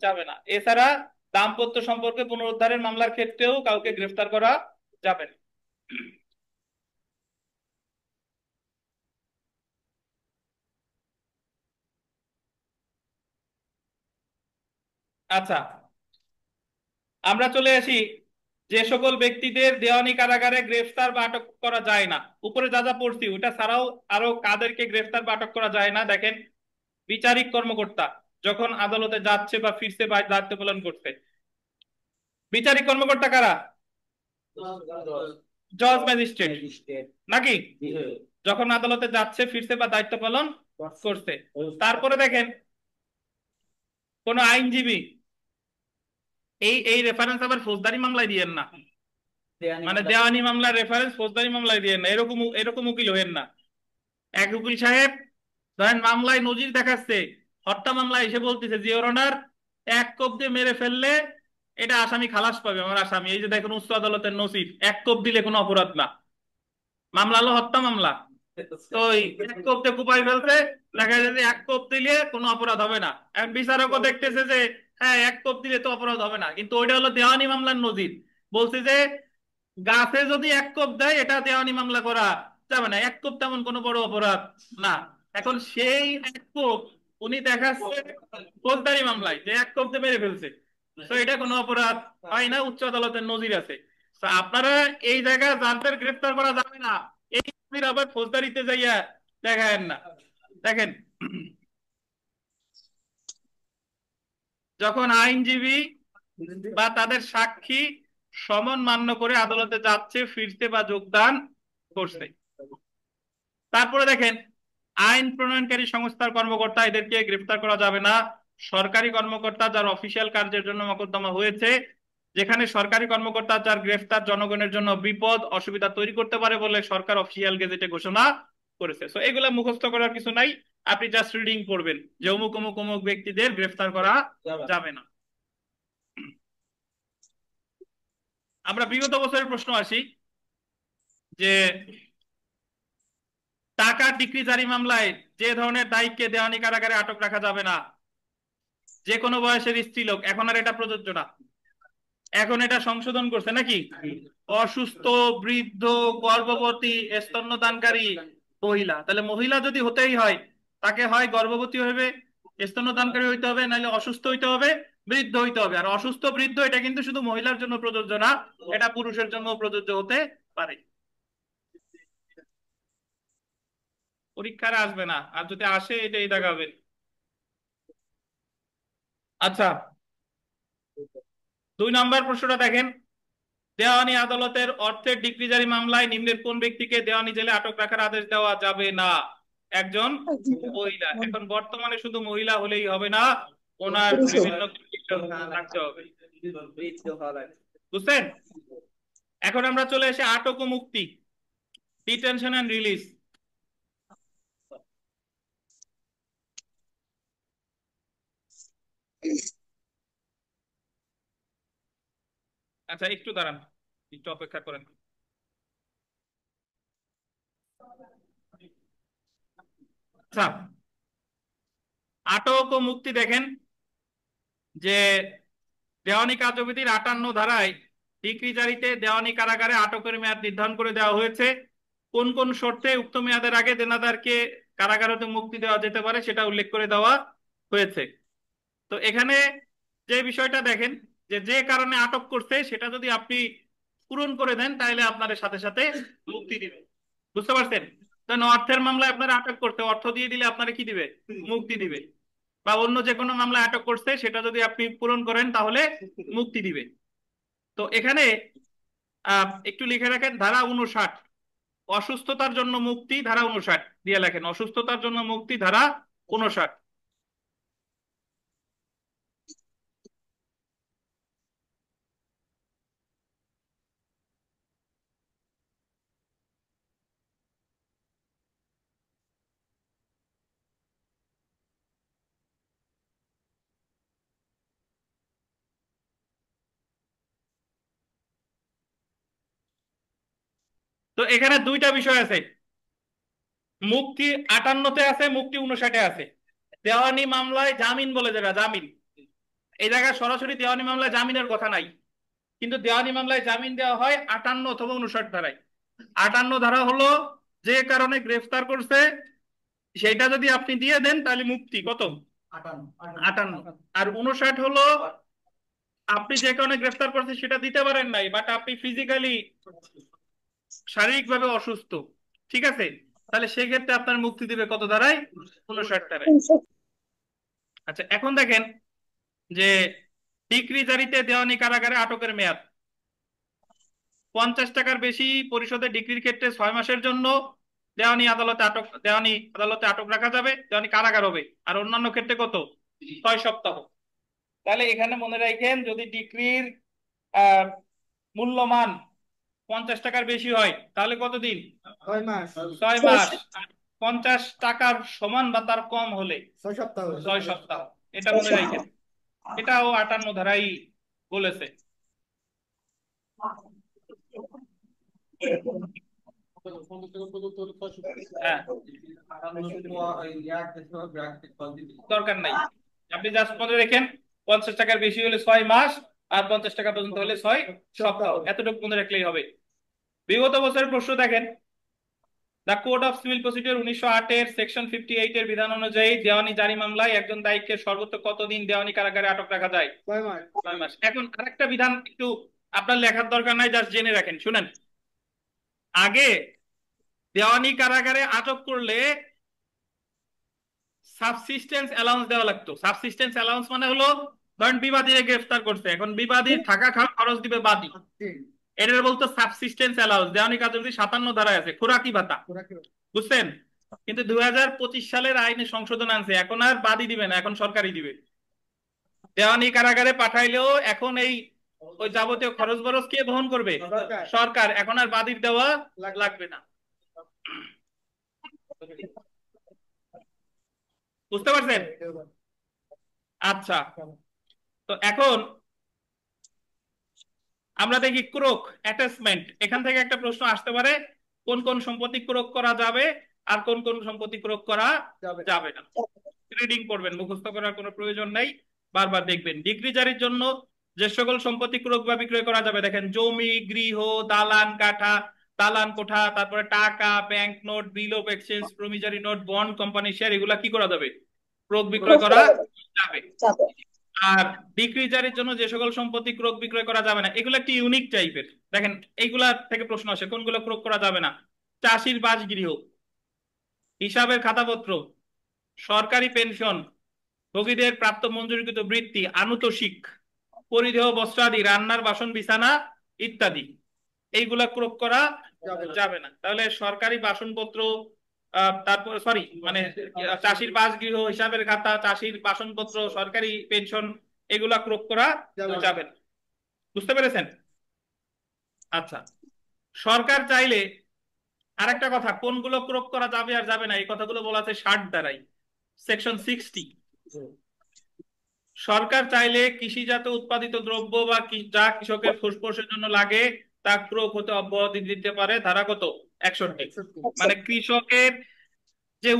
যাবে না। এছাড়া দাম্পত্য সম্পর্কে পুনরুদ্ধারের মামলার ক্ষেত্রেও কাউকে গ্রেফতার করা যাবে না। আচ্ছা, আমরা চলে আসি যে সকল ব্যক্তিদের দেওয়ানি কারাগারে গ্রেফতার বা আটক করা যায় না। উপরে যা যা পড়ছি ওটা ছাড়াও আরো কাদেরকে গ্রেফতার বা আটক করা যায় না দেখেন। বিচারিক কর্মকর্তা যখন আদালতে যাচ্ছে বা ফিরছে বা দায়িত্ব পালন করছে, বিচারিক কর্মকর্তা কারা? জজ, ম্যাজিস্ট্রেট নাকি? যখন আদালতে যাচ্ছে ফিরছে বা দায়িত্ব পালন করছে। তারপরে দেখেন কোন আইনজীবী, এই এই রেফারেন্স আবার ফৌজদারি মামলায় দিয়েন না, মানে দেওয়ানি মামলার রেফারেন্স ফৌজদারি মামলায় দিয়েন না, এরকম এরকম উকিল হইেন না। এক উকিল সাহেব ধরেন মামলায় নজির দেখাচ্ছে, হত্যা মামলায় এসে বলতেছে যে ওর অনার এক কোপ দিয়ে মেরে ফেললে এটা আসামি খালাস পাবে, আমার আসামি, এই যে দেখুন উচ্চ আদালতের নসিব, এক কোপ দিলে কোনো অপরাধ না, মামলা হলো হত্যা মামলা। তো ওই এক কোপ দিয়ে কুপাই ফেলছে, দেখা যায় যে এক কোপ দিলে কোনো অপরাধ হবে না। এখন বিচারকও দেখতেছে যে হ্যাঁ এক কোপ দিলে তো অপরাধ হবে না, কিন্তু ওইটা হলো দেওয়ানি মামলার নজির। বলছে যে গাছে যদি এক কোপ দেয় এটা দেওয়ানি মামলা করা যাবে না, এক কোপ তেমন কোনো বড় অপরাধ না। এখন সেই এক কোপ উনি দেখাচ্ছে ফৌজদারি মামলায় যে এক কোপ দিয়ে মেরে ফেলছে, তো এটা কোনো অপরাধ হয় না, উচ্চ আদালতের নজির আছে। তো আপনারা এই জায়গায় যাদের গ্রেফতার করা যাবে না এই নজির আবার ফৌজদারিতে যাইয়া দেখায়েন না। দেখেন, যখন আইনজীবী বা তাদের সাক্ষী সমন মান্য করে আদালতে যাচ্ছে, ফিরতে বা যোগদান করছে, তারপরে দেখেন আইন প্রণয়নকারী সংস্থার কর্মকর্তা, এদেরকে গ্রেফতার করা যাবে না। সরকারি কর্মকর্তা যার অফিসিয়াল কার্যের জন্য মোকদ্দমা হয়েছে, যেখানে সরকারি কর্মকর্তা যার গ্রেফতার জনগণের জন্য বিপদ অসুবিধা তৈরি করতে পারে বলে সরকার অফিসিয়াল গেজেটে ঘোষণা করেছে। সো এগুলা মুখস্থ করার কিছু নাই, আপনি জাস্ট রিডিং করবেন যে অমুক অমুক অমুক ব্যক্তিদের গ্রেফতার করা যাবে না। আমরা বিগত বছরের প্রশ্ন আসি যে টাকা ডিক্রি জারি মামলায় যে ধরনের দায়ীকে দেওয়ানি কারাগারে আটক রাখা যাবে না, যে কোনো বয়সের স্ত্রীলোক, এখন আর এটা প্রযোজ্য না, এখন এটা সংশোধন করছে নাকি, অসুস্থ, বৃদ্ধ, গর্ভবতী, স্তন্যদানকারী মহিলা। তাহলে মহিলা যদি হতেই হয়, তাকে হয় গর্ভবতী হইবে, স্তন্যদানকারী হইতে হবে, নাহলে অসুস্থ হইতে হবে, বৃদ্ধ হইতে হবে। আর অসুস্থ বৃদ্ধ এটা কিন্তু শুধু মহিলার জন্য প্রযোজ্য না, এটা পুরুষের জন্য প্রযোজ্য হতে পারে। পরীক্ষার আসবে না, আর যদি আসে এটাই দেখাবে। আচ্ছা, 2 নম্বর প্রশ্নটা দেখেন, দেওয়ানি আদালতের অর্থের ডিক্রি জারি মামলায় নিম্নের কোন ব্যক্তিকে দেওয়ানি জেলে আটক রাখার আদেশ দেওয়া যাবে না? একজন মহিলা। এখন বর্তমানে শুধু মহিলা হলেই হবে না, ওনার বিভিন্ন condition থাকতে হবে, বুঝছেন? এখন আমরা চলে এসে আটক ও মুক্তি, ডিটেনশন এন্ড রিলিজ। আচ্ছা একটু দাঁড়ান, একটু অপেক্ষা করেন। আচ্ছা, আটক ও মুক্তি দেখেন যে দেওয়ানি কার্যবিধির 58 ধারায় ডিক্রি জারিতে দেওয়ানি কারাগারে আটকের মেয়াদ নির্ধারণ করে দেওয়া হয়েছে। কোন কোন শর্তে উক্ত মেয়াদের আগে দেনাদারকে কারাগার হতে মুক্তি দেওয়া যেতে পারে সেটা উল্লেখ করে দেওয়া হয়েছে। তো এখানে যে বিষয়টা দেখেন যে যে কারণে আটক করছে সেটা যদি আপনি পূরণ করে দেন তাহলে আপনাদের সাথে সাথে মুক্তি দিবে, বুঝতে পারছেন? কারণ অর্থের মামলায় আপনারা আটক করতে, অর্থ দিয়ে দিলে আপনারা কি দিবে, মুক্তি দিবে। বা অন্য যে কোনো মামলায় আটক করছে সেটা যদি আপনি পূরণ করেন তাহলে মুক্তি দিবে। তো এখানে একটু লিখে রাখেন ধারা 59, অসুস্থতার জন্য মুক্তি ধারা 59 দিয়ে লেখেন, অসুস্থতার জন্য মুক্তি ধারা 59। তো এখানে দুইটা বিষয় আছে, মুক্তি 58-তে আছে, মুক্তি 59-এ আছে। দেওয়ানি মামলায় জামিন বলে যেটা, জামিন, এই জায়গায় সরাসরি দেওয়ানি মামলায় জামিনের কথা নাই, কিন্তু দেওয়ানি মামলায় জামিন দেওয়া হয় 58 অথবা 59 ধারায়। 58 ধারা হলো যে কারণে গ্রেফতার করছে সেটা যদি আপনি দিয়ে দেন তাহলে মুক্তি কত, 58। আর 59 হলো আপনি যে কারণে গ্রেফতার করছেন সেটা দিতে পারেন নাই, বাট আপনি ফিজিক্যালি শারীরিকভাবে অসুস্থ, ঠিক আছে, তাহলে সেক্ষেত্রে আপনার মুক্তি দিবে কত ধারায়, 59 ধারায়। আচ্ছা এখন দেখেন যে ডিক্রি জারিতে দেওয়ানি কারাগারে আটকের মেয়াদ 50 টাকার বেশি পরিশোধের ডিক্রির ক্ষেত্রে 6 মাসের জন্য দেওয়ানি আদালতে আটক রাখা যাবে, দেওয়ানি কারাগার হবে। আর অন্যান্য ক্ষেত্রে কত, 6 সপ্তাহ। তাহলে এখানে মনে রাখেন যদি ডিক্রির মূল্যমান 50 টাকার বেশি হয় তাহলে কতদিন, 6 মাস, 6 মাস। আর 50 টাকার সমান বা তার কম হলে 6 সপ্তাহ। 6 সপ্তাহ। এটা মনে রাখেন, এটাও 58 ধারাই বলেছে। হ্যাঁ, দরকার নাই, আপনি জাস্ট মনে রেখেন 50 টাকার বেশি হলে 6 মাস, আর 50 টাকা পর্যন্ত হলে 6 সপ্তাহ, এতটুকু মনে রাখলেই হবে। বিগত বছরের প্রশ্ন দেখেন, the code of civil procedure 1908 এর সেকশন 58 এর বিধান অনুযায়ী দেওয়ানি জারি মামলায় একজন দায়ীকে সর্বোচ্চ কতদিন দেওয়ানি কারাগারে আটক রাখা যায়? 6 মাস। 6 মাস। এখন আরেকটা বিধান একটু আপনার লেখার দরকার নাই, জাস্ট জেনে রাখেন, শুনেন। আগে দেওয়ানি কারাগারে আটক করলে সাবসিস্টেন্স অ্যালাউন্স দেওয়া লাগতো। সাবসিস্টেন্স অ্যালাউন্স মানে হলো, ধরেন বিবাদীকে গ্রেফতার করছে, এখন বিবাদীর থাকা খাওয়া খরচ দিবে বাদী, এটার বলতো সাবসিস্টেন্স অ্যালাউন্স। দেওয়ানি কার্যবিধি 57 ধারায় আছে, খোরাকি ভাতা, বুঝছেন? কিন্তু 2025 সালের আইনে সংশোধন আনছে, এখন আর বাদী দিবে না, এখন সরকারই দিবে। দেওয়ানি কারাগারে পাঠাইলেও এখন এই ওই যাবতীয় খরচ বরচ কে বহন করবে? সরকার। এখন আর বাদীর দেওয়া লাগবে না। বুঝতে পারছেন? আচ্ছা, তো এখন আমরা দেখি ক্রোক অ্যাটাচমেন্ট। এখান থেকে একটা প্রশ্ন আসতে পারে, কোন কোন সম্পত্তি ক্রোক করা যাবে আর কোন কোন সম্পত্তি ক্রোক করা যাবে না। রিডিং করবেন, মুখস্থ করার কোনো প্রয়োজন নেই, বারবার দেখবেন। ডিক্রি জারির জন্য যে সকল সম্পত্তি ক্রোক বা বিক্রয় করা যাবে, দেখেন জমি, গৃহ, দালান কাঠা, দালান কোঠা, তারপরে টাকা, bank note, bill of exchange, promissory note, bond, company share, এগুলা কি করা যাবে? ক্রোক বিক্রয় করা যাবে। আর ডিক্রি জারির জন্য যে সকল সম্পত্তি ক্রোক বিক্রয় করা যাবে না, এগুলো একটি ইউনিক টাইপের। দেখেন এইগুলা থেকে প্রশ্ন আসে, কোনগুলো ক্রোক করা যাবে না? চাষির বাসগৃহ, হিসাবের খাতাপত্র, সরকারি পেনশন, ভোগীদের প্রাপ্ত মঞ্জুরিকৃত বৃত্তি, আনুতোষিক, পরিধেয় বস্ত্রাদি, রান্নার বাসন বিছানা ইত্যাদি, এইগুলা ক্রোক করা যাবে না। তাহলে সরকারি বাসনপত্র, তারপর সরি মানে চাষির বাসগৃহ, হিসাবের খাতা, চাষির বাসনপত্র, সরকারি পেনশন, এগুলা ক্রোক করা যাবে না। বুঝতে পেরেছেন? আচ্ছা, সরকার চাইলে আরেকটা কথা, কোনগুলো ক্রোক করা যাবে আর যাবে না, এই কথাগুলো বলা আছে 60 ধারায়, সেকশন 60। সরকার চাইলে কৃষিজাত উৎপাদিত দ্রব্য বা যা কৃষকের ফুসফুসের জন্য লাগে তা ক্রোক হতে অব্যাহতি দিতে পারে। ধারা কত? 61। মানে কৃষকের যে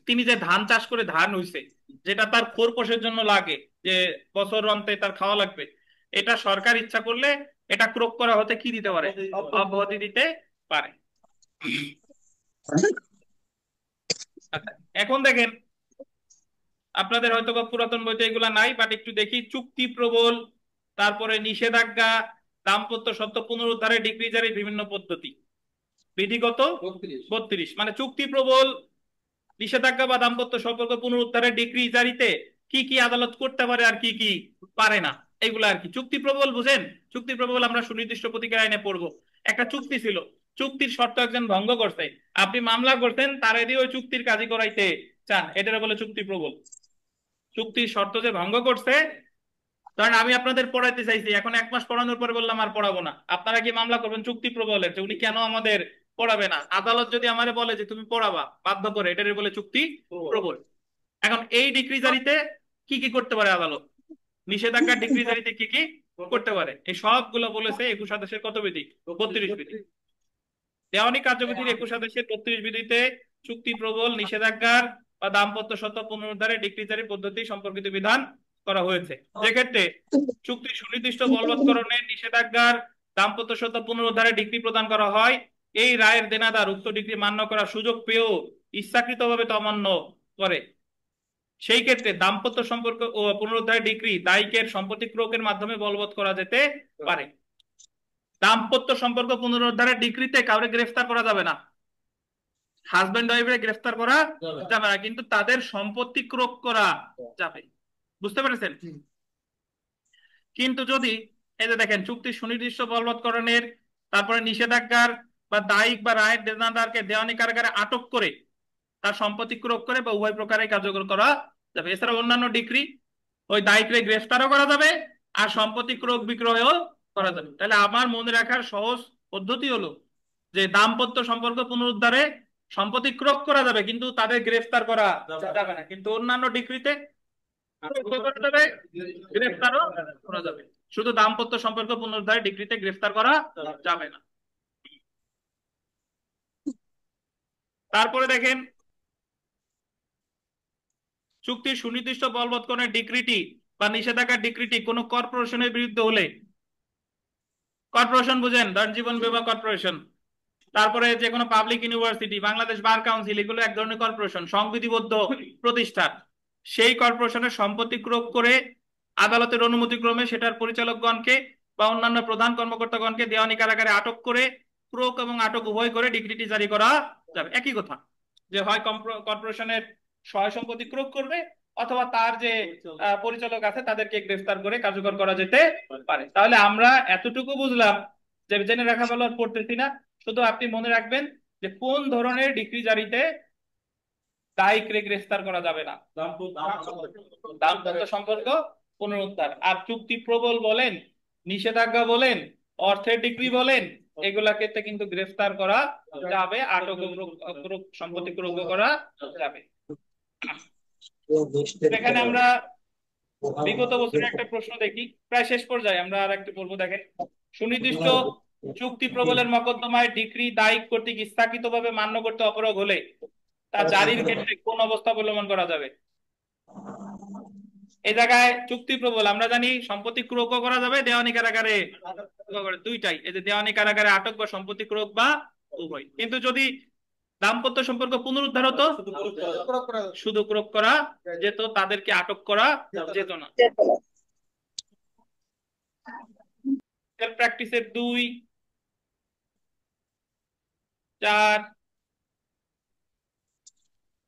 তিনি যে ধান চাষ করে ধান হইছে, যেটা তার খোরপোশের জন্য লাগে, যে বছর অন্তে তার খাওয়া লাগবে, এটা সরকার ইচ্ছা করলে এটা ক্রোক করা হতে কি দিতে পারে? অব্যাহতি দিতে পারে। আচ্ছা, এখন দেখেন, আপনাদের হয়তো বা পুরাতন বইতে এগুলা নাই, বাট একটু দেখি। চুক্তি প্রবল, তারপরে নিষেধাজ্ঞা, দাম্পত্য সত্ত্ব পুনরুদ্ধারে ডিক্রি জারির বিভিন্ন পদ্ধতি, বিধিগত 32। মানে চুক্তি প্রবল, নিষেধাজ্ঞা বা দাম্পত্য সম্পর্ক পুনরুদ্ধারে ডিক্রি জারিতে কি কি আদালত করতে পারে আর কি কি পারে না, এগুলো আর কি। চুক্তি প্রবল বুঝেন? চুক্তি প্রবল আমরা সুনির্দিষ্ট প্রতিকার আইনে পড়বো। একটা চুক্তি ছিল, চুক্তির শর্ত একজন ভঙ্গ করছে, আপনি মামলা করতেন, তার দিয়ে ওই চুক্তির কাজী করাইতে চান, এটার বলে চুক্তি প্রবল। চুক্তির শর্ত যে ভঙ্গ করছে, কারণ আমি আপনাদের পড়াইতে চাইছি, এখন 1 মাস পড়ানোর পরে বললাম আর পড়াবো না, আপনারা কি মামলা করবেন চুক্তি প্রবলের, যে উনি কেন আমাদের পড়াবে না? আদালত যদি আমারে বলে যে তুমি পড়াবা বাধ্য করে, এটার বলে চুক্তি প্রবল। এখন এই ডিক্রি জারিতে কি কি করতে পারে আদালত? নিষেধাজ্ঞার ডিক্রি জারিতে কি কি করতে পারে, এই সবগুলো বলেছে 21 আদেশের কত বিধি? 32 বিধি। দেওয়ানি কার্যবিধির 21 আদেশের 32 বিধিতে চুক্তি প্রবল, নিষেধাজ্ঞার বা দাম্পত্য সত্ত্ব পুনরুদ্ধারে ডিক্রি জারি পদ্ধতি সম্পর্কিত বিধান করা হয়েছে। যেক্ষেত্রে চুক্তি সুনির্দিষ্ট বলবৎকরণে, নিষেধাজ্ঞার, দাম্পত্য সত্ত্ব পুনরুদ্ধারে ডিক্রি প্রদান করা হয়, এই রায়ের দেনাদার উক্ত ডিক্রি মান্য করার সুযোগ পেয়েও ইচ্ছাকৃতভাবে তা অমান্য করে, সেই ক্ষেত্রে দাম্পত্য সম্পর্ক ও পুনরুদ্ধার ডিক্রি দায়িকের সম্পত্তি ক্রোকের মাধ্যমে বলবৎ করা যেতে পারে। দাম্পত্য সম্পর্ক পুনরুদ্ধারের ডিক্রিতে কাউকে গ্রেফতার করা যাবে না, হাজবেন্ড ওয়াইফে গ্রেফতার করা যাবে না, কিন্তু তাদের সম্পত্তি ক্রোক করা যাবে। বুঝতে পেরেছেন? কিন্তু যদি এই যে দেখেন, চুক্তি সুনির্দিষ্ট বলবৎকরণের, তারপরে নিষেধাজ্ঞার বা দায়িক বা রায়ের দেনাদারকে দেওয়ানি কারাগারে আটক করে তার সম্পত্তি ক্রোক করে বা উভয় প্রকারে কার্যকর করা যাবে। এছাড়া অন্যান্য ডিক্রি ওই দায়িকরে গ্রেফতারও করা যাবে আর সম্পত্তি ক্রোক বিক্রয়ও করা যাবে। তাহলে আমার মনে রাখার সহজ পদ্ধতি হলো যে দাম্পত্য সম্পর্ক পুনরুদ্ধারে সম্পত্তি ক্রোক করা যাবে, কিন্তু তাদের গ্রেফতার করা যাবে না, কিন্তু অন্যান্য ডিক্রিতে গ্রেফতারও করা যাবে, শুধু দাম্পত্য সম্পর্ক পুনরুদ্ধারে ডিক্রিতে গ্রেফতার করা যাবে না। তারপরে দেখেন, চুক্তির সুনির্দিষ্ট বলবৎকরণের ডিক্রিটি বা নিষেধাজ্ঞার ডিক্রিটি কোন কর্পোরেশনের বিরুদ্ধে হলে, কর্পোরেশন বুঝেন, ধরেন জীবন বীমা কর্পোরেশন, তারপরে যে কোনো public university, Bangladesh bar council, এগুলো এক ধরনের কর্পোরেশন, সংবিধিবদ্ধ প্রতিষ্ঠান। সেই কর্পোরেশনের সম্পত্তি ক্রোক করে আদালতের অনুমতিক্রমে সেটার পরিচালকগণকে বা অন্যান্য প্রধান কর্মকর্তাগণকে দেওয়ানি কারাগারে আটক করে, ক্রোক এবং আটক উভয় করে ডিক্রিটি জারি করা যাবে। একই কথা, যে হয় কর্পোরেশনের সয় সম্পত্তি ক্রোক করবে, অথবা তার যে পরিচালক আছে তাদেরকে গ্রেফতার করে কার্যকর করা যেতে পারে। তাহলে আমরা এতটুকু বুঝলাম, যে জেনে রাখা ভালো আর পড়তেছি না, শুধু আপনি মনে রাখবেন যে কোন ধরনের ডিক্রি জারিতে দায়ীকে গ্রেফতার করা যাবে না। দাম্পত্য সম্পর্ক পুনরুদ্ধার আর চুক্তি প্রবল বলেন, নিষেধাজ্ঞা বলেন, অর্থের ডিক্রি বলেন, এগুলা ক্ষেত্রে কিন্তু গ্রেফতার করা যাবে, আটক সম্পত্তি ক্রোক করা যাবে। এখানে আমরা বিগত বছরের একটা প্রশ্ন দেখি, প্রায় শেষ পর্যায়ে, আমরা আর একটু বলবো। দেখেন, সুনির্দিষ্ট চুক্তি প্রবলের মকদ্দমায় ডিক্রি দায়িক কর্তৃক ইচ্ছাকৃতভাবে মান্য করতে অপারগ হলে তা জারির ক্ষেত্রে কোন অবস্থা অবলম্বন করা যাবে? এই জায়গায় চুক্তি প্রবল, আমরা জানি সম্পত্তি ক্রোক করা যাবে, দেওয়ানি কারাগারে দুইটাই, এই যে দেওয়ানি কারাগারে আটক বা সম্পত্তি ক্রোক বা উভয়। কিন্তু যদি দাম্পত্য সম্পর্ক পুনরুদ্ধার হতো, শুধু ক্রোক করা যেত, তাদেরকে আটক করা যেত না। প্র্যাকটিসের 2, 4,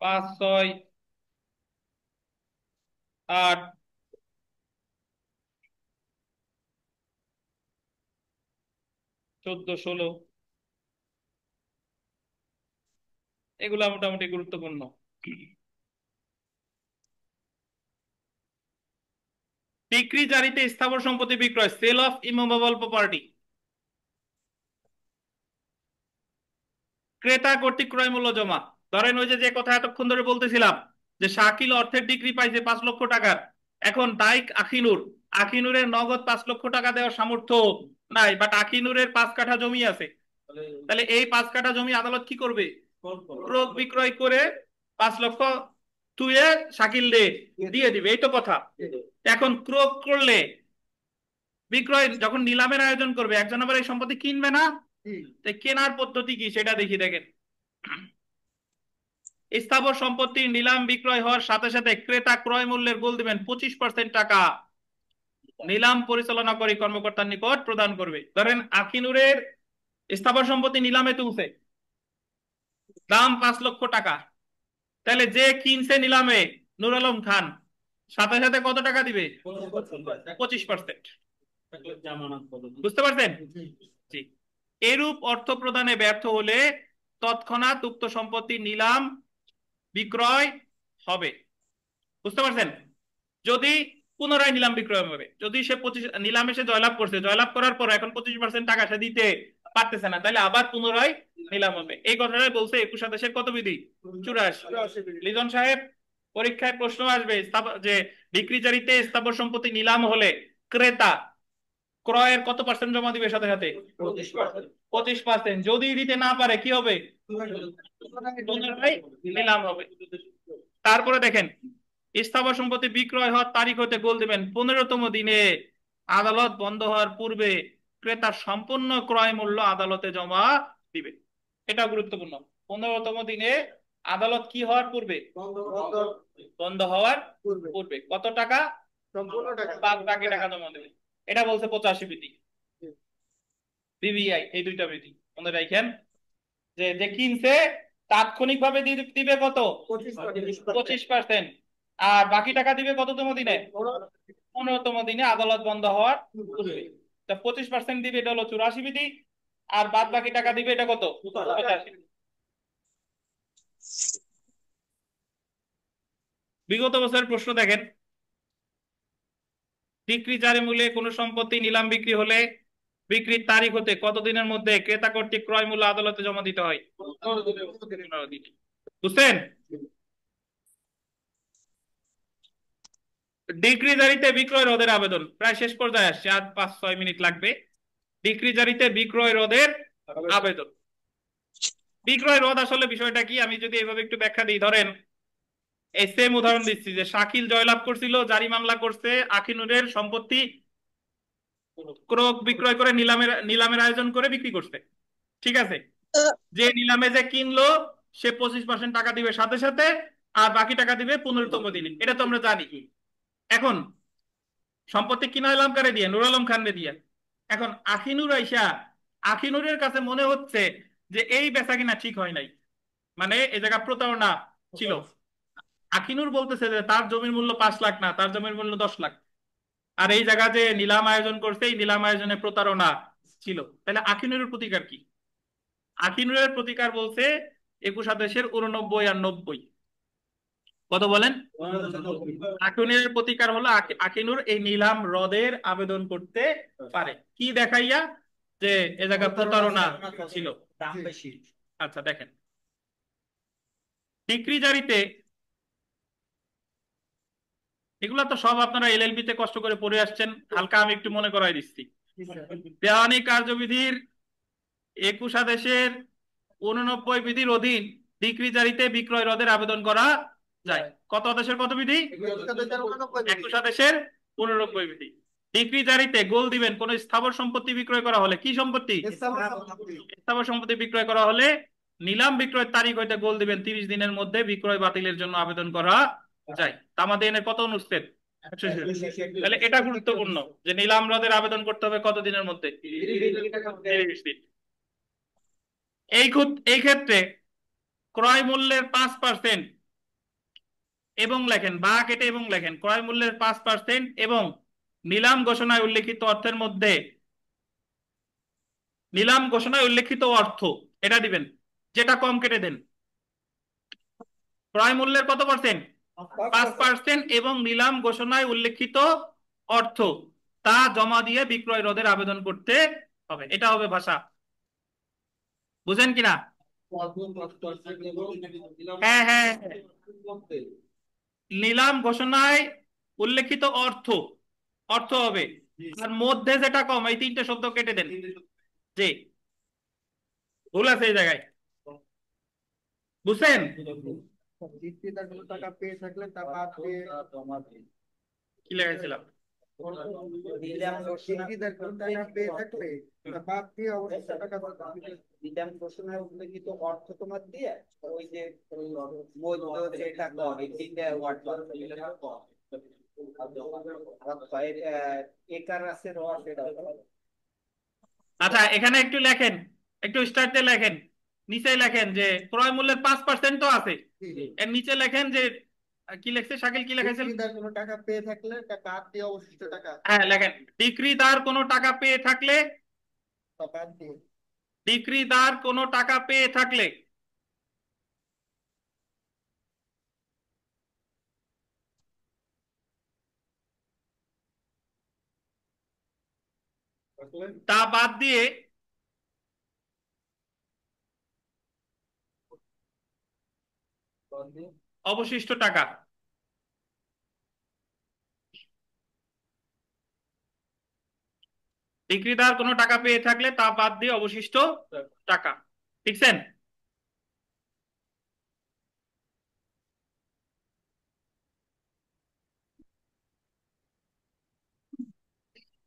5, 6, 8, 14, 16, এগুলা মোটামুটি গুরুত্বপূর্ণ। ডিক্রি জারিতে স্থাবর সম্পত্তি বিক্রয়, সেল অফ ইমুভেবল প্রপার্টি, ক্রেতা কর্তৃক ক্রয় মূল্য জমা। ধরেন ওই যে কথা এতক্ষণ ধরে বলতেছিলাম, যে শাকিল অর্থের ডিক্রি পাইছে 5 লক্ষ টাকার, এখন দায়িক আখিনুর, আখিনুরের নগদ 5 লক্ষ টাকা দেওয়ার সামর্থ্য নাই, বাট আখিনুরের 5 কাঠা জমি আছে। তাহলে এই 5 কাঠা জমি আদালত কি করবে? ক্রয় বিক্রয় করে 5 লক্ষ তুই শাকিল দিয়ে দিবে, এই তো কথা। এখন ক্রয় করলে, বিক্রয় যখন নিলামের আয়োজন করবে, একজন আবার এই সম্পত্তি কিনবে না, কেনার পদ্ধতি কি সেটা দেখি। দেখেন, স্থাবর সম্পত্তির নিলাম বিক্রয় হওয়ার সাথে সাথে ক্রেতা ক্রয় মূল্যের গোল দিবেন 25% টাকা নিলাম পরিচালনাকারী কর্মকর্তার নিকট প্রদান করবে। ধরেন আখিনুরের স্থাবর সম্পত্তি নিলামে তুলছে, দাম 5 লক্ষ টাকা, তাহলে যে কিনছে নিলামে নুর আলম খান, সাথে সাথে কত টাকা দিবে? 25%। বুঝতে পারছেন? জি। এরূপ অর্থ প্রদানে ব্যর্থ হলে তৎক্ষণাৎ উক্ত সম্পত্তি নিলাম বিক্রয় হবে। বুঝতে পারছেন? যদি পুনরায় নিলাম বিক্রয় হবে, যদি সে নিলামে সে জয়লাভ করছে, জয়লাভ করার পর এখন 25% টাকা সে দিতে পারতেছে না, তাহলে আবার পুনরায় নিলাম হবে। এই কথাটাই বলছে 21 দেশের কত বিধি? 84। লিজন সাহেব, পরীক্ষায় প্রশ্ন আসবে যে ডিক্রি জারিতে স্থাবর সম্পত্তি নিলাম হলে ক্রেতা ক্রয়ের কত পার্সেন্ট জমা দিবে? সাথে সাথে 25%। যদি দিতে না পারে কি হবে? পুনরায় নিলাম হবে। তারপরে দেখেন, স্থাবর সম্পত্তি বিক্রয় হওয়ার তারিখ হতে গোল দিবেন 15তম দিনে, আদালত বন্ধ হওয়ার পূর্বে ক্রেতার সম্পূর্ণ ক্রয় মূল্য আদালতে জমা দিবে। এটা গুরুত্বপূর্ণ। 15তম দিনে আদালত কি হওয়ার পূর্বে? বন্ধ হওয়ার পূর্বে। কত টাকা? সম্পূর্ণ টাকা, বাকি টাকা জমা দেবে। এটা বলছে 85 বিধি, বিবিআই, এই দুইটা বিধি মনে রাখেন। যে কিনছে তাৎক্ষণিকভাবে দিবে কত? 25%। আর বাকি টাকা দিবে কততম দিনে? 15তম দিনে আদালত বন্ধ হওয়ার পূর্বে। 25% দিবে, এটা হলো 84 বিধি। আর বাদ বাকি টাকা দিবে, এটা কত? 85। বিগত বছরের প্রশ্ন দেখেন, ডিক্রি জারি মূল্যে কোন সম্পত্তি নিলাম বিক্রি হলে বিক্রির তারিখ হতে কতদিনের মধ্যে ক্রেতা কর্তৃক ক্রয় মূল্য আদালতে জমা দিতে হয়? 15 দিন। বুঝছেন? ডিক্রি জারিতে বিক্রয় রোধের আবেদন, প্রায় শেষ পর্যায়ে আসছে, আর 5-6 মিনিট লাগবে। ডিক্রি জারিতে বিক্রয় রোধের আবেদন। বিক্রয় রোধ আসলে বিষয়টা কি, আমি যদি এইভাবে একটু ব্যাখ্যা দিই। ধরেন এই সেম উদাহরণ দিচ্ছি, যে শাকিল জয়লাভ করছিল, জারি মামলা করছে, আখিনুরের সম্পত্তি ক্রয় বিক্রয় করে নিলামের আয়োজন করে বিক্রি করছে, ঠিক আছে? যে নিলামে যে কিনলো সে 25% টাকা দিবে সাথে সাথে, আর বাকি টাকা দিবে 15তম দিনে, এটা তো আমরা জানি। এখন সম্পত্তি কিনা হলাম কারে দিয়ে, নুর আলম খানরে দিয়ে। এখন আখিনুর আইসা, আখিনুরের কাছে মনে হচ্ছে যে এই বেচা কিনা ঠিক হয় নাই, মানে এই জায়গা প্রতারণা ছিল। আখিনুর বলতেছে যে তার জমির মূল্য 5 লাখ না, তার জমির মূল্য 10 লাখ, আর এই জায়গা যে নিলাম আয়োজন করছে এই নিলাম আয়োজনে প্রতারণা ছিল। তাহলে আখিনুরের প্রতিকার কি? আখিনুরের প্রতিকার বলছে 21 আর 90। কত বলেন? আখিনুরের প্রতিকার হলো আখিনুর এই নিলাম রদের আবেদন করতে পারে কি দেখাইয়া, যে এ জায়গা প্রতারণা ছিল। দাম বেশি। আচ্ছা দেখেন, ডিক্রি জারিতে, এগুলা তো সব আপনারা এলএলবি তে কষ্ট করে পড়ে আসছেন, হালকা আমি একটু মনে করাই দিচ্ছি। দেওয়ানি কার্যবিধির 21 আদেশের 89 বিধির অধীন ডিক্রি জারিতে বিক্রয় রদের আবেদন করা যায়। কত আদেশের কত বিধি? 21 আদেশের 89 বিধি। ডিক্রি জারিতে গোল দিবেন কোন স্থাবর সম্পত্তি বিক্রয় করা হলে, কি সম্পত্তি? স্থাবর সম্পত্তি বিক্রয় করা হলে নিলাম বিক্রয়ের তারিখ হইতে গোল দিবেন 30 দিনের মধ্যে বিক্রয় বাতিলের জন্য আবেদন করা যায়। তামাদের কত অনুচ্ছেদ? 166। তাহলে এটা গুরুত্বপূর্ণ যে নিলাম রদের আবেদন করতে হবে কত দিনের মধ্যে? 30 দিন। এই ক্ষেত্রে ক্রয় মূল্যের 5% এবং লেখেন বা কেটে এবং লেখেন ক্রয় মূল্যের 5% এবং নিলাম ঘোষণায় উল্লেখিত অর্থের মধ্যে, নিলাম ঘোষণায় উল্লেখিত অর্থ এটা দিবেন, যেটা কম কেটে দেন। ক্রয় মূল্যের কত পার্সেন্ট? 5% এবং নিলাম ঘোষণায় উল্লেখিত অর্থ তা জমা দিয়ে বিক্রয় রদের আবেদন করতে হবে। এটা হবে ভাষা, বুঝেন কিনা? হ্যাঁ হ্যাঁ, নিলাম ঘোষণায় উল্লেখিত অর্থ, অর্থ হবে, আর মধ্যে যেটা কম, এই 3টে শব্দ কেটে দেন। যে ভুল আছে এই জায়গায়, বুঝছেন? বিক্রেতার কোনো টাকা পেয়ে থাকলে তা বাদ দিয়ে কি লেগেছিলাম? বিক্রেতার কোনো টাকা পেয়ে থাকলে তা বাদ দিয়ে অবশিষ্ট টাকা নিলাম ঘোষণায় উল্লেখিত অর্থ তোমার দিয়ে ওই যে মধ্য যেটা কম এই তিনটা ওয়ার্ড একার আছে রস এটা। আচ্ছা এখানে একটু লেখেন, একটু স্টার্টে লেখেন, নিচে লেখেন যে ক্রয় মূল্যের 5% তো আছে, এর নিচে লেখেন যে কি লেখছে শাকিল, কি লেখাইছেন? বিক্রেতার কোনো টাকা পেয়ে থাকলে তা বাদ দিয়ে অবশিষ্ট টাকা হ্যাঁ লেখেন, ডিক্রিদার কোনো টাকা পেয়ে থাকলে, তা বাদ দিয়ে ডিক্রিদার কোনো টাকা পেয়ে থাকলে তা বাদ দিয়ে অবশিষ্ট টাকা, ডিক্রিদার কোনো টাকা পেয়ে থাকলে তা বাদ দিয়ে অবশিষ্ট টাকা। ঠিকছেন?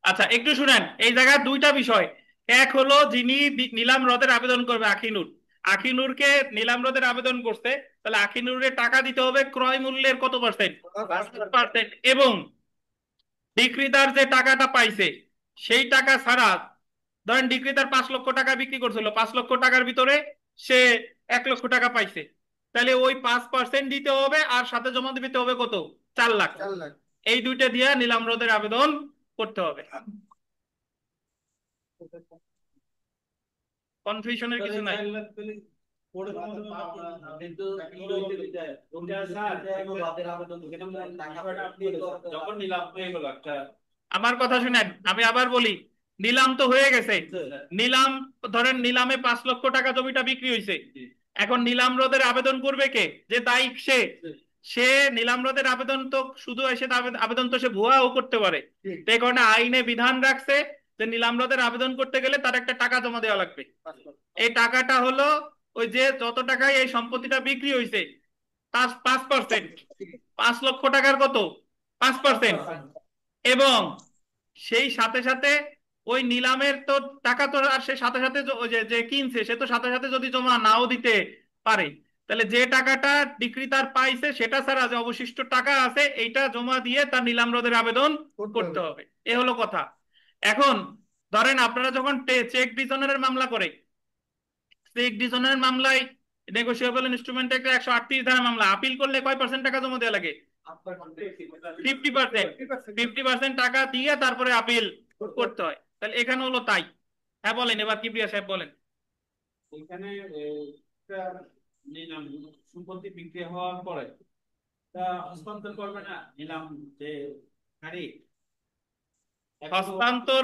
আচ্ছা একটু শুনেন, এই জায়গায় দুইটা বিষয়। এক হলো যিনি নিলাম রদের আবেদন করবে আখিনুর, আখিনুরকে নিলাম রদের আবেদন করতে, তাহলে আখিনুরের টাকা দিতে হবে ক্রয় মূল্যের কত পার্সেন্ট? 5%। এবং ডিক্রিদার যে টাকাটা পাইছে সেই টাকা ছাড়া, ধরেন ডিক্রিদার 5 লক্ষ টাকা বিক্রি করছিল, 5 লক্ষ টাকার ভিতরে সে 1 লক্ষ টাকা পাইছে, তাহলে ওই 5% দিতে হবে, আর সাথে জমা দিতে হবে কত? 4 লাখ। 4 লাখ। এই দুইটা দিয়ে নিলাম রদের আবেদন করতে হবে। কনফিউশনের কিছু নাই। আমার কথা শুনেন, আমি আবার বলি, নিলাম তো হয়ে গেছে, নিলাম, ধরেন নিলামে 5 লক্ষ টাকা জমিটা বিক্রি হয়েছে, এখন নিলাম রদের আবেদন করবে কে? যে দায়িক সে, সে নিলাম রদের আবেদন তো শুধু এসে আবেদন তো সে ভুয়াও করতে পারে, এই কারণে আইনে বিধান রাখছে যে নিলাম রদের আবেদন করতে গেলে তার একটা টাকা জমা দেওয়া লাগবে। এই টাকাটা হলো ওই যে যত টাকায় এই সম্পত্তিটা বিক্রি হয়েছে তার 5%, 5 লক্ষ টাকার কত? 5%। এবং সেই সাথে সাথে ওই নিলামের তো টাকা তো আর সে সাথে সাথে ওই যে যে কিনছে সে তো সাথে সাথে যদি জমা নাও দিতে পারে, তাহলে যে টাকাটা বিক্রেতার পাইছে সেটা ছাড়া যে অবশিষ্ট টাকা আছে এইটা জমা দিয়ে তার নিলাম রদের আবেদন করতে হবে। এ হলো কথা। এখন ধরেন আপনারা যখন চেক ডিজনারের মামলা করে, চেক ডিজনারের মামলায় নেগোশিয়েবল ইনস্ট্রুমেন্ট একটা 138 ধারা মামলা, আপিল করলে কয় পার্সেন্ট টাকা জমা দেওয়া লাগে? 50%। 50% টাকা দিয়ে তারপরে আপিল করতে হয়। তাহলে এখানে হলো তাই। হ্যাঁ বলেন, এবার কিবরিয়া সাহেব বলেন। এখানে একটা নিলাম সম্পত্তি বিক্রি হওয়ার পরে তা হস্তান্তর করবে না নিলাম যে গাড়ি হস্তান্তর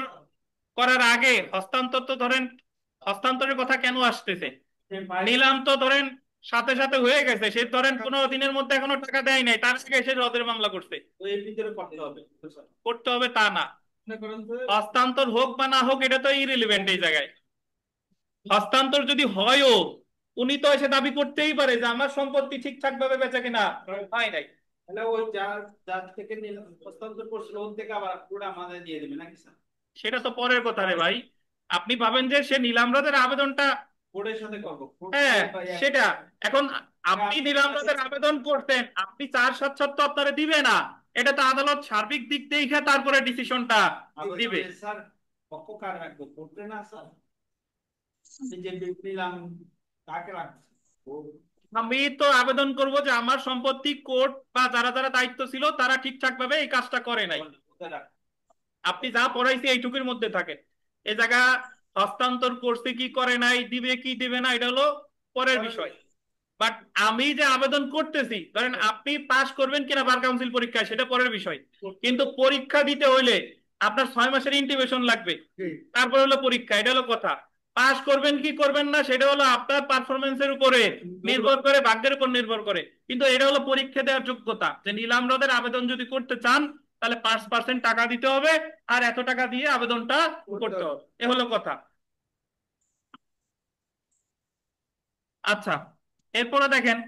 করার আগে, হস্তান্তর তো ধরেন, হস্তান্তরের কথা কেন আসতেছে? নিলাম তো ধরেন সাথে সাথে হয়ে গেছে, সে ধরেন 15 দিনের মধ্যে এখনো টাকা দেয় নাই, তার আগে সে রদের মামলা করছে, তো এর ভিতরে করতে হবে। করতে হবে তা না। মনে করেন যে হস্তান্তর হোক বা না হোক এটা তো ইরিলিভেন্ট এই জায়গায়। হস্তান্তর যদি হয়ও, উনি তো এসে দাবি করতেই পারে যে আমার সম্পত্তি ঠিকঠাক ভাবে বেচা কিনা হয় নাই। তাহলে ওই যার যার থেকে হস্তান্তর করছিল ওর থেকে আবার পুরো আমাদের দিয়ে দেবে নাকি স্যার? সেটা তো পরের কথা রে ভাই। আপনি ভাবেন যে সে নিলাম রদের আবেদনটা, কোর্টের সাথে করবো হ্যাঁ সেটা। এখন আপনি নিলাম রদের আবেদন করতেন, আপনি 4/7 তো আপনারা দিবে না, এটা তো আদালত সার্বিক দিক দেখে তারপরে ডিসিশনটা দিবে। স্যার পক্ষ কার রাখবো কোর্টে না স্যার? আমি যে নিলাম কাকে রাখছি? আমি তো আবেদন করব যে আমার সম্পত্তি কোর্ট বা যারা যারা দায়িত্ব ছিল তারা ঠিকঠাক ভাবে এই কাজটা করে নাই। আপনি যা পড়াইছে এইটুকুর মধ্যে থাকে। এ জায়গা হস্তান্তর করছে কি করে নাই, দিবে কি দিবে না, এটা হলো পরের বিষয়। বাট আমি যে আবেদন করতেছি, ধরেন আপনি পাস করবেন কিনা বার কাউন্সিল পরীক্ষায় সেটা পরের বিষয়, কিন্তু পরীক্ষা দিতে হইলে আপনার 6 মাসের ইন্টিমেশন লাগবে, তারপর হলো পরীক্ষা। এটা হলো কথা। পাস করবেন কি করবেন না সেটা হলো আপনার পারফরমেন্সের উপরে নির্ভর করে, ভাগ্যের উপর নির্ভর করে, কিন্তু এটা হলো পরীক্ষা দেওয়ার যোগ্যতা। যে নিলাম রদের আবেদন যদি করতে চান তাহলে 5% টাকা দিতে হবে, আর এত টাকা দিয়ে আবেদনটা করতে হবে। এ হলো কথা। আচ্ছা, এরপরে দেখেন,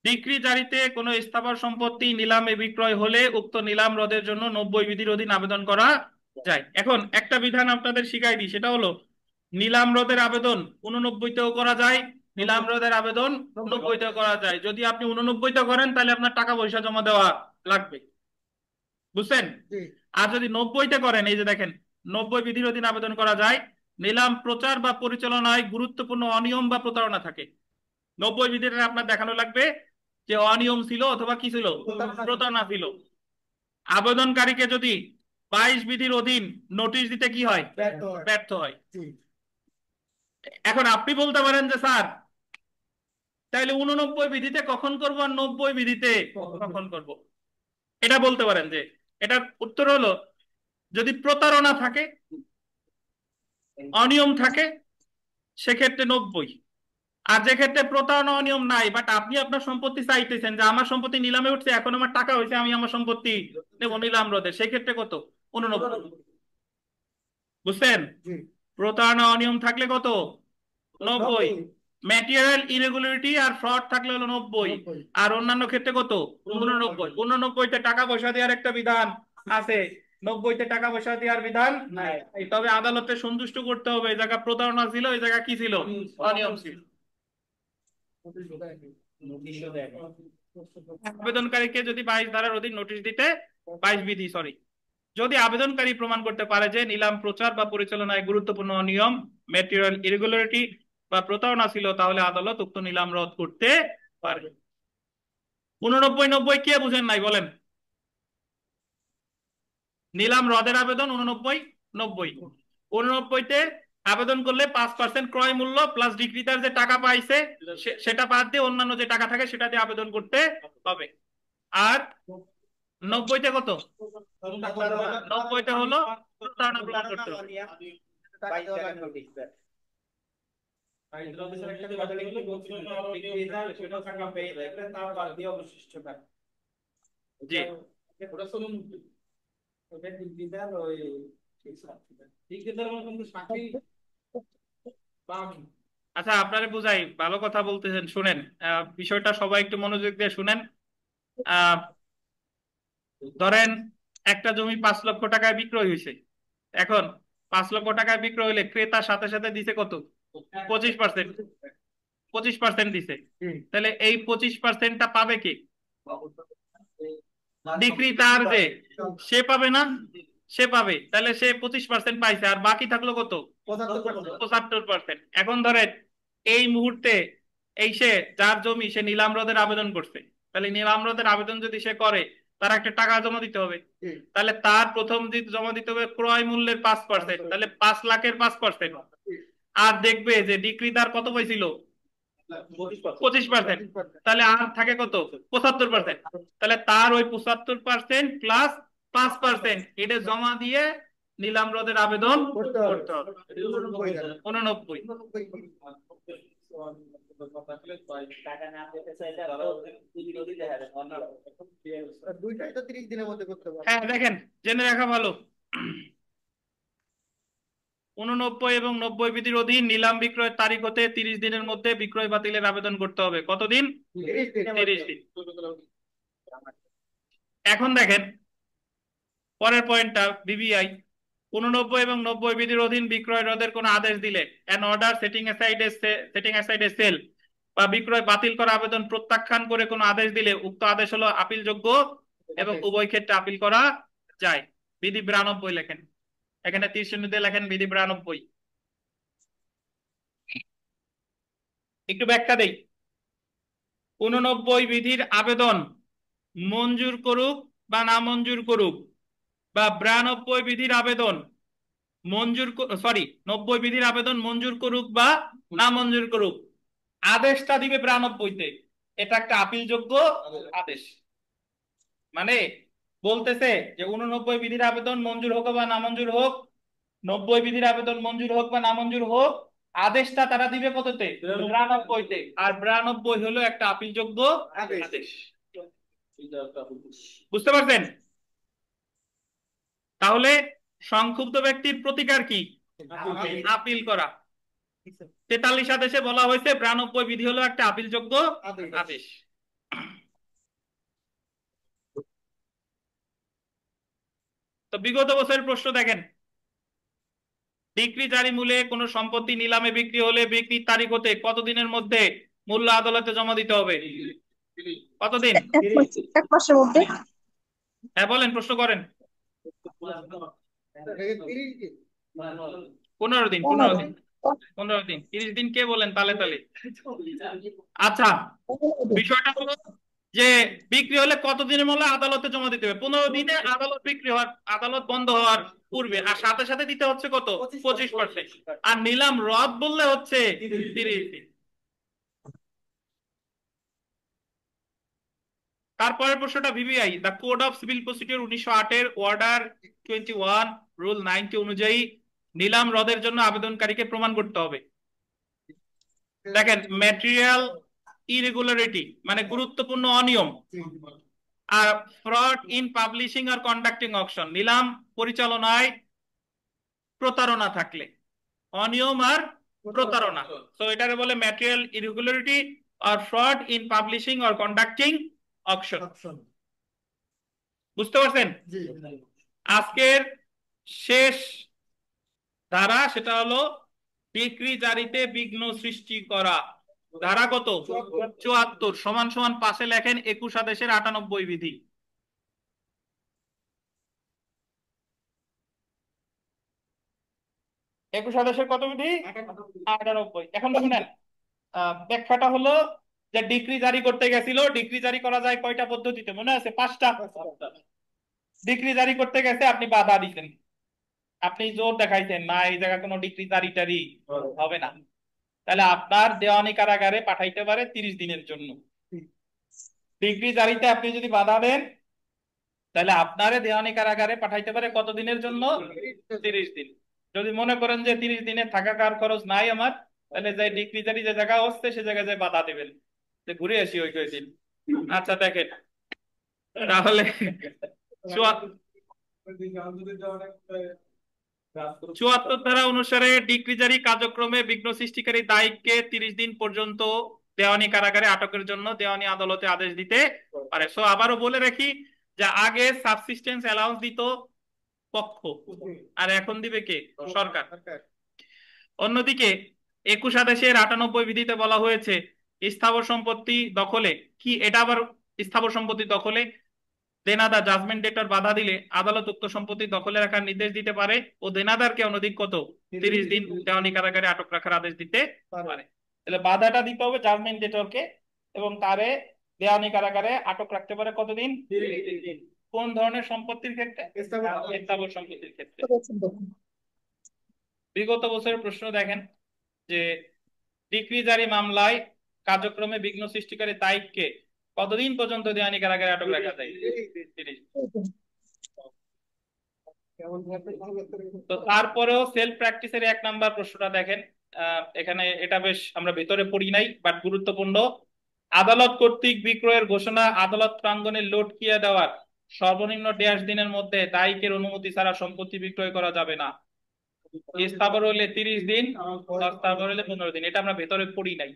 ডিক্রি জারিতে কোনো স্থাবর সম্পত্তি নিলামে বিক্রয় হলে উক্ত নিলাম রদের জন্য 90 বিধির অধীন আবেদন করা যায়। এখন একটা বিধান আপনাদের শিখাই দিই, সেটা হলো নিলাম রদের আবেদন 89তেও করা যায়, নিলাম রদের আবেদন 90তেও করা যায়। যদি আপনি 89তে করেন তাহলে আপনার টাকা পয়সা জমা দেওয়া লাগবে, বুঝছেন? আর যদি 90তে করেন, এই যে দেখেন 90 বিধির অধীন আবেদন করা যায়। নিলাম প্রচার বা পরিচালনায় গুরুত্বপূর্ণ অনিয়ম বা প্রতারণা থাকে, 90 বিধিটা আপনার দেখানো লাগবে যে অনিয়ম ছিল অথবা কি ছিল, প্রতারণা ছিল। আবেদনকারীকে যদি 22 বিধির অধীন নোটিশ দিতে কি হয়, ব্যর্থ হয়। এখন আপনি বলতে পারেন যে স্যার তাইলে 89 বিধিতে কখন করব আর 90 বিধিতে কখন করব, এটা বলতে পারেন। যে এটার উত্তর হলো, যদি প্রতারণা থাকে, অনিয়ম থাকে, সেক্ষেত্রে 90। আর যে ক্ষেত্রে প্রতারণা অনিয়ম নাই, বাট আপনি আপনার সম্পত্তি চাইতেছেন যে আমার সম্পত্তি নিলামে উঠছে, এখন আমার টাকা হয়েছে, আমি আমার সম্পত্তি নেবো নিলাম রোধে, সেই ক্ষেত্রে কত, 89। বুঝছেন? প্রতারণা অনিয়ম থাকলে কত, 90। ম্যাটেরিয়াল ইরেগুলারিটি আর ফ্রড থাকলে হলো 90। আর অন্যান্য ক্ষেত্রে কত, 89। 89তে টাকা পয়সা দেওয়ার একটা বিধান আছে, 90তে টাকা পয়সা দেওয়ার বিধান নাই। তবে আদালতে সন্তুষ্ট করতে হবে এই জায়গা প্রতারণা ছিল, এই জায়গা কি ছিল, অনিয়ম ছিল। আবেদনকারীকে যদি 22 ধারার অধীন নোটিশ দিতে, 22 বিধি সরি, যদি আবেদনকারী প্রমাণ করতে পারে যে নিলাম প্রচার বা পরিচালনায় গুরুত্বপূর্ণ অনিয়ম, ম্যাটেরিয়াল ইরেগুলারিটি বা প্রতারণা ছিল, তাহলে আদালত উক্ত নিলাম রদ করতে পারে। 89 90 কে বুঝেন নাই বলেন? নিলাম রদের আবেদন 89 90। 89তে আবেদন করলে 5% ক্রয় মূল্য প্লাস বিক্রেতার যে টাকা পাইছে সেটা বাদ দিয়ে অন্যান্য যে টাকা থাকে সেটা দিয়ে আবেদন করতে হবে। আর 90তে কত, 90তে হলো প্রতারণা প্রমাণ করতে হবে। জি, আচ্ছা আপনারে বুঝাই, ভালো কথা বলতেছেন, শুনেন। বিষয়টা সবাই একটু মনোযোগ দিয়ে শুনেন। আহ ধরেন একটা জমি 5 লক্ষ টাকায় বিক্রয় হয়েছে, এখন 5 লক্ষ টাকায় বিক্রয় হলে ক্রেতার সাথে সাথে দিছে কত? 25%। 25% দিছে। তাহলে এই 25%টা পাবে কি? বিক্রেতার যে, সে পাবে না? সে পাবে। তাহলে সে 25% পাইছে, আর বাকি থাকলো কত? 75%। এখন ধরেন এই মুহূর্তে এই সে যার জমি, সে নিলাম রদের আবেদন করছে। তাহলে নিলাম রদের আবেদন যদি সে করে, তার একটা টাকা জমা দিতে হবে। তাহলে তার প্রথম জমা দিতে হবে ক্রয় মূল্যের 5%, তাহলে 5 লাখের 5%। আর দেখবে যে ডিক্রিদার কত পাইছিল? 25%। তাহলে আর থাকে কত? 75%। তাহলে তার ওই 75% প্লাস 5% এটা জমা দিয়ে নিলাম রদের আবেদন করতে হবে। 89। দুইটাই তো 30 দিনের মধ্যে করতে পারবে। হ্যাঁ দেখেন, জেনে রাখা ভালো। 89 এবং 90 বিধির অধীন নিলাম বিক্রয়ের তারিখ হতে 30 দিনের মধ্যে বিক্রয় বাতিলের আবেদন করতে হবে। কতদিন? 30 দিন। এখন দেখেন পরের পয়েন্টটা, বিবিআই 89 এবং 90 বিধির অধীন বিক্রয় রদের কোনো আদেশ দিলে an order setting aside a sale বা বিক্রয় বাতিল করা আবেদন প্রত্যাখ্যান করে কোনো আদেশ দিলে উক্ত আদেশ হলো আপিলযোগ্য এবং উভয় ক্ষেত্রে আপিল করা যায়। বিধি 92 লেখেন, এখানে 30 দিয়ে লেখেন বিধি 92। একটু ব্যাখ্যা দেই। 89 বিধির আবেদন মঞ্জুর করুক বা না মঞ্জুর করুক, বা 92 বিধির আবেদন মঞ্জুর, সরি 90 বিধির আবেদন মঞ্জুর করুক বা না মঞ্জুর করুক, আদেশটা দিবে 92-তে। এটা একটা আপিলযোগ্য আদেশ। মানে বলতেছে যে 89 বিধির আবেদন মঞ্জুর হোক বা না মঞ্জুর হোক, 90 বিধির আবেদন মঞ্জুর হোক বা না মঞ্জুর হোক, আদেশটা তারা দিবে কততে? 92-তে। আর 92 হলো একটা আপিলযোগ্য আদেশ। বুঝতে পারছেন? তাহলে সংক্ষুব্ধ ব্যক্তির প্রতিকার কি? আপিল করা। 43 আদেশে বলা হয়েছে 92 বিধি হলো একটা আপিলযোগ্য আদেশ। তো বিগত বছরের প্রশ্ন দেখেন, ডিক্রি জারি মূলে কোনো সম্পত্তি নিলামে বিক্রি হলে বিক্রির তারিখ হতে কতদিনের মধ্যে মূল্য আদালতে জমা দিতে হবে? কতদিন? 1 মাসের মধ্যে। হ্যাঁ বলেন, প্রশ্ন করেন। 15 দিন। 15 দিন। 15 দিন। 30 দিন কে বলেন তালে তালে? আচ্ছা, বিষয়টা হলো যে বিক্রি হলে কতদিনের মধ্যে আদালতে জমা দিতে হবে? 15 দিনে আদালত বিক্রি হওয়ার, আদালত বন্ধ হওয়ার পূর্বে। আর সাথে সাথে দিতে হচ্ছে কত? 25%। আর নিলাম রদ বললে হচ্ছে 30 দিন। তারপরের প্রশ্নটা VVI, the code of civil procedure 1908 এর অর্ডার 21 রুল 90 অনুযায়ী নিলাম রদের জন্য আবেদনকারীকে প্রমাণ করতে হবে। দেখেন, ম্যাটেরিয়াল ইরেগুলারিটি মানে গুরুত্বপূর্ণ অনিয়ম, আর ফ্রড ইন পাবলিশিং আর কন্ডাক্টিং অকশন নিলাম পরিচালনায় প্রতারণা থাকলে, অনিয়ম আর প্রতারণা, তো এটারে বলে ম্যাটেরিয়াল ইরেগুলারিটি আর ফ্রড ইন পাবলিশিং আর কন্ডাক্টিং অকশন। বুঝতে পারছেন? আজকের শেষ ধারা সেটা হলো ডিক্রি জারিতে বিঘ্ন সৃষ্টি করা। ধারা কত? 74 সমান সমান পাশে লেখেন 21 আদেশের 98 বিধি। 21 আদেশের কত বিধি? 98। এখন শুনেন, ব্যাখ্যাটা হলো যে ডিক্রি জারি করতে গেছিল, ডিক্রি জারি করা যায় কয়টা পদ্ধতিতে মনে আছে? 5টা। ডিক্রি জারি করতে গেছে, আপনি বাধা দিচ্ছেন, আপনি জোর দেখাইছেন না এই জায়গা কোনো ডিক্রি জারি টারি হবে না, তাহলে আপনার দেওয়ানি কারাগারে পাঠাইতে পারে 30 দিনের জন্য। ডিক্রি জারিতে আপনি যদি বাধা দেন, তাহলে আপনারে দেওয়ানি কারাগারে পাঠাইতে পারে কত দিনের জন্য? 30 দিন। যদি মনে করেন যে 30 দিনের থাকা খাওয়ার খরচ নাই আমার, তাহলে যে ডিক্রি জারি যে জায়গা হচ্ছে সে জায়গায় যে বাধা দেবেন, যে ঘুরে আসি ওই কয়েকদিন। আচ্ছা দেখেন, তাহলে 74 ধারা অনুসারে ডিক্রি জারি কার্যক্রমে বিঘ্ন সৃষ্টিকারী দায়ীকে 30 দিন পর্যন্ত দেওয়ানি কারাগারে আটকের জন্য দেওয়ানি আদালতে আদেশ দিতে পারে। সো আবারও বলে রাখি যে আগে সাবসিস্টেন্স অ্যালাউন্স দিত, পক্ষ, আর এখন দিবে কে? সরকার। সরকার। অন্যদিকে 21 আদেশের 98 বিধিতে বলা হয়েছে স্থাবর সম্পত্তি দখলে কি, এটা আবার স্থাবর সম্পত্তি দখলে দেনাদার জাজমেন্ট ডেটর বাধা দিলে আদালত উক্ত সম্পত্তি দখলে রাখার নির্দেশ দিতে পারে ও দেনাদারকে অনধিক কত 30 দিন দেওয়ানি কারাগারে আটক রাখার আদেশ দিতে পারে। তাহলে বাধাটা দিতে হবে জাজমেন্ট ডেটরকে এবং তারে দেওয়ানি কারাগারে আটক রাখতে পারে কতদিন? 30 দিন। কোন ধরনের সম্পত্তির ক্ষেত্রে? স্থাবর। স্থাবর সম্পত্তির ক্ষেত্রে। বিগত বছরের প্রশ্ন দেখেন যে ডিক্রি জারি মামলায় কার্যক্রমে বিঘ্ন সৃষ্টিকারী তারিখকে কতদিন পর্যন্ত দেওয়ানি কারাগারে আটক রাখা যায়? 30। তো তারপরেও সেলফ প্র্যাকটিসের 1 নাম্বার প্রশ্নটা দেখেন, এখানে এটা বেশ আমরা ভেতরে পড়ি নাই বাট গুরুত্বপূর্ণ। আদালত কর্তৃক বিক্রয়ের ঘোষণা আদালত প্রাঙ্গণে লটকিয়ে দেওয়ার সর্বনিম্ন 1.5 দিনের মধ্যে দায়িকের অনুমতি ছাড়া সম্পত্তি বিক্রয় করা যাবে না। স্থাবর হলে 30 দিন, অস্থাবর হলে 15 দিন। এটা আমরা ভেতরে পড়ি নাই।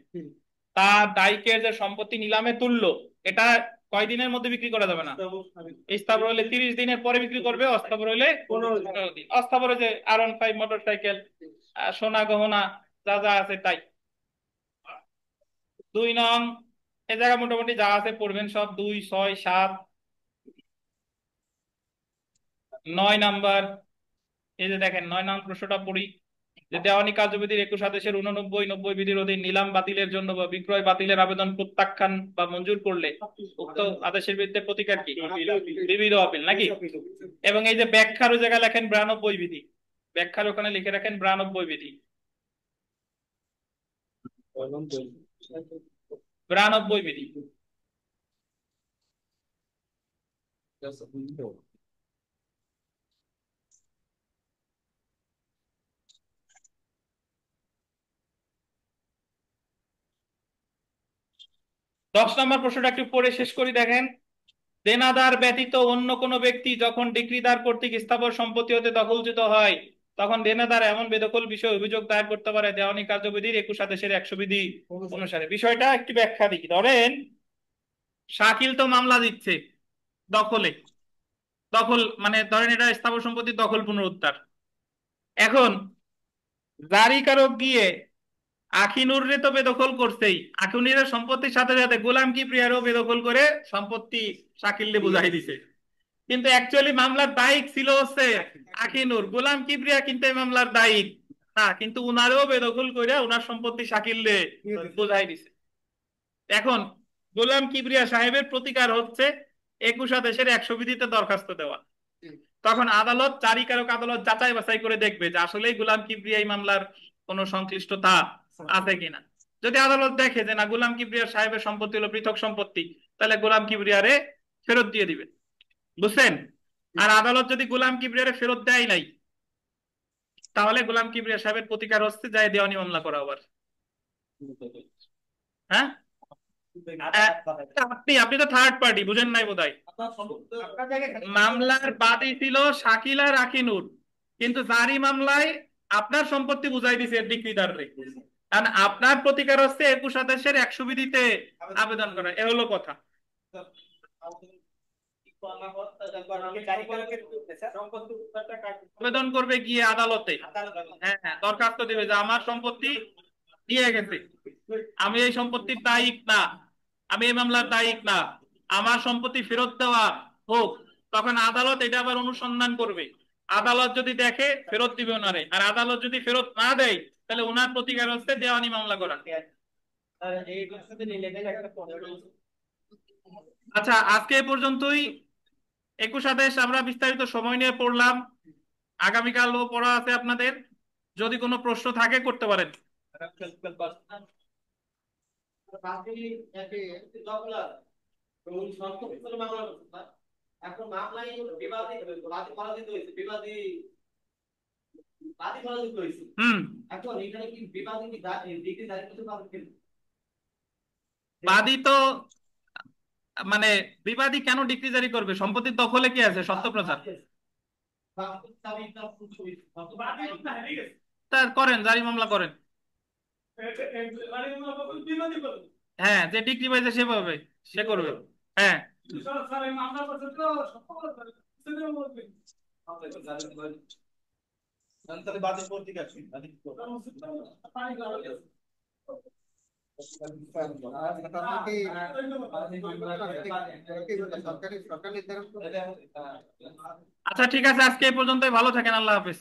তার দায়িকের যে সম্পত্তি নিলামে তুললো এটা কয় দিনের মধ্যে বিক্রি করা যাবে না? স্থাবর হলে 30 দিনের পরে বিক্রি করবে, অস্থাবর হলে 15 দিন। অস্থাবর যে R15 মোটরসাইকেল, সোনা গহনা যা যা আছে তাই। 2 নং এ জায়গা মোটামুটি যা আছে পড়বেন সব। 2, 6, 7, 9 নাম্বার। এই যে দেখেন 9 নং প্রশ্নটা পড়ি যে দেওয়ানি কার্যবিধির 21 আদেশের 89, 90 বিধির অধীন নিলাম বাতিলের জন্য বা বিক্রয় বাতিলের আবেদন প্রত্যাখ্যান বা মঞ্জুর করলে উক্ত আদেশের বিরুদ্ধে প্রতিকার কি? বিবিধ আপিল নাকি? এবং এই যে ব্যাখ্যার ওই জায়গায় লেখেন 92 বিধি, ব্যাখ্যার ওখানে লিখে রাখেন 92 বিধি। 92 বিধি। দশ নম্বর প্রশ্নটা একটু পড়ে শেষ করি। দেখেন, দেনাদার ব্যতীত অন্য কোনো ব্যক্তি যখন ডিক্রিদার কর্তৃক স্থাবর সম্পত্তি হতে দখলচ্যুত হয় তখন দেনাদার এমন বেদখল বিষয়ে অভিযোগ দায়ের করতে পারে দেওয়ানি কার্যবিধির 21 আদেশের 100 বিধি অনুসারে। বিষয়টা একটু ব্যাখ্যা দিই। ধরেন শাকিল তো মামলা দিচ্ছে দখলে, দখল মানে ধরেন এটা স্থাবর সম্পত্তির দখল পুনরুদ্ধার। এখন জারিকারক গিয়ে আখিনুররে তো বেদখল করছেই, আখিনুরের সম্পত্তির সাথে সাথে গোলাম কিবরিয়ারও বেদখল করে সম্পত্তি শাকিলকে বুঝাই দিছে। কিন্তু অ্যাকচুয়ালি মামলার দায়িক ছিল হচ্ছে আখিনুর, গোলাম কিবরিয়া কিন্তু এই মামলার দায়িক না, কিন্তু উনারেও বেদখল করে উনার সম্পত্তি শাকিলকে বুঝাই দিছে। এখন গোলাম কিবরিয়া সাহেবের প্রতিকার হচ্ছে 21 আদেশের 100 বিধিতে দরখাস্ত দেওয়া। তখন আদালত, জারিকারক আদালত যাচাই বাছাই করে দেখবে যে আসলেই গোলাম কিবরিয়া এই মামলার কোনো সংশ্লিষ্টতা আছে কিনা। যদি আদালত দেখে যে না গোলাম কিবরিয়া সাহেবের সম্পত্তি হলো পৃথক সম্পত্তি, তাহলে গোলাম কিবরিয়ারে ফেরত দিয়ে দিবে, বুঝছেন? আর আদালত যদি গোলাম কিবরিয়ারে ফেরত দেয় নাই তাহলে গোলাম কিবরিয়া সাহেবের প্রতিকার হচ্ছে যায় দেওয়ানি মামলা করা আবার। হ্যাঁ, আপনি তো থার্ড পার্টি, বুঝেন নাই বোধহয়। মামলার বাদী ছিল শাকিল আর আখিনুর, কিন্তু জারি মামলায় আপনার সম্পত্তি বুঝাই দিছে ডিক্রিদাররে, কারণ আপনার প্রতিকার হচ্ছে 21 আদেশের 100 বিধিতে আবেদন করা। এ হলো কথা। আবেদন করবে গিয়ে আদালতে, হ্যাঁ হ্যাঁ, দরখাস্ত দিবে যে আমার সম্পত্তি দিয়ে গেছে, আমি এই সম্পত্তির দায়িক না, আমি এই মামলার দায়িক না, আমার সম্পত্তি ফেরত দেওয়া হোক। তখন আদালত এটা আবার অনুসন্ধান করবে। আদালত যদি দেখে ফেরত দিবে ওনারে, আর আদালত যদি ফেরত না দেয় তাহলে ওনার প্রতিকার হচ্ছে দেওয়ানি মামলা করা। আচ্ছা, আজকে এ পর্যন্তই। 21 আদেশ আমরা বিস্তারিত সময় নিয়ে পড়লাম, আগামীকালও পড়া আছে আপনাদের। যদি কোনো প্রশ্ন থাকে করতে পারেন। এখন মামলায় বিবাদী পরাজিত হয়েছে, বিবাদী বাদী পরাজিত হয়েছে। এখন এখানে কি বিবাদী কি ডিগ্রি জারি করতে পারবে? বাদী তো মানে বিবাদী কেন ডিক্রি জারি করবে? সম্পত্তির দখলে কি আছে? সত্য প্রচার। তার করেন, জারি মামলা করেন। হ্যাঁ, যে ডিগ্রি পাইছে সেভাবে সে করবে। হ্যাঁ, তাহলে বাদী করতে গেছি বাদী সরকারি নির্ধারণ করে। আচ্ছা ঠিক আছে, আজকে এই পর্যন্তই, ভালো থাকেন, আল্লাহ হাফেজ।